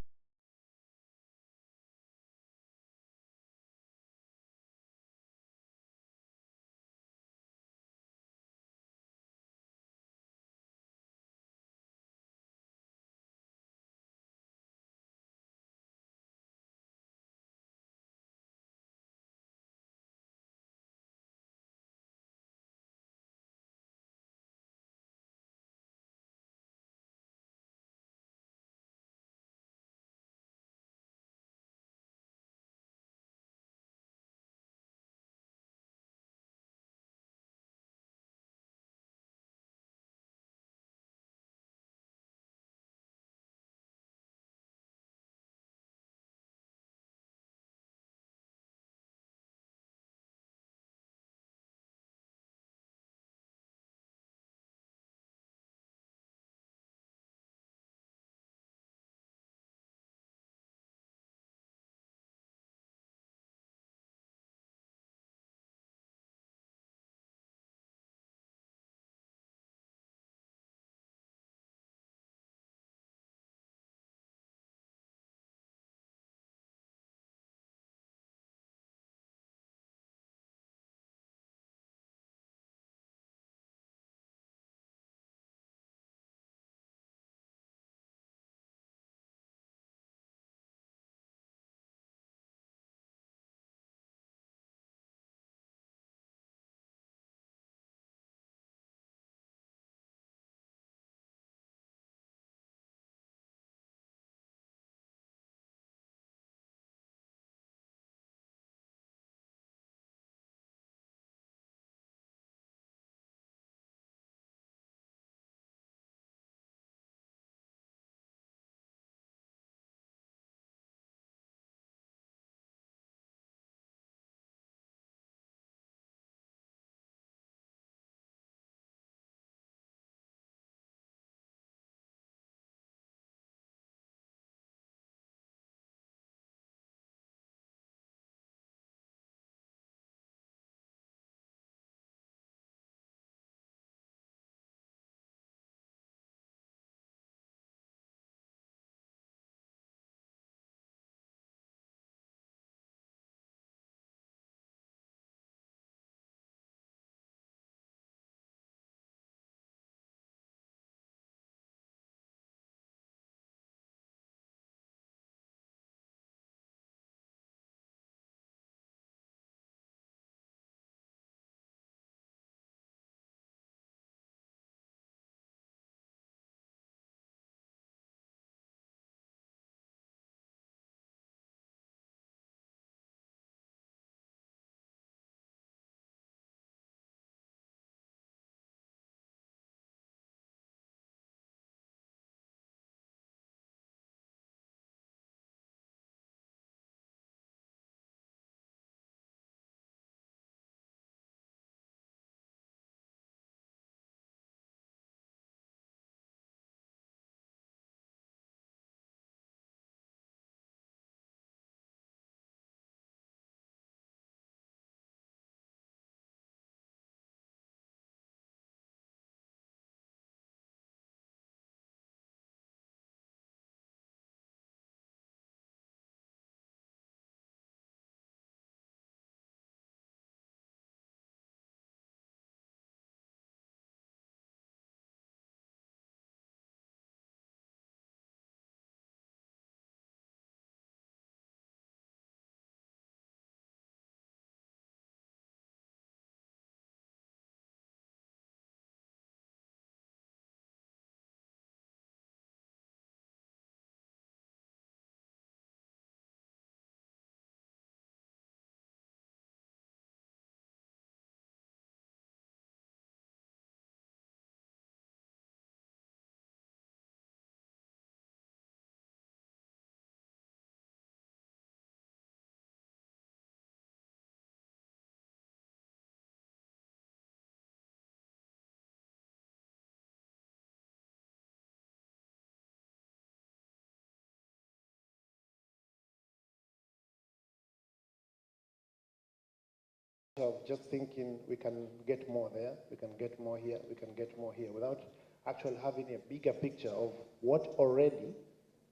of just thinking we can get more there, we can get more here, we can get more here, without actually having a bigger picture of what already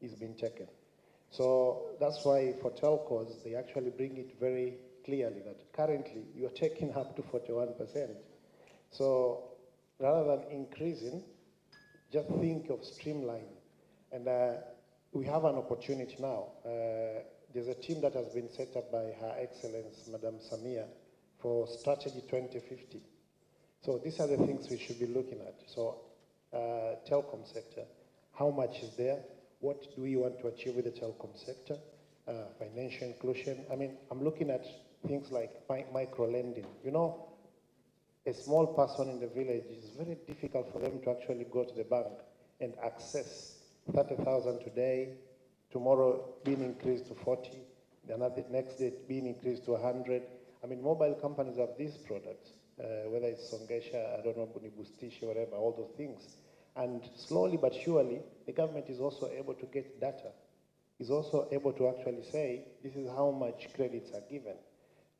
is being taken. So that's why for telcos, they actually bring it very clearly that currently you're taking up to 41%. So rather than increasing, just think of streamlining. And we have an opportunity now. There's a team that has been set up by Her Excellence, Madam Samia, for Strategy 2050. So these are the things we should be looking at. So telecom sector, how much is there? What do we want to achieve with the telecom sector? Financial inclusion. I mean, I'm looking at things like micro-lending. You know, a small person in the village, is very difficult for them to actually go to the bank and access 30,000 today, tomorrow being increased to 40, the next day being increased to 100. I mean, mobile companies have these products, whether it's Songesha, I don't know, Bunibustishi, whatever, all those things. And slowly but surely, the government is also able to get data, is also able to actually say, this is how much credits are given.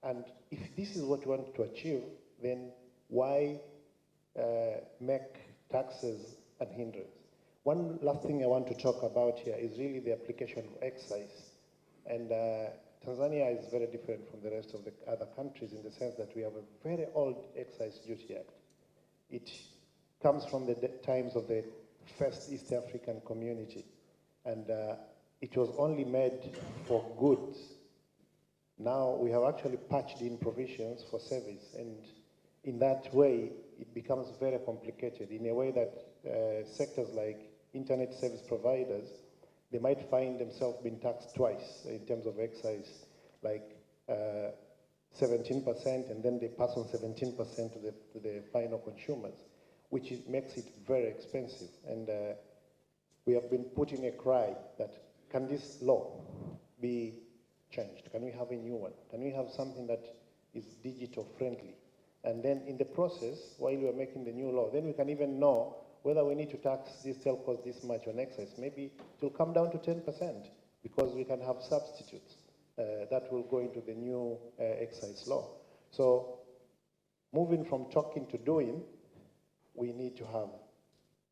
And if this is what we want to achieve, then why make taxes an hindrance? One last thing I want to talk about here is really the application of excise. And Tanzania is very different from the rest of the other countries in the sense that we have a very old excise duty act. It comes from the times of the first East African community. And it was only made for goods. Now we have actually patched in provisions for service. And in that way, it becomes very complicated in a way that sectors like internet service providers, they might find themselves being taxed twice in terms of excise, like 17%, and then they pass on 17% to the final consumers, which makes it very expensive. And we have been putting a cry that, can this law be changed? Can we have a new one? Can we have something that is digital friendly? And then in the process, while we are making the new law, then we can even know whether we need to tax these telcos this much on excise. Maybe it will come down to 10% because we can have substitutes that will go into the new excise law. So moving from talking to doing, we need to have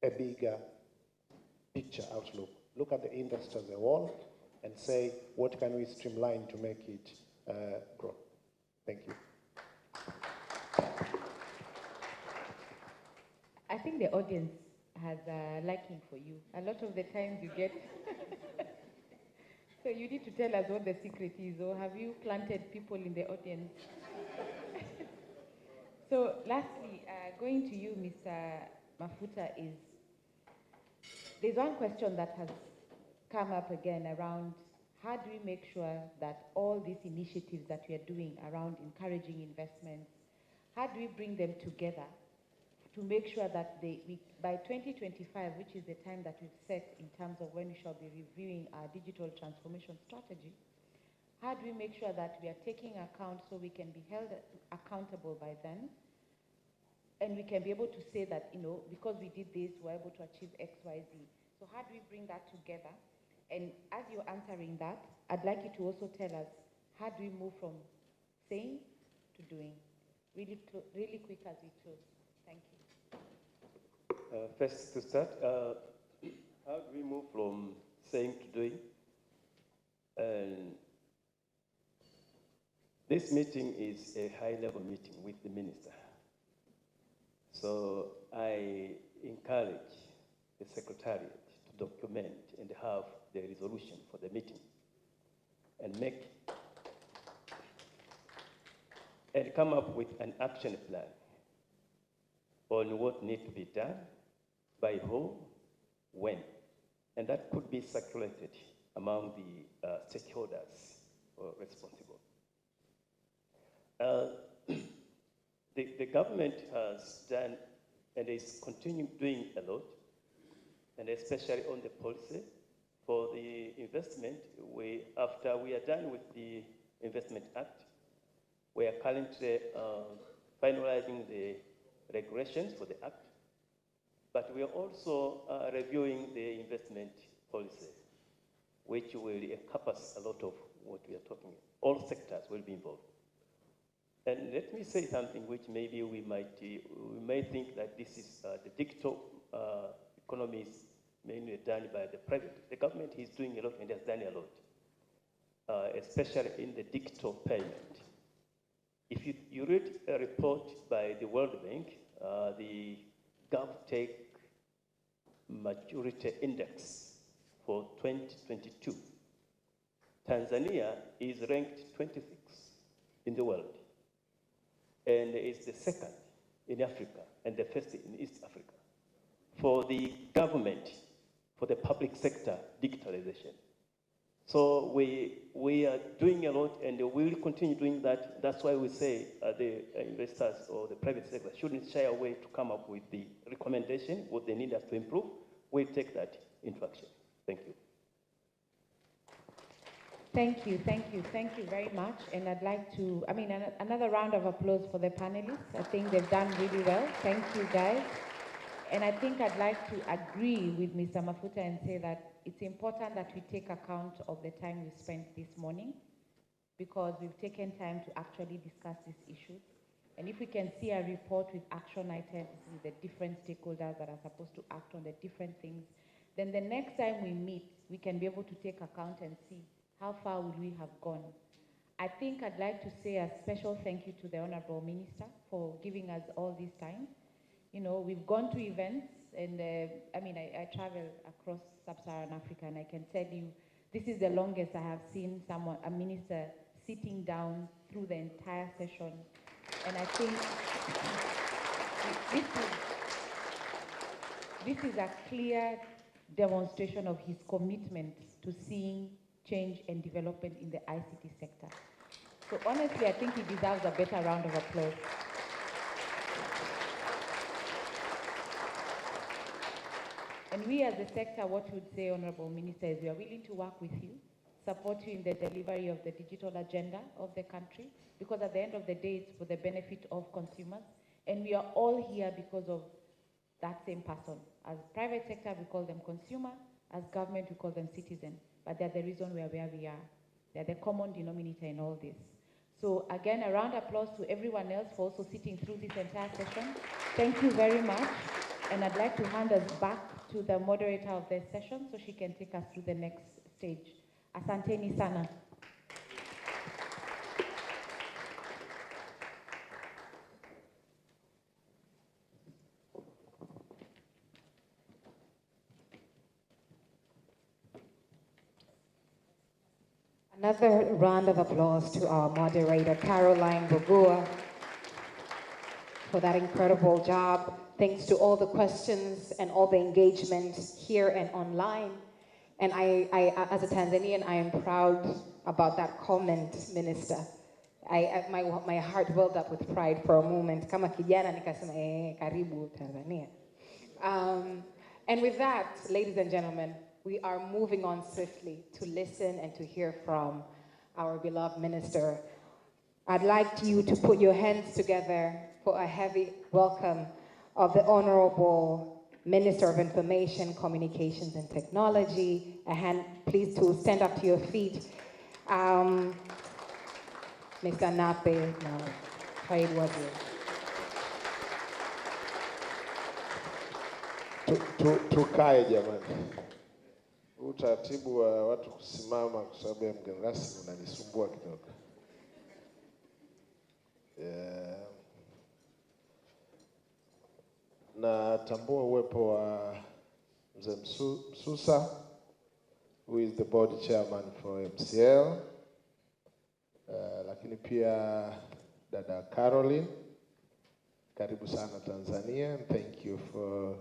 a bigger picture outlook. Look at the industry as a whole and say, what can we streamline to make it grow? Thank you. I think the audience has a liking for you. A lot of the times you get... So you need to tell us what the secret is, or have you planted people in the audience? So lastly, going to you, Mr. Mafuta, is there's one question that has come up again around how do we make sure that all these initiatives that we are doing around encouraging investments, how do we bring them together to make sure that by 2025, which is the time that we've set in terms of when we shall be reviewing our digital transformation strategy, how do we make sure that we are taking account so we can be held accountable by then, and we can be able to say that, you know, because we did this, we're able to achieve X, Y, Z. So how do we bring that together? And as you're answering that, I'd like you to also tell us, how do we move from saying to doing? Really quick as we close. Thank you. First to start, how do we move from saying to doing? And this meeting is a high-level meeting with the minister. So I encourage the secretariat to document and have the resolution for the meeting and come up with an action plan on what needs to be done, by who, when. And that could be circulated among the stakeholders responsible. The government has done and is continuing doing a lot, and especially on the policy. For the investment, after we are done with the Investment Act, we are currently finalizing the regulations for the Act, but we are also reviewing the investment policy, which will encompass a lot of what we are talking about. All sectors will be involved. And let me say something which maybe we may think that this is the digital economy is mainly done by the private. The government is doing a lot and has done a lot, especially in the digital payment. If you read a report by the World Bank, the GovTech Maturity Index for 2022, Tanzania is ranked 26th in the world, and is the second in Africa and the first in East Africa for the government, for the public sector digitalization. So we are doing a lot, and we will continue doing that. That's why we say the investors or the private sector shouldn't shy away to come up with the recommendation, what they need us to improve. We'll take that into action. Thank you. Thank you very much. And I'd like to, another round of applause for the panelists. I think they've done really well. Thank you, guys. And I think I'd like to agree with Mr. Mafuta and say that it's important that we take account of the time we spent this morning, because we've taken time to actually discuss these issues. And if we can see a report with action items with the different stakeholders that are supposed to act on the different things, then the next time we meet, we can be able to take account and see how far would we have gone. I think I'd like to say a special thank you to the Honorable Minister for giving us all this time. You know, we've gone to events, and I travel across sub-Saharan Africa, and I can tell you, this is the longest I have seen a minister sitting down through the entire session. And I think this is a clear demonstration of his commitment to seeing change and development in the ICT sector. So honestly, I think he deserves a better round of applause. And we as a sector, what we would say, Honorable Minister, is we are willing to work with you, support you in the delivery of the digital agenda of the country, because at the end of the day, it's for the benefit of consumers. And we are all here because of that same person. As private sector, we call them consumer. As government, we call them citizen. But they're the reason we are where we are. They're the common denominator in all this. So again, a round of applause to everyone else for also sitting through this entire session. Thank you very much. And I'd like to hand us back to the moderator of the session so she can take us through the next stage. Asanteni sana. Another round of applause to our moderator, Caroline Bogua, for that incredible job. Thanks to all the questions and all the engagement here and online. And I as a Tanzanian, I am proud about that comment, Minister. My heart welled up with pride for a moment. Kama kijana nikasema, karibu Tanzania. And with that, ladies and gentlemen, we are moving on swiftly to listen and to hear from our beloved minister. I'd like you to put your hands together for a heavy welcome of the Honorable Minister of Information, Communications and Technology. A hand, please, to stand up to your feet. Mr. Nape, Trade Wazir. Tukae jamani. Utaratibu wa watu kusimama kwa sababu ya mgeni rasmi unanisumbua kidogo. Natambua uwepo wa Mzee Msusa, who is the board chairman for MCL. Lakini pia dada Caroline, karibu sana Tanzania, and thank you for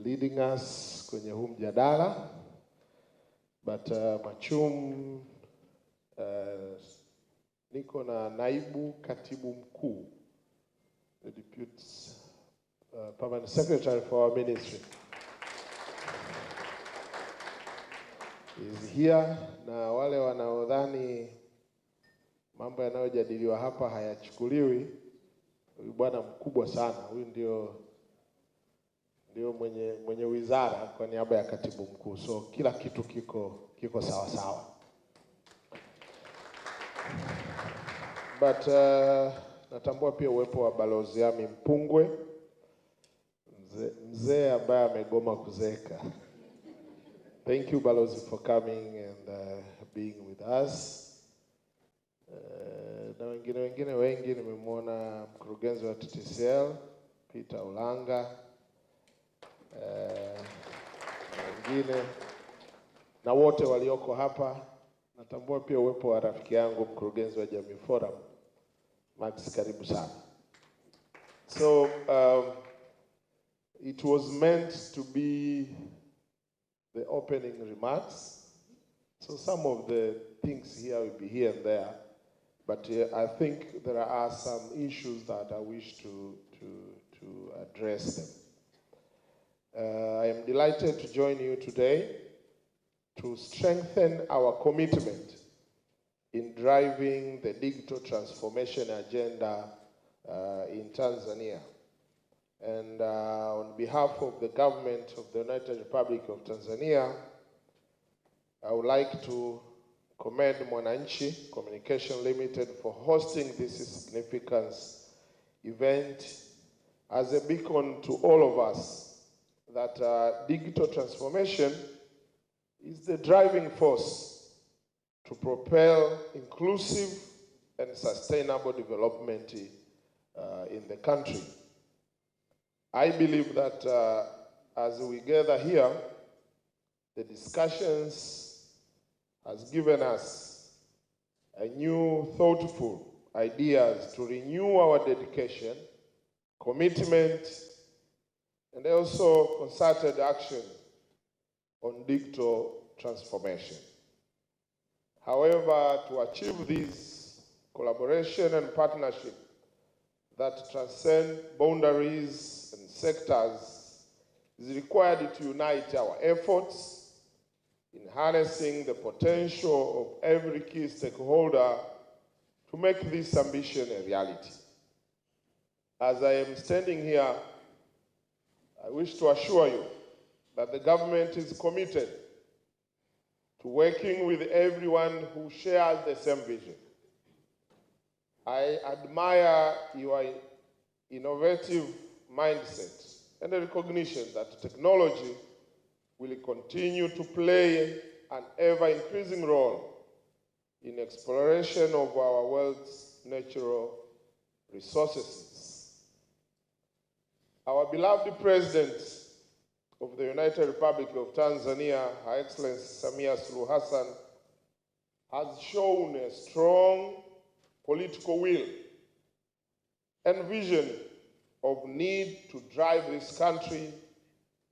leading us kwenye huu mjadala. But Machum, niko na naibu katibu mkuu, the deputy permanent secretary for our ministry, is here. Na wale wanaodhani mambo yanayojadiliwa hapa hayachukuliwi, huyu bwana mkubwa sana, huyu ndio mwenye wizara kwa niaba ya katibu mkuu, so kila kitu kiko sawa sawa. But natambua pia uwepo wa Balozi Ami Mpungwe, mzee ambaye amegoma kuzeeka. Thank you, Balozi, for coming and being with us. Na wengine wengi nimemwona mkurugenzi wa TTCL Peter Ulanga, wengine na wote walioko hapa. Natambua pia uwepo wa rafiki yangu mkurugenzi wa Jamii Forum Max, karibu sana. So it was meant to be the opening remarks. So some of the things here will be here and there, but I think there are some issues that I wish to address them. I am delighted to join you today to strengthen our commitment in driving the digital transformation agenda in Tanzania. And on behalf of the government of the United Republic of Tanzania, I would like to commend Mwananchi Communication Limited for hosting this significant event as a beacon to all of us that digital transformation is the driving force to propel inclusive and sustainable development in the country. I believe that as we gather here, the discussions has given us a new thoughtful ideas to renew our dedication, commitment, and also concerted action on digital transformation. However, to achieve this collaboration and partnership that transcend boundaries and sectors is required to unite our efforts in harnessing the potential of every key stakeholder to make this ambition a reality. As I am standing here, I wish to assure you that the government is committed to working with everyone who shares the same vision. I admire your innovative mindset and the recognition that technology will continue to play an ever-increasing role in exploration of our world's natural resources. Our beloved President of the United Republic of Tanzania, Her Excellency Samia Suluhu Hassan, has shown a strong political will and vision of need to drive this country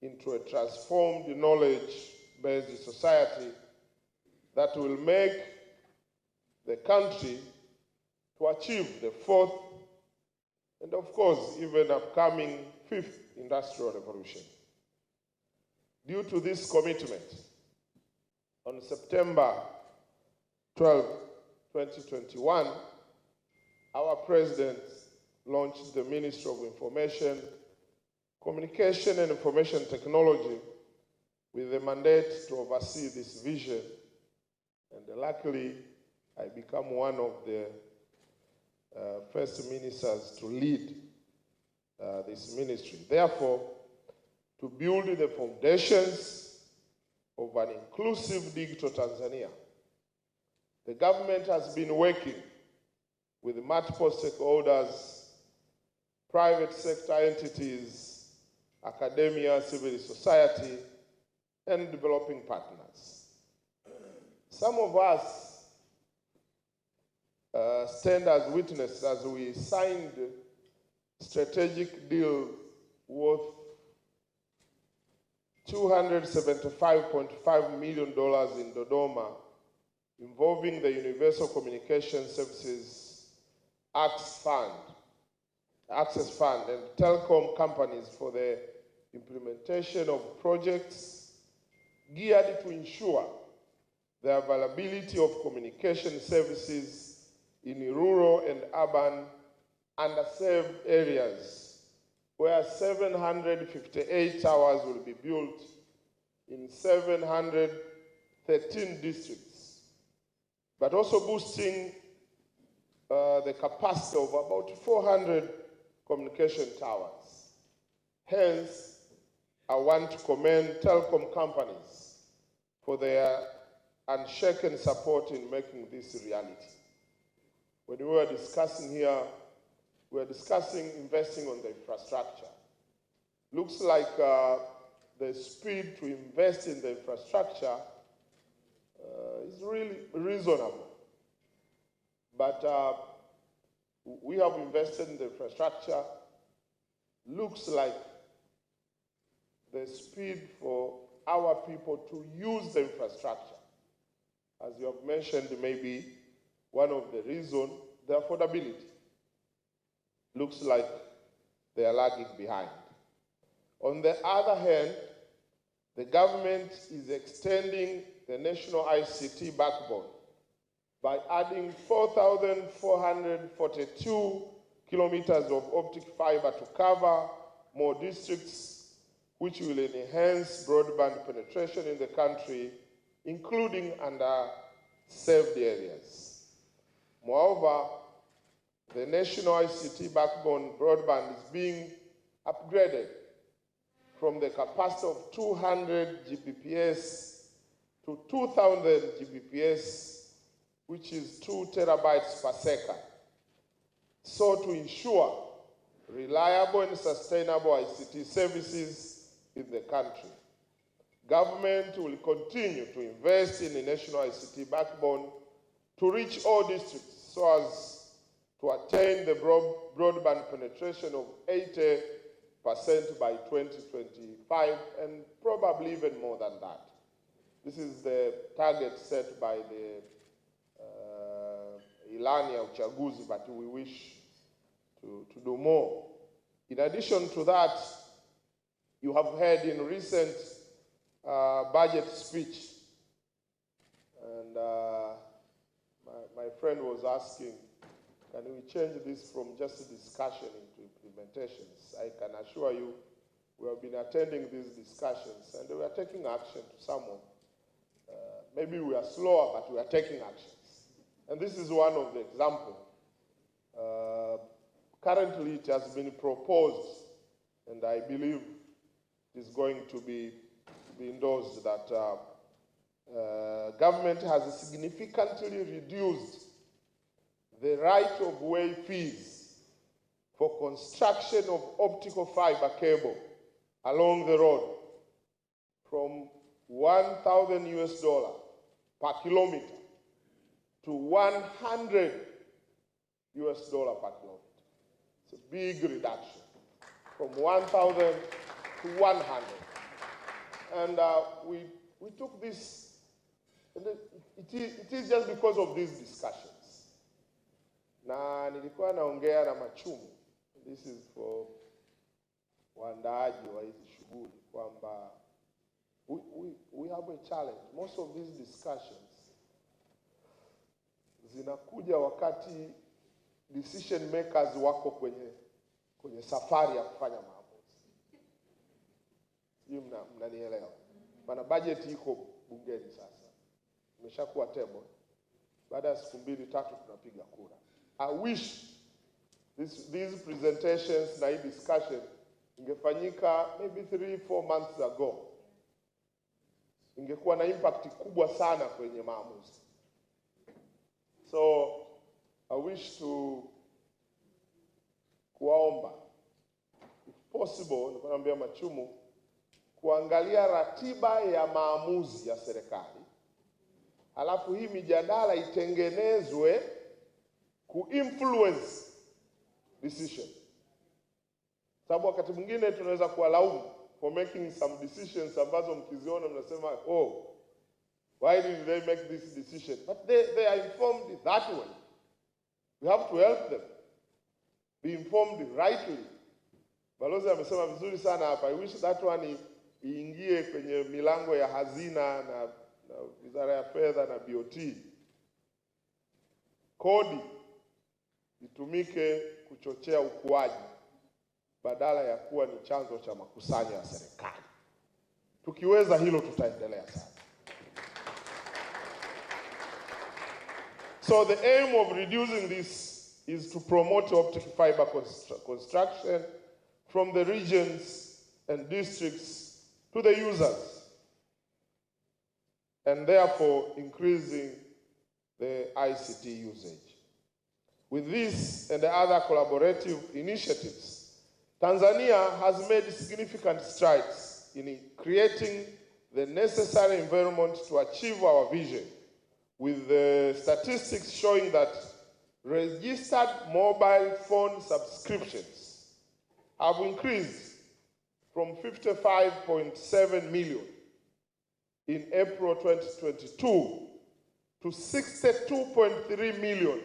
into a transformed knowledge-based society that will make the country to achieve the fourth and, of course, even upcoming fifth industrial revolution. Due to this commitment, on September 12, 2021, our President launched the Ministry of Information, Communication and Information Technology with the mandate to oversee this vision. And luckily, I become one of the first ministers to lead this ministry. Therefore, to build the foundations of an inclusive digital Tanzania, the government has been working with multiple stakeholders, private sector entities, academia, civil society, and developing partners. Some of us stand as witnesses as we signed strategic deal worth $275.5 million in Dodoma, involving the Universal Communication Services Access Fund, and telecom companies for the implementation of projects geared to ensure the availability of communication services in rural and urban underserved areas, where 758 towers will be built in 713 districts, but also boosting the capacity of about 400 communication towers. Hence, I want to commend telecom companies for their unshaken support in making this a reality. When we were discussing here, we were discussing investing on the infrastructure. Looks like the speed to invest in the infrastructure is really reasonable. But we have invested in the infrastructure. Looks like the speed for our people to use the infrastructure, as you have mentioned, maybe one of the reasons, the affordability. Looks like they are lagging behind. On the other hand, the government is extending the national ICT backbone by adding 4,442 kilometers of optic fiber to cover more districts, which will enhance broadband penetration in the country, including underserved areas. Moreover, the national ICT backbone broadband is being upgraded from the capacity of 200 Gbps to 2,000 Gbps, which is 2 terabytes per second, so to ensure reliable and sustainable ICT services in the country. Government will continue to invest in the national ICT backbone to reach all districts so as to attain the broadband penetration of 80% by 2025, and probably even more than that. This is the target set by the ilani ya uchaguzi, but we wish to do more. In addition to that, you have heard in recent budget speech, and my friend was asking, can we change this from just a discussion into implementations? I can assure you, we have been attending these discussions, and we are taking action to some of. Maybe we are slower, but we are taking actions. And this is one of the examples. Currently, it has been proposed, and I believe it is going to be endorsed, that government has significantly reduced the right-of-way fees for construction of optical fiber cable along the road from $1,000 per kilometer to $100 per kilometer. It's a big reduction from 1,000 to 100. And we took this, and it is just because of these discussions. Na nilikuwa naongea na Machumu, this is for waandaaji wa hizi shughuli, kwamba we have a challenge. Most of these discussions zinakuja wakati decision makers wako kwenye safari ya kufanya maamuzi. Sijui mnanielewa. Maana budget iko bungeni sasa. Imeshakuwa table. Baada ya siku 2-3 tunapiga kura. I wish these presentations na hii discussion ingefanyika maybe 3-4 months ago. Ingekuwa na impact kubwa sana kwenye maamuzi. So I wish to kuwaomba, if possible, nikuambia Machumu, kuangalia ratiba ya maamuzi ya serikali, halafu hii mijadala itengenezwe ku-influence decision. Sababu wakati mwingine tunaweza kuwalaumu for making some decisions ambazo mkiziona mnasema, oh, why did they make this decision? But they are informed that way. We have to help them be informed rightly. Balozi amesema vizuri sana hapa. I wish that one iingie kwenye milango ya hazina na Wizara ya Fedha na BOT. Kodi itumike kuchochea ukuaji badala ya kuwa ni chanzo cha makusanyo ya serikali. Tukiweza hilo tutaendelea sana. So the aim of reducing this is to promote optic fiber construction from the regions and districts to the users, and therefore increasing the ICT usage. With this and the other collaborative initiatives, Tanzania has made significant strides in creating the necessary environment to achieve our vision, with the statistics showing that registered mobile phone subscriptions have increased from 55.7 million in April 2022 to 62.3 million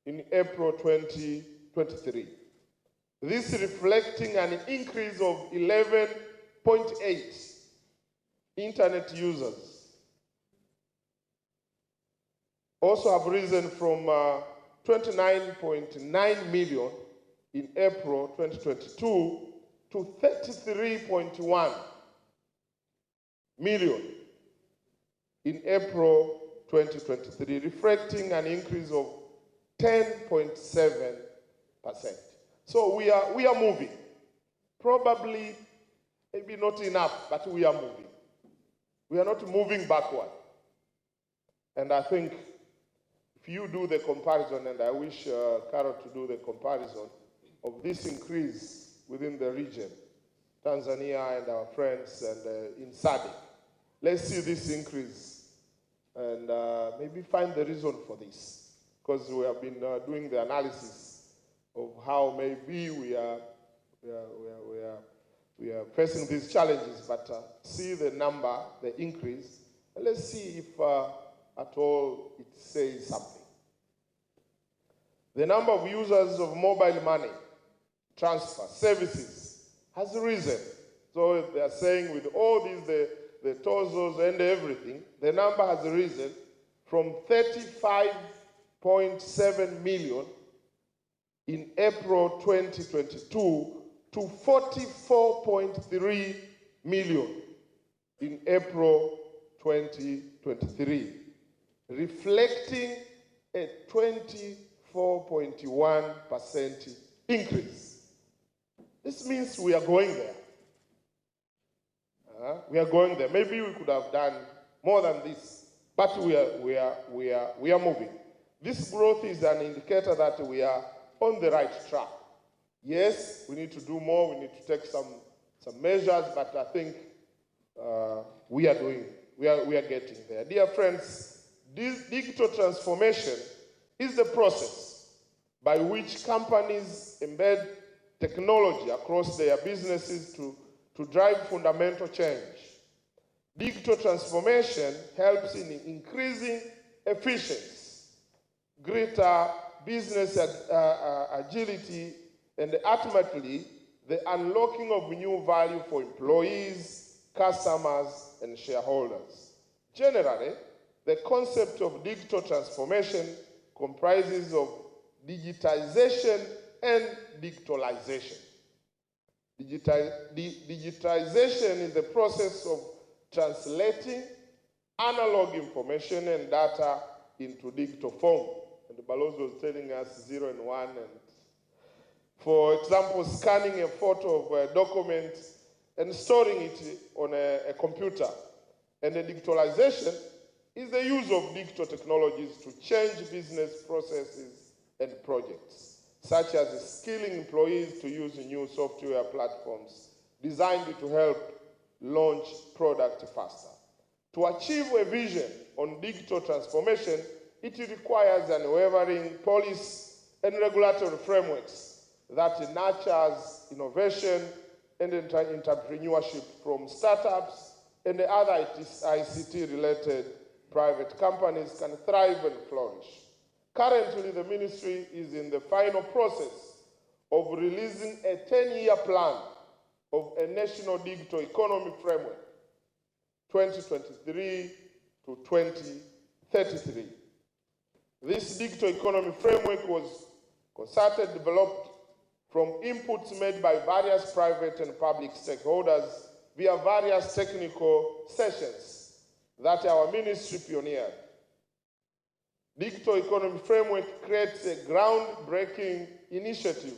in April 2023. This reflecting an increase of 11.8 internet users. Also have risen from 29.9 million in April 2022 to 33.1 million in April 2023, reflecting an increase of 10.7%. So we are moving. Probably, maybe not enough, but we are moving. We are not moving backward. And I think if you do the comparison, and I wish Carol to do the comparison of this increase within the region, Tanzania and our friends and in SADC, let's see this increase and maybe find the reason for this, because we have been doing the analysis of how maybe we are facing these challenges, but see the number, the increase, and let's see if at all it says something. The number of users of mobile money transfer services has risen. So they are saying with all these, the tozos and everything, the number has risen from 35.7 million in April 2022 to 44.3 million in April 2023, reflecting a 24.1% increase. This means we are going there. We are going there. Maybe we could have done more than this, but we are moving. This growth is an indicator that we are on the right track. Yes, we need to do more. We need to take some measures, but I think we are getting there. Dear friends, this digital transformation is the process by which companies embed technology across their businesses to drive fundamental change. Digital transformation helps in increasing efficiency, greater business agility, and ultimately the unlocking of new value for employees, customers, and shareholders. Generally, the concept of digital transformation comprises of digitization and digitalization. Digitization is the process of translating analog information and data into digital form. And Balozi was telling us 0 and 1. And for example, scanning a photo of a document and storing it on a computer. And the digitalization is the use of digital technologies to change business processes and projects, such as skilling employees to use new software platforms designed to help launch products faster. To achieve a vision on digital transformation, it requires unwavering policy and regulatory frameworks that nurtures innovation and entrepreneurship from startups and the other ICT-related private companies can thrive and flourish. Currently, the ministry is in the final process of releasing a 10-year plan of a national digital economy framework, 2023 to 2033. This digital economy framework was concerted, developed from inputs made by various private and public stakeholders via various technical sessions that our ministry pioneered. Digital Economy Framework creates a groundbreaking initiative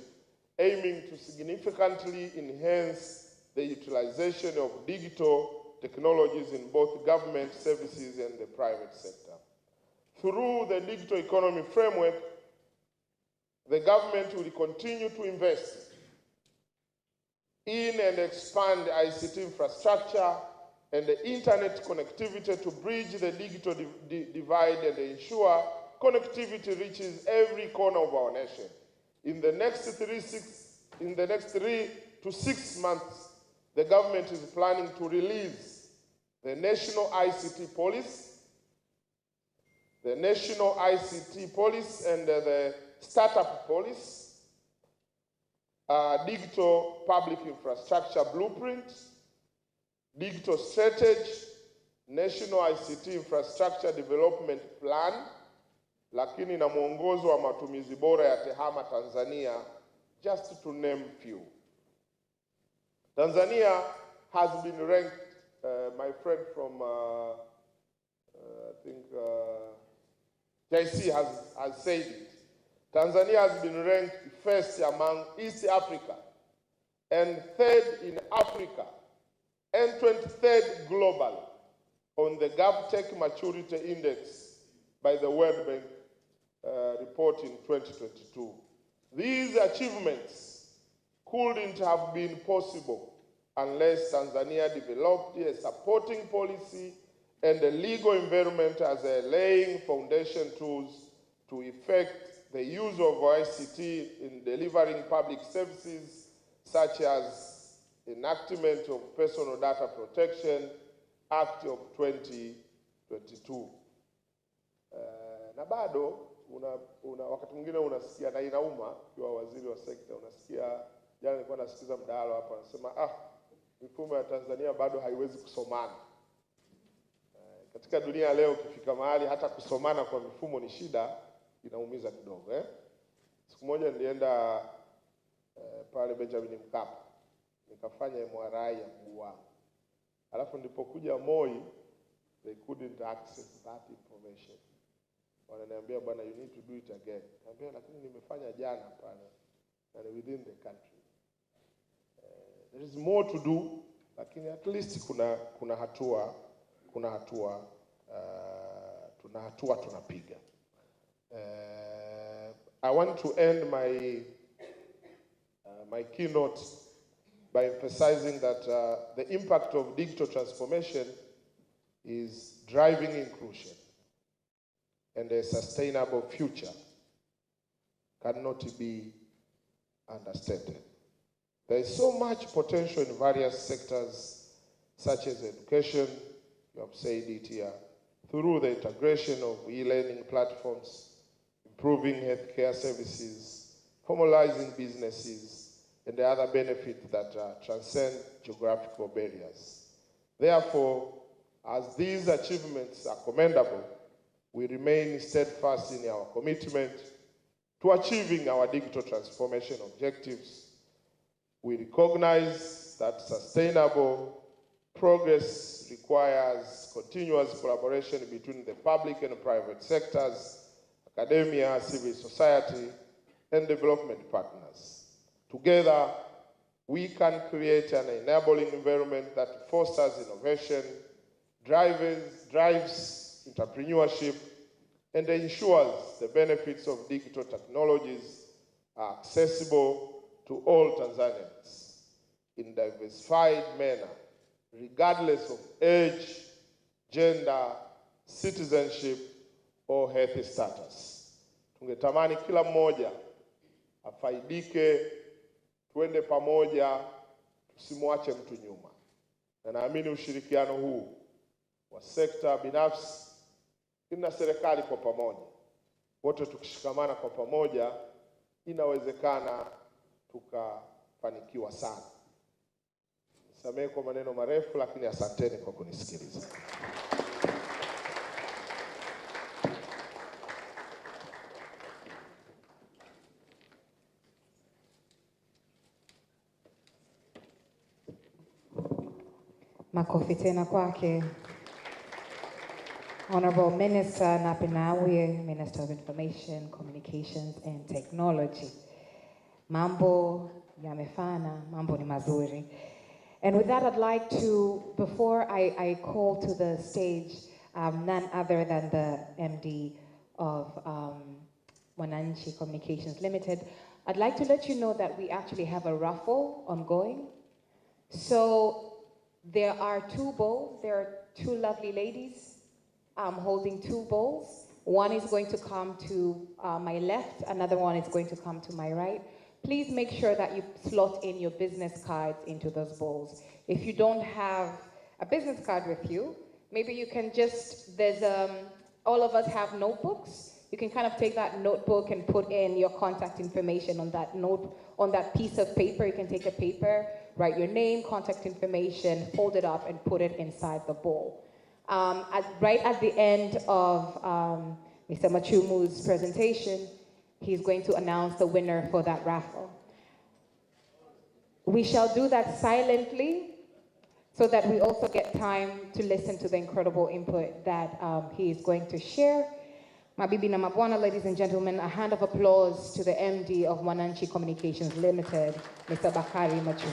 aiming to significantly enhance the utilization of digital technologies in both government services and the private sector. Through the Digital Economy Framework, the government will continue to invest in and expand ICT infrastructure and the internet connectivity to bridge the digital divide and ensure connectivity reaches every corner of our nation. In the next 3 to 6 months, the government is planning to release the National ICT Policy, and the Startup Policy, Digital Public Infrastructure Blueprint, Digital Strategy, National ICT Infrastructure Development Plan, lakini na mwongozo wa matumizi bora ya TEHAMA Tanzania, just to name few. Tanzania has been ranked, my friend from, I think, JC has said it. Tanzania has been ranked first among East Africa and third in Africa and 23rd globally on the GovTech Maturity Index by the World Bank report in 2022. These achievements couldn't have been possible unless Tanzania developed a supporting policy and a legal environment as a laying foundation tools to effect the use of ICT in delivering public services, such as enactment of Personal Data Protection Act of 2022. Na bado wakati mwingine unasikia na inauma kwa waziri wa sekta, unasikia jana nilikuwa nasikiza mdahalo hapa anasema mifumo ya Tanzania bado haiwezi kusomana. Katika dunia leo ukifika mahali hata kusomana kwa mifumo ni shida, inaumiza kidogo. Siku moja nilienda pale Benjamin Mkapa, nikafanya MRI ya mguu wangu. Alafu nilipokuja Moi, they couldn't access that information. Wananiambia bwana, you need to do it again. Niambia lakini nimefanya jana pale and within the country. There is more to do, lakini at least kuna hatua tunapiga. I want to end my keynote by emphasizing that the impact of digital transformation is driving inclusion, and a sustainable future cannot be understated. There is so much potential in various sectors, such as education, you have said it here, through the integration of e-learning platforms, improving healthcare services, formalizing businesses, and the other benefits that transcend geographical barriers. Therefore, as these achievements are commendable, we remain steadfast in our commitment to achieving our digital transformation objectives. We recognize that sustainable progress requires continuous collaboration between the public and private sectors, academia, civil society, and development partners. Together, we can create an enabling environment that fosters innovation, drives entrepreneurship, and ensures the benefits of digital technologies are accessible to all Tanzanians in a diversified manner, regardless of age, gender, citizenship, or health status. Tungetamani kila mmoja afaidike, tuende pamoja, tusimwache mtu nyuma. Na naamini ushirikiano huu wa sekta binafsi na serikali kwa pamoja, wote tukishikamana kwa pamoja, inawezekana tukafanikiwa sana. Nisamehe kwa maneno marefu, lakini asanteni kwa kunisikiliza. Makofi tena kwake. Honorable Minister Napinawe, Minister of Information, Communications and Technology. Mambo yamefana, mambo ni mazuri. And with that, I'd like to, before I call to the stage none other than the MD of Mwananchi Communications Limited, I'd like to let you know that we actually have a raffle ongoing. So there are 2 bowls. There are 2 lovely ladies holding 2 bowls. One is going to come to my left, another one is going to come to my right. Please make sure that you slot in your business cards into those bowls. If you don't have a business card with you, maybe you can just, all of us have notebooks. You can kind of take that notebook and put in your contact information on that note, on that piece of paper. You can take a paper, write your name, contact information, fold it up and put it inside the bowl. Right at the end of Mr. Machumu's presentation, he's going to announce the winner for that raffle. We shall do that silently so that we also get time to listen to the incredible input that he is going to share. Mabibi na mabwana, ladies and gentlemen, a hand of applause to the MD of Mwananchi Communications Limited, Mr. Bakari Machumu.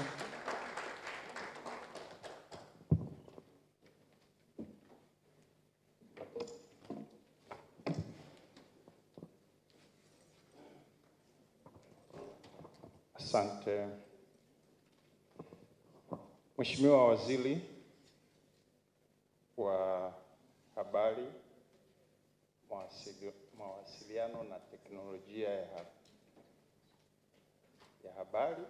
Asante. Mheshimiwa Waziri wa Habari, Mawasiliano na Teknolojia ya Habari,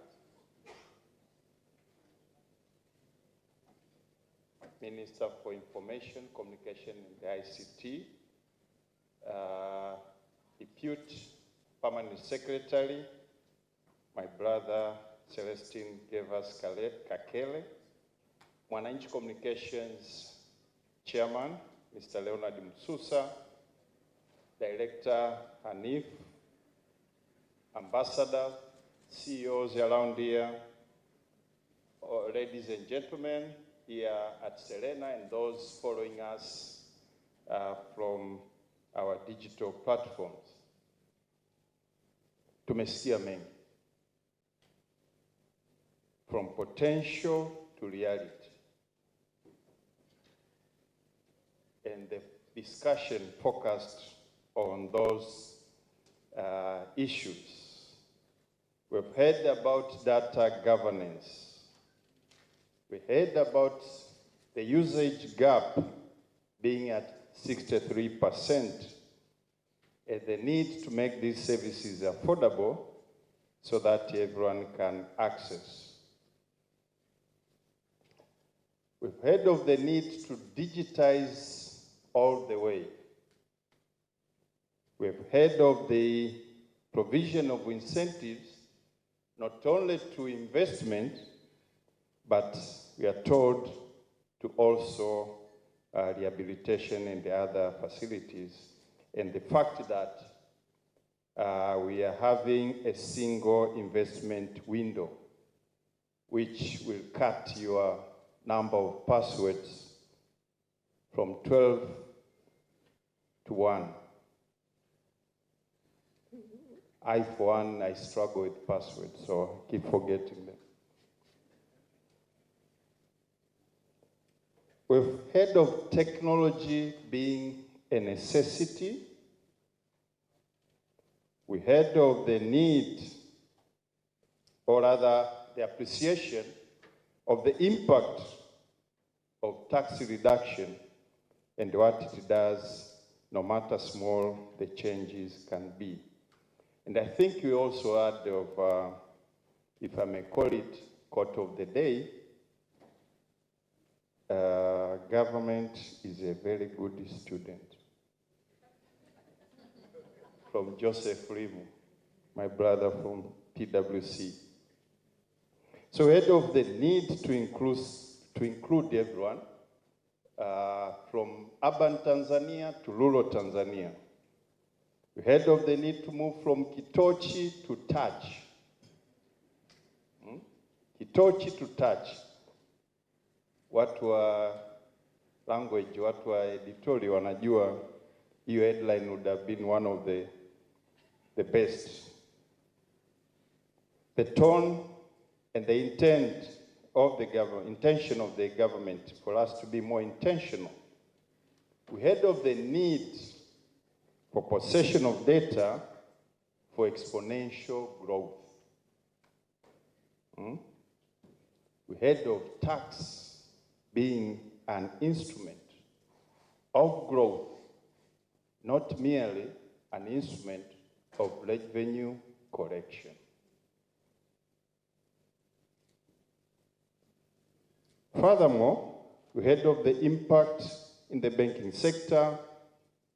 Minister for Information, Communication and ICT, Deputy Permanent Secretary, my brother Celestine Gevas Kakele, Mwananchi Communications Chairman, Mr. Leonard Msusa, Director Hanif, Ambassador, CEOs around here, ladies and gentlemen here at Serena and those following us from our digital platforms. Tumesikia mengi. From potential to reality. And the discussion focused on those issues. We've heard about data governance. We heard about the usage gap being at 63% and the need to make these services affordable so that everyone can access. We've heard of the need to digitize all the way. We've heard of the provision of incentives, not only to investment, but we are told to also rehabilitation and the other facilities. And the fact that we are having a single investment window, which will cut your number of passwords from 12 to 1. I, for one, I struggle with passwords, so I keep forgetting them. We've heard of technology being a necessity. We heard of the need, or rather the appreciation of the impact of tax reduction and what it does, no matter small the changes can be. And I think we also heard of, if I may call it, quote of the day, government is a very good student. From Joseph Limu, my brother from PwC. So we heard of the need to include everyone, from urban Tanzania to rural Tanzania. We heard of the need to move from Kitochi to touch. Kitochi to touch. What were language, watu wa editorial wanajua hiyo headline would have been one of the best. The tone and the intention of the government for us to be more intentional. We heard of the need for possession of data for exponential growth. We heard of tax being an instrument of growth, not merely an instrument of revenue collection. Furthermore, we heard of the impact in the banking sector,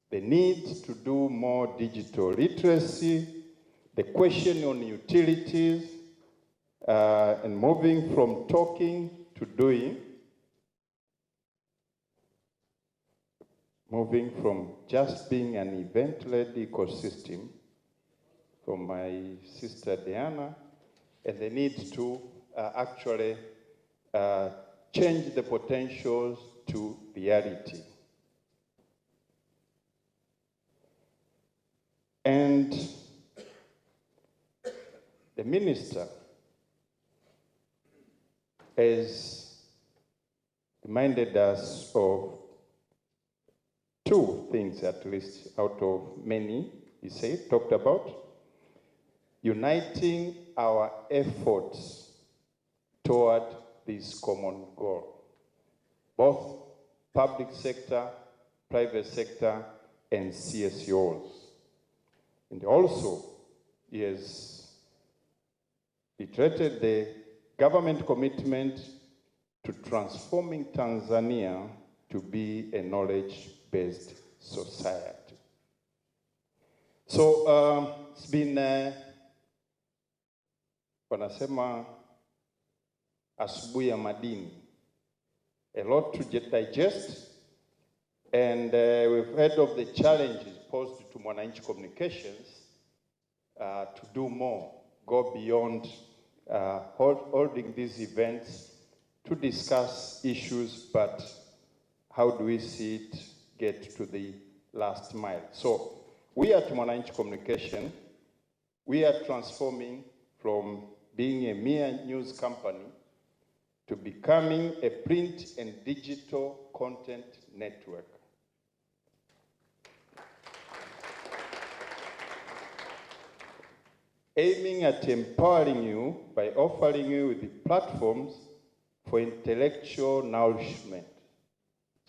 the need to do more digital literacy, the question on utilities, and moving from talking to doing, moving from just being an event-led ecosystem, from my sister Diana, and the need to actually change the potentials to reality. And the minister has reminded us of two things, at least, out of many, he said, talked about. Uniting our efforts toward this common goal. Both public sector, private sector, and CSOs. And also, he has reiterated the government commitment to transforming Tanzania to be a knowledge-based society. So it's been, wanasema asubuhi ya madini, a lot to digest, and we've heard of the challenges posed to Mwananchi communications to do more, go beyond holding these events to discuss issues, but how do we see it get to the last mile? So we at Mwananchi Communication, we are transforming from being a mere news company to becoming a print and digital content network. Aiming at empowering you by offering you with the platforms for intellectual nourishment.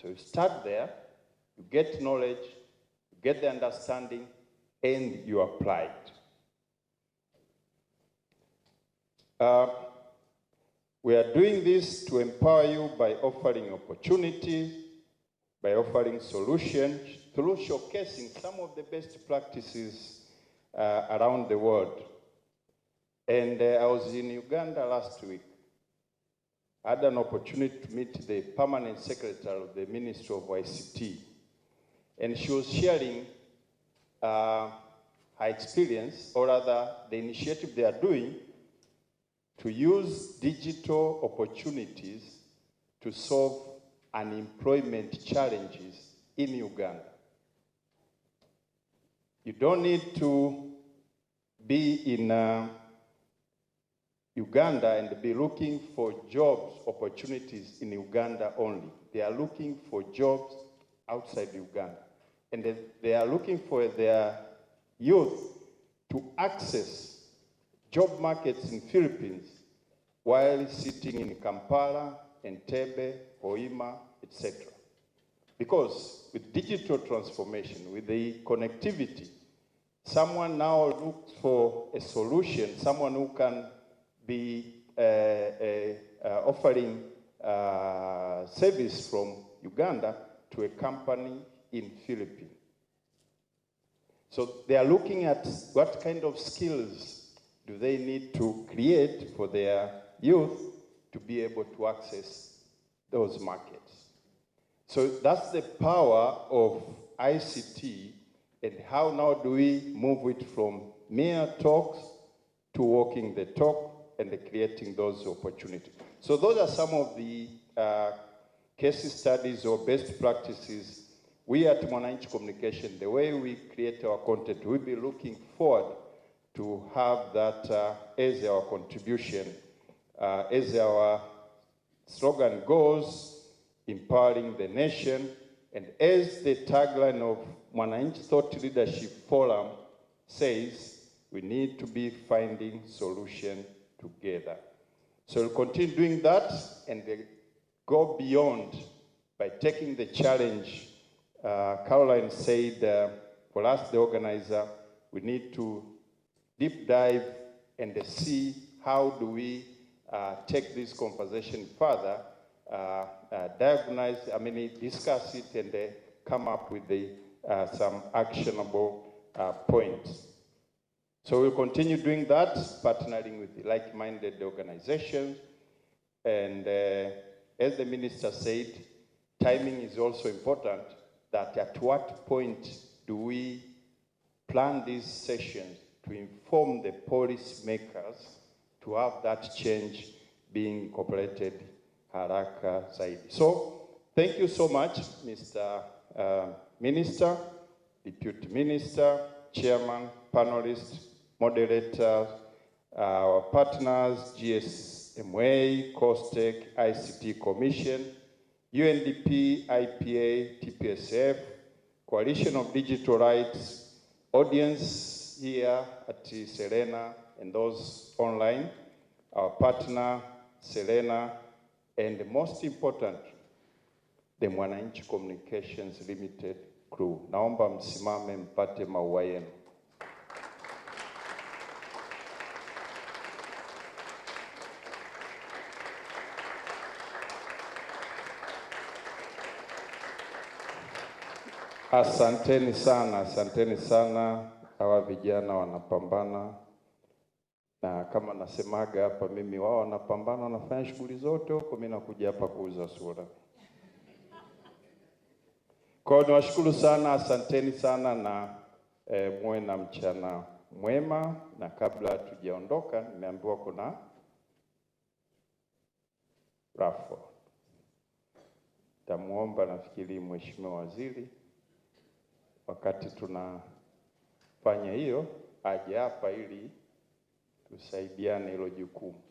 So you start there, you get knowledge, you get the understanding, and you apply it. We are doing this to empower you by offering opportunities, by offering solutions, through showcasing some of the best practices around the world. And I was in Uganda last week. I had an opportunity to meet the permanent secretary of the Ministry of ICT. And she was sharing her experience, or rather the initiative they are doing to use digital opportunities to solve unemployment challenges in Uganda. You don't need to be in Uganda and be looking for jobs opportunities in Uganda only. They are looking for jobs outside Uganda. And they are looking for their youth to access job markets in Philippines while sitting in Kampala, Entebbe, Hoima, etc. Because with digital transformation, with the connectivity, someone now looks for a solution, someone who can be offering service from Uganda to a company in Philippines. So they are looking at what kind of skills do they need to create for their youth to be able to access those markets. So that's the power of ICT, and how now do we move it from mere talks to walking the talk and creating those opportunities. So those are some of the case studies or best practices, we at Mwananchi Communication, the way we create our content, we'll be looking forward to have that as our contribution, as our slogan goes, empowering the nation, and as the tagline of Mwananchi Thought Leadership Forum says, we need to be finding solution together. So we'll continue doing that and go beyond by taking the challenge. Caroline said, for us, the organizer, we need to deep dive and see how do we take this conversation further, diagnose, discuss it and come up with some actionable points. So we'll continue doing that, partnering with like-minded organizations. And as the minister said, timing is also important, that at what point do we plan these sessions to inform the policymakers to have that change being incorporated haraka zaidi. So thank you so much, Mr. Minister, Deputy Minister, Chairman, panelists, moderators, our partners, GSMA, COSTECH, ICT Commission, UNDP, IPA, TPSF, Coalition of Digital Rights, audience here at Serena and those online, our partner, Serena, and most important, the Mwananchi Communications Limited crew. Naomba msimame mpate maua yenu. Asanteni sana, hawa vijana wanapambana. Na kama nasemaga hapa mimi, wao wanapambana, wanafanya shughuli zote huko, mimi nakuja hapa kuuza sura. Kwa hiyo niwashukuru sana, asanteni sana na muwe na mchana mwema. Na kabla tujaondoka, nimeambiwa kuna raffle. Tamuomba nafikiri Mheshimiwa Waziri, wakati tunafanya hiyo, aje hapa ili tusaidiane hilo jukumu.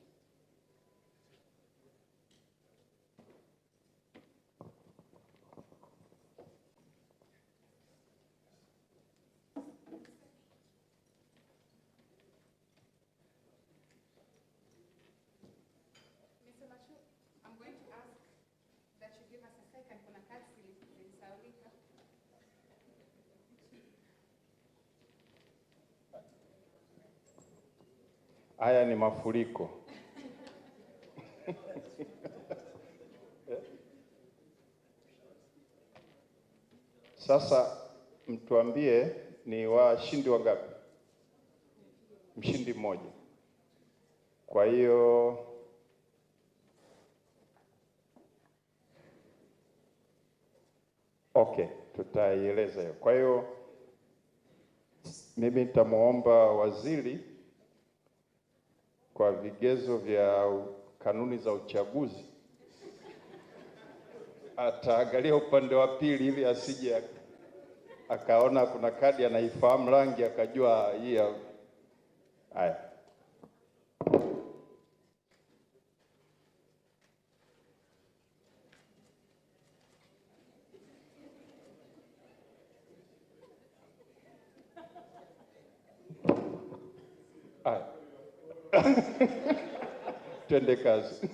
I'm going to ask that you give us a second. Kuna kazi zilisaulika. Haya ni mafuriko. Sasa mtuambie ni washindi wangapi? Mshindi mmoja. Kwa hiyo okay, tutaieleza hiyo. Kwa hiyo mimi nitamuomba waziri kwa vigezo vya kanuni za uchaguzi ataangalia upande wa pili ili asije akaona kuna kadi anaifahamu rangi akajua hii. Haya. Haya. Twende kazi.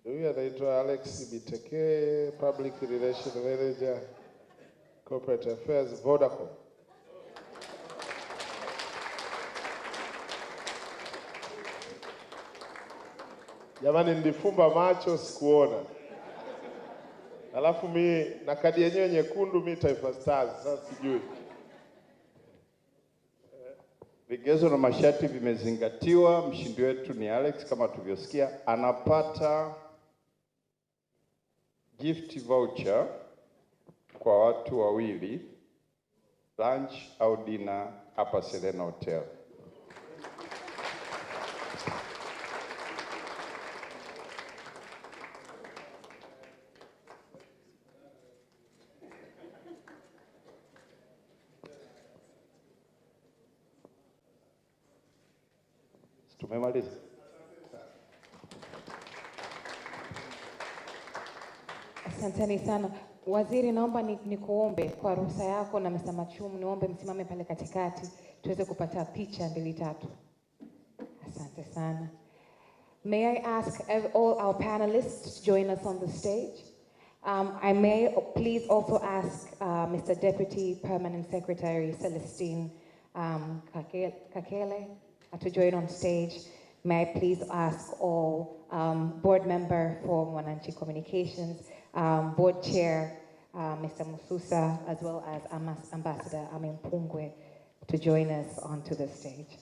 Huyu anaitwa Alex Biteke, Public Relations Manager, Corporate Affairs, Vodacom. Jamani, nilifumba macho sikuona. Alafu mi na kadi yenyewe nyekundu, mi Taifa Stars, sasa sijui. Vigezo na masharti vimezingatiwa. Mshindi wetu ni Alex kama tulivyosikia, anapata gift voucher kwa watu wawili, lunch au dinner hapa Serena Hotel. Tumemaliza. Asanteni sana. Waziri, naomba nikuombe kwa ruhusa yako na Mr. Machum, niombe msimame pale katikati tuweze kupata picha 2-3. Asante sana. May I ask all our panelists to join us on the stage? I may please also ask Mr. Deputy Permanent Secretary Celestine Kakele to join on stage. May I please ask all board member for Mwananchi Communications, board chair, Mr. Mususa, as well as Ambassador Amin Pungwe to join us onto the stage.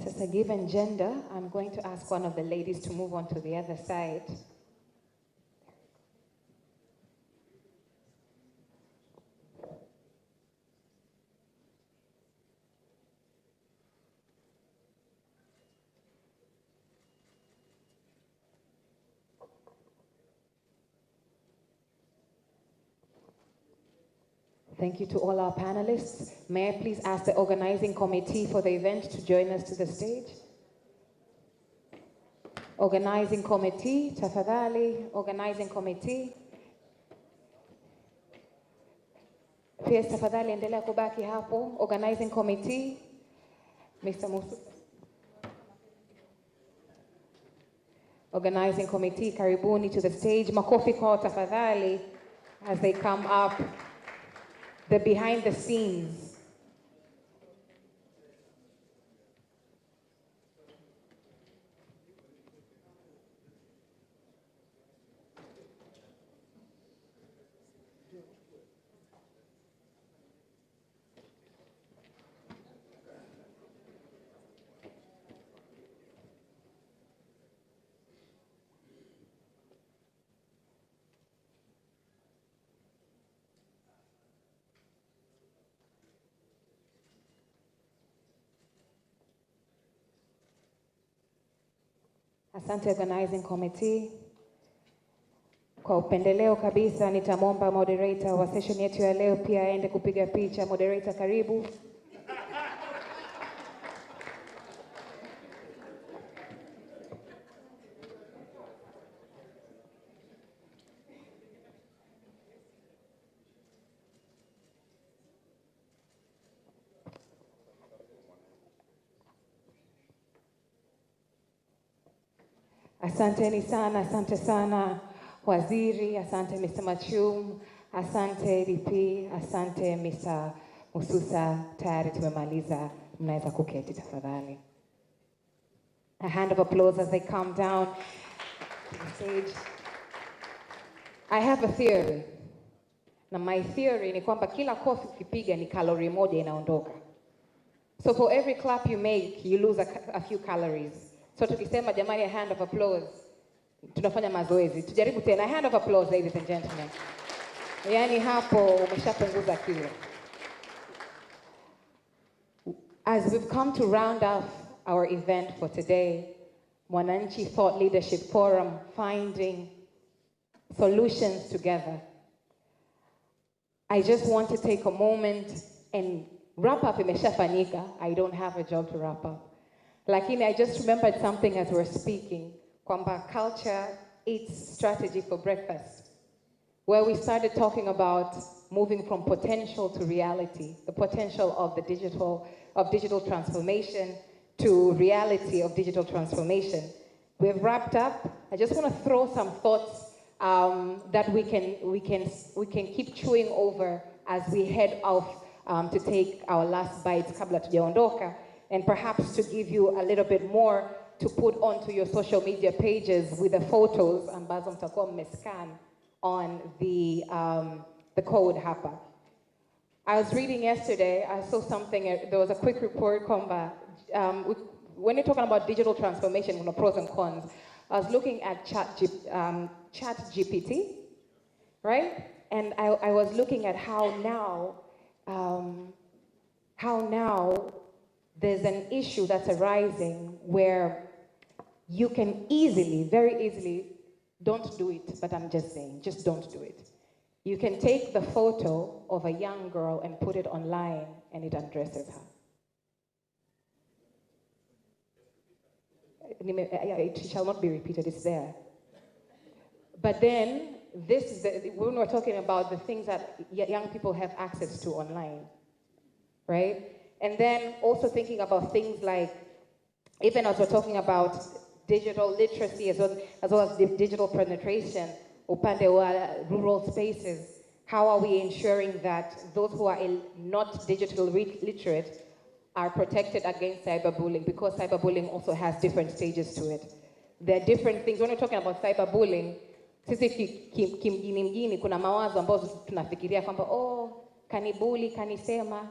Sasa, given gender, I'm going to ask one of the ladies to move on to the other side. Thank you to all our panelists. May I please ask the organizing committee for the event to join us to the stage? Organizing committee, tafadhali, organizing committee. Please, tafadhali, endelea kubaki hapo. Organizing committee, Mr. Musu. Organizing committee, karibuni to the stage. Makofi kwa tafadhali as they come up. The behind the scenes. Asante organizing committee. Kwa upendeleo kabisa nitamwomba moderator wa session yetu ya leo pia aende kupiga picha. Moderator, karibu. Asanteni sana, asante sana waziri, asante Mr. Machum, asante DP, asante Mr. Mususa. Tayari tumemaliza, mnaweza kuketi tafadhali. A hand of applause as they come down to the stage. I have a theory. Na my theory ni kwamba kila kofi ukipiga ni calorie moja inaondoka. So for every clap you make, you lose a few calories. So tukisema jamani, a hand of applause, tunafanya mazoezi. Tujaribu tena, a hand of applause, ladies and gentlemen. Yani hapo umeshapunguza kilo. As we've come to round off our event for today, Mwananchi Thought Leadership Forum, finding solutions together. I just want to take a moment and wrap up imeshafanyika. I don't have a job to wrap up. Lakini I just remembered something as we're speaking, kwamba culture eats strategy for breakfast, where we started talking about moving from potential to reality, the potential of digital transformation to reality of digital transformation. We've wrapped up. I just want to throw some thoughts that we can keep chewing over as we head off to take our last bites kabla tujaondoka. And perhaps to give you a little bit more to put onto your social media pages with the photos ambazo mtakuwa mmescan on the the code hapa. I was reading yesterday, I saw something, there was a quick report kwamba, when you're talking about digital transformation, you know, pros and cons, I was looking at ChatGPT, right? And I was looking at how now there's an issue that's arising where you can easily, very easily, don't do it, but I'm just saying, just don't do it. You can take the photo of a young girl and put it online and it undresses her. It shall not be repeated, it's there. But then, this is when we're talking about the things that young people have access to online, right? And then also thinking about things like, even as we're talking about digital literacy as well as digital penetration, upande wa rural spaces, how are we ensuring that those who are not digitally literate are protected against cyberbullying? Because cyberbullying also has different stages to it. There are different things. When we're talking about cyberbullying, sisi kimjini mjini kuna mawazo ambazo tunafikiria kwamba kanibuli, kanisema,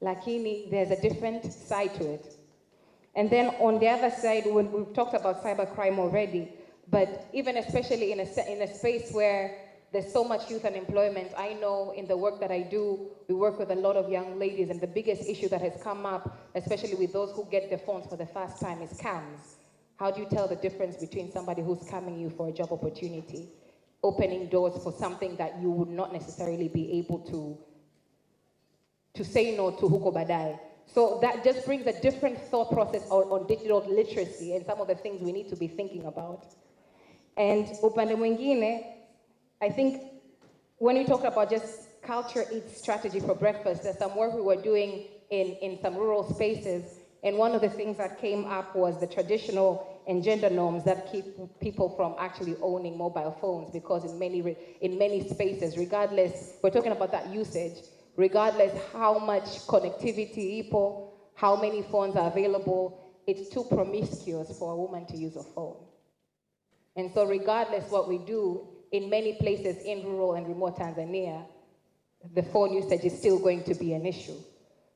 lakini there's a different side to it. And then on the other side, when we've talked about cybercrime already, but even especially in a space where there's so much youth unemployment, I know in the work that I do, we work with a lot of young ladies, and the biggest issue that has come up, especially with those who get their phones for the first time, is scams. How do you tell the difference between somebody who's scamming you for a job opportunity, opening doors for something that you would not necessarily be able to say no to huko baadaye? So that just brings a different thought process on digital literacy and some of the things we need to be thinking about. And upande mwingine, I think when we talk about just culture eats strategy for breakfast, there's some work we were doing in some rural spaces, and one of the things that came up was the traditional and gender norms that keep people from actually owning mobile phones, because in many spaces, regardless, we're talking about that usage, regardless how much connectivity ipo, how many phones are available, it's too promiscuous for a woman to use a phone. And so regardless what we do, in many places in rural and remote Tanzania, the phone usage is still going to be an issue.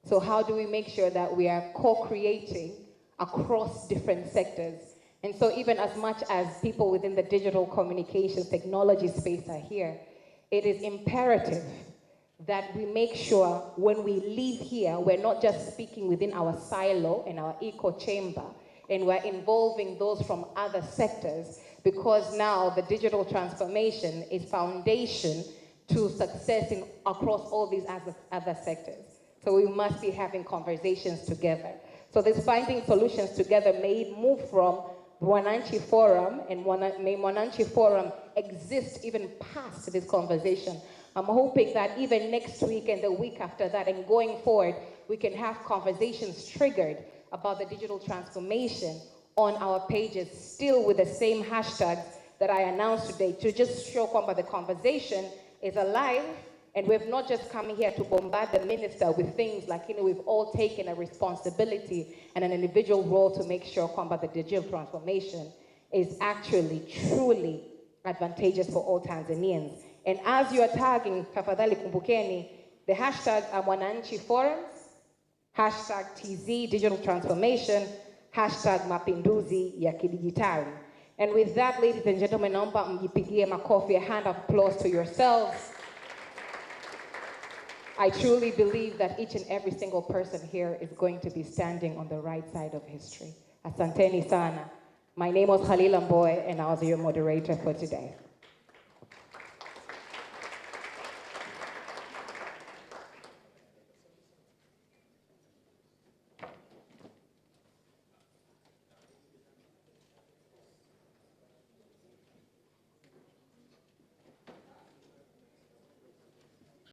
So how do we make sure that we are co-creating across different sectors? And so even as much as people within the digital communications technology space are here, it is imperative that we make sure when we leave here, we're not just speaking within our silo and our echo chamber, and we're involving those from other sectors, because now the digital transformation is foundation to success across all these other sectors. So we must be having conversations together. So this finding solutions together may move from Mwananchi Forum, and may Mwananchi Forum exist even past this conversation. I'm hoping that even next week and the week after that and going forward, we can have conversations triggered about the digital transformation on our pages, still with the same hashtags that I announced today, to just show kwamba the conversation is alive, and we've not just come here to bombard the minister with things like, we've all taken a responsibility and an individual role to make sure kwamba the digital transformation is actually truly advantageous for all Tanzanians. And as you are tagging, tafadhali kumbukeni, the hashtag are Mwananchi Forums, hashtag TZ Digital Transformation, hashtag Mapinduzi ya Kidijitali. And with that, ladies and gentlemen, naomba mjipigie makofi, a hand of applause to yourselves. I truly believe that each and every single person here is going to be standing on the right side of history. Asanteni sana. My name was Khalil Mbowe, and I was your moderator for today.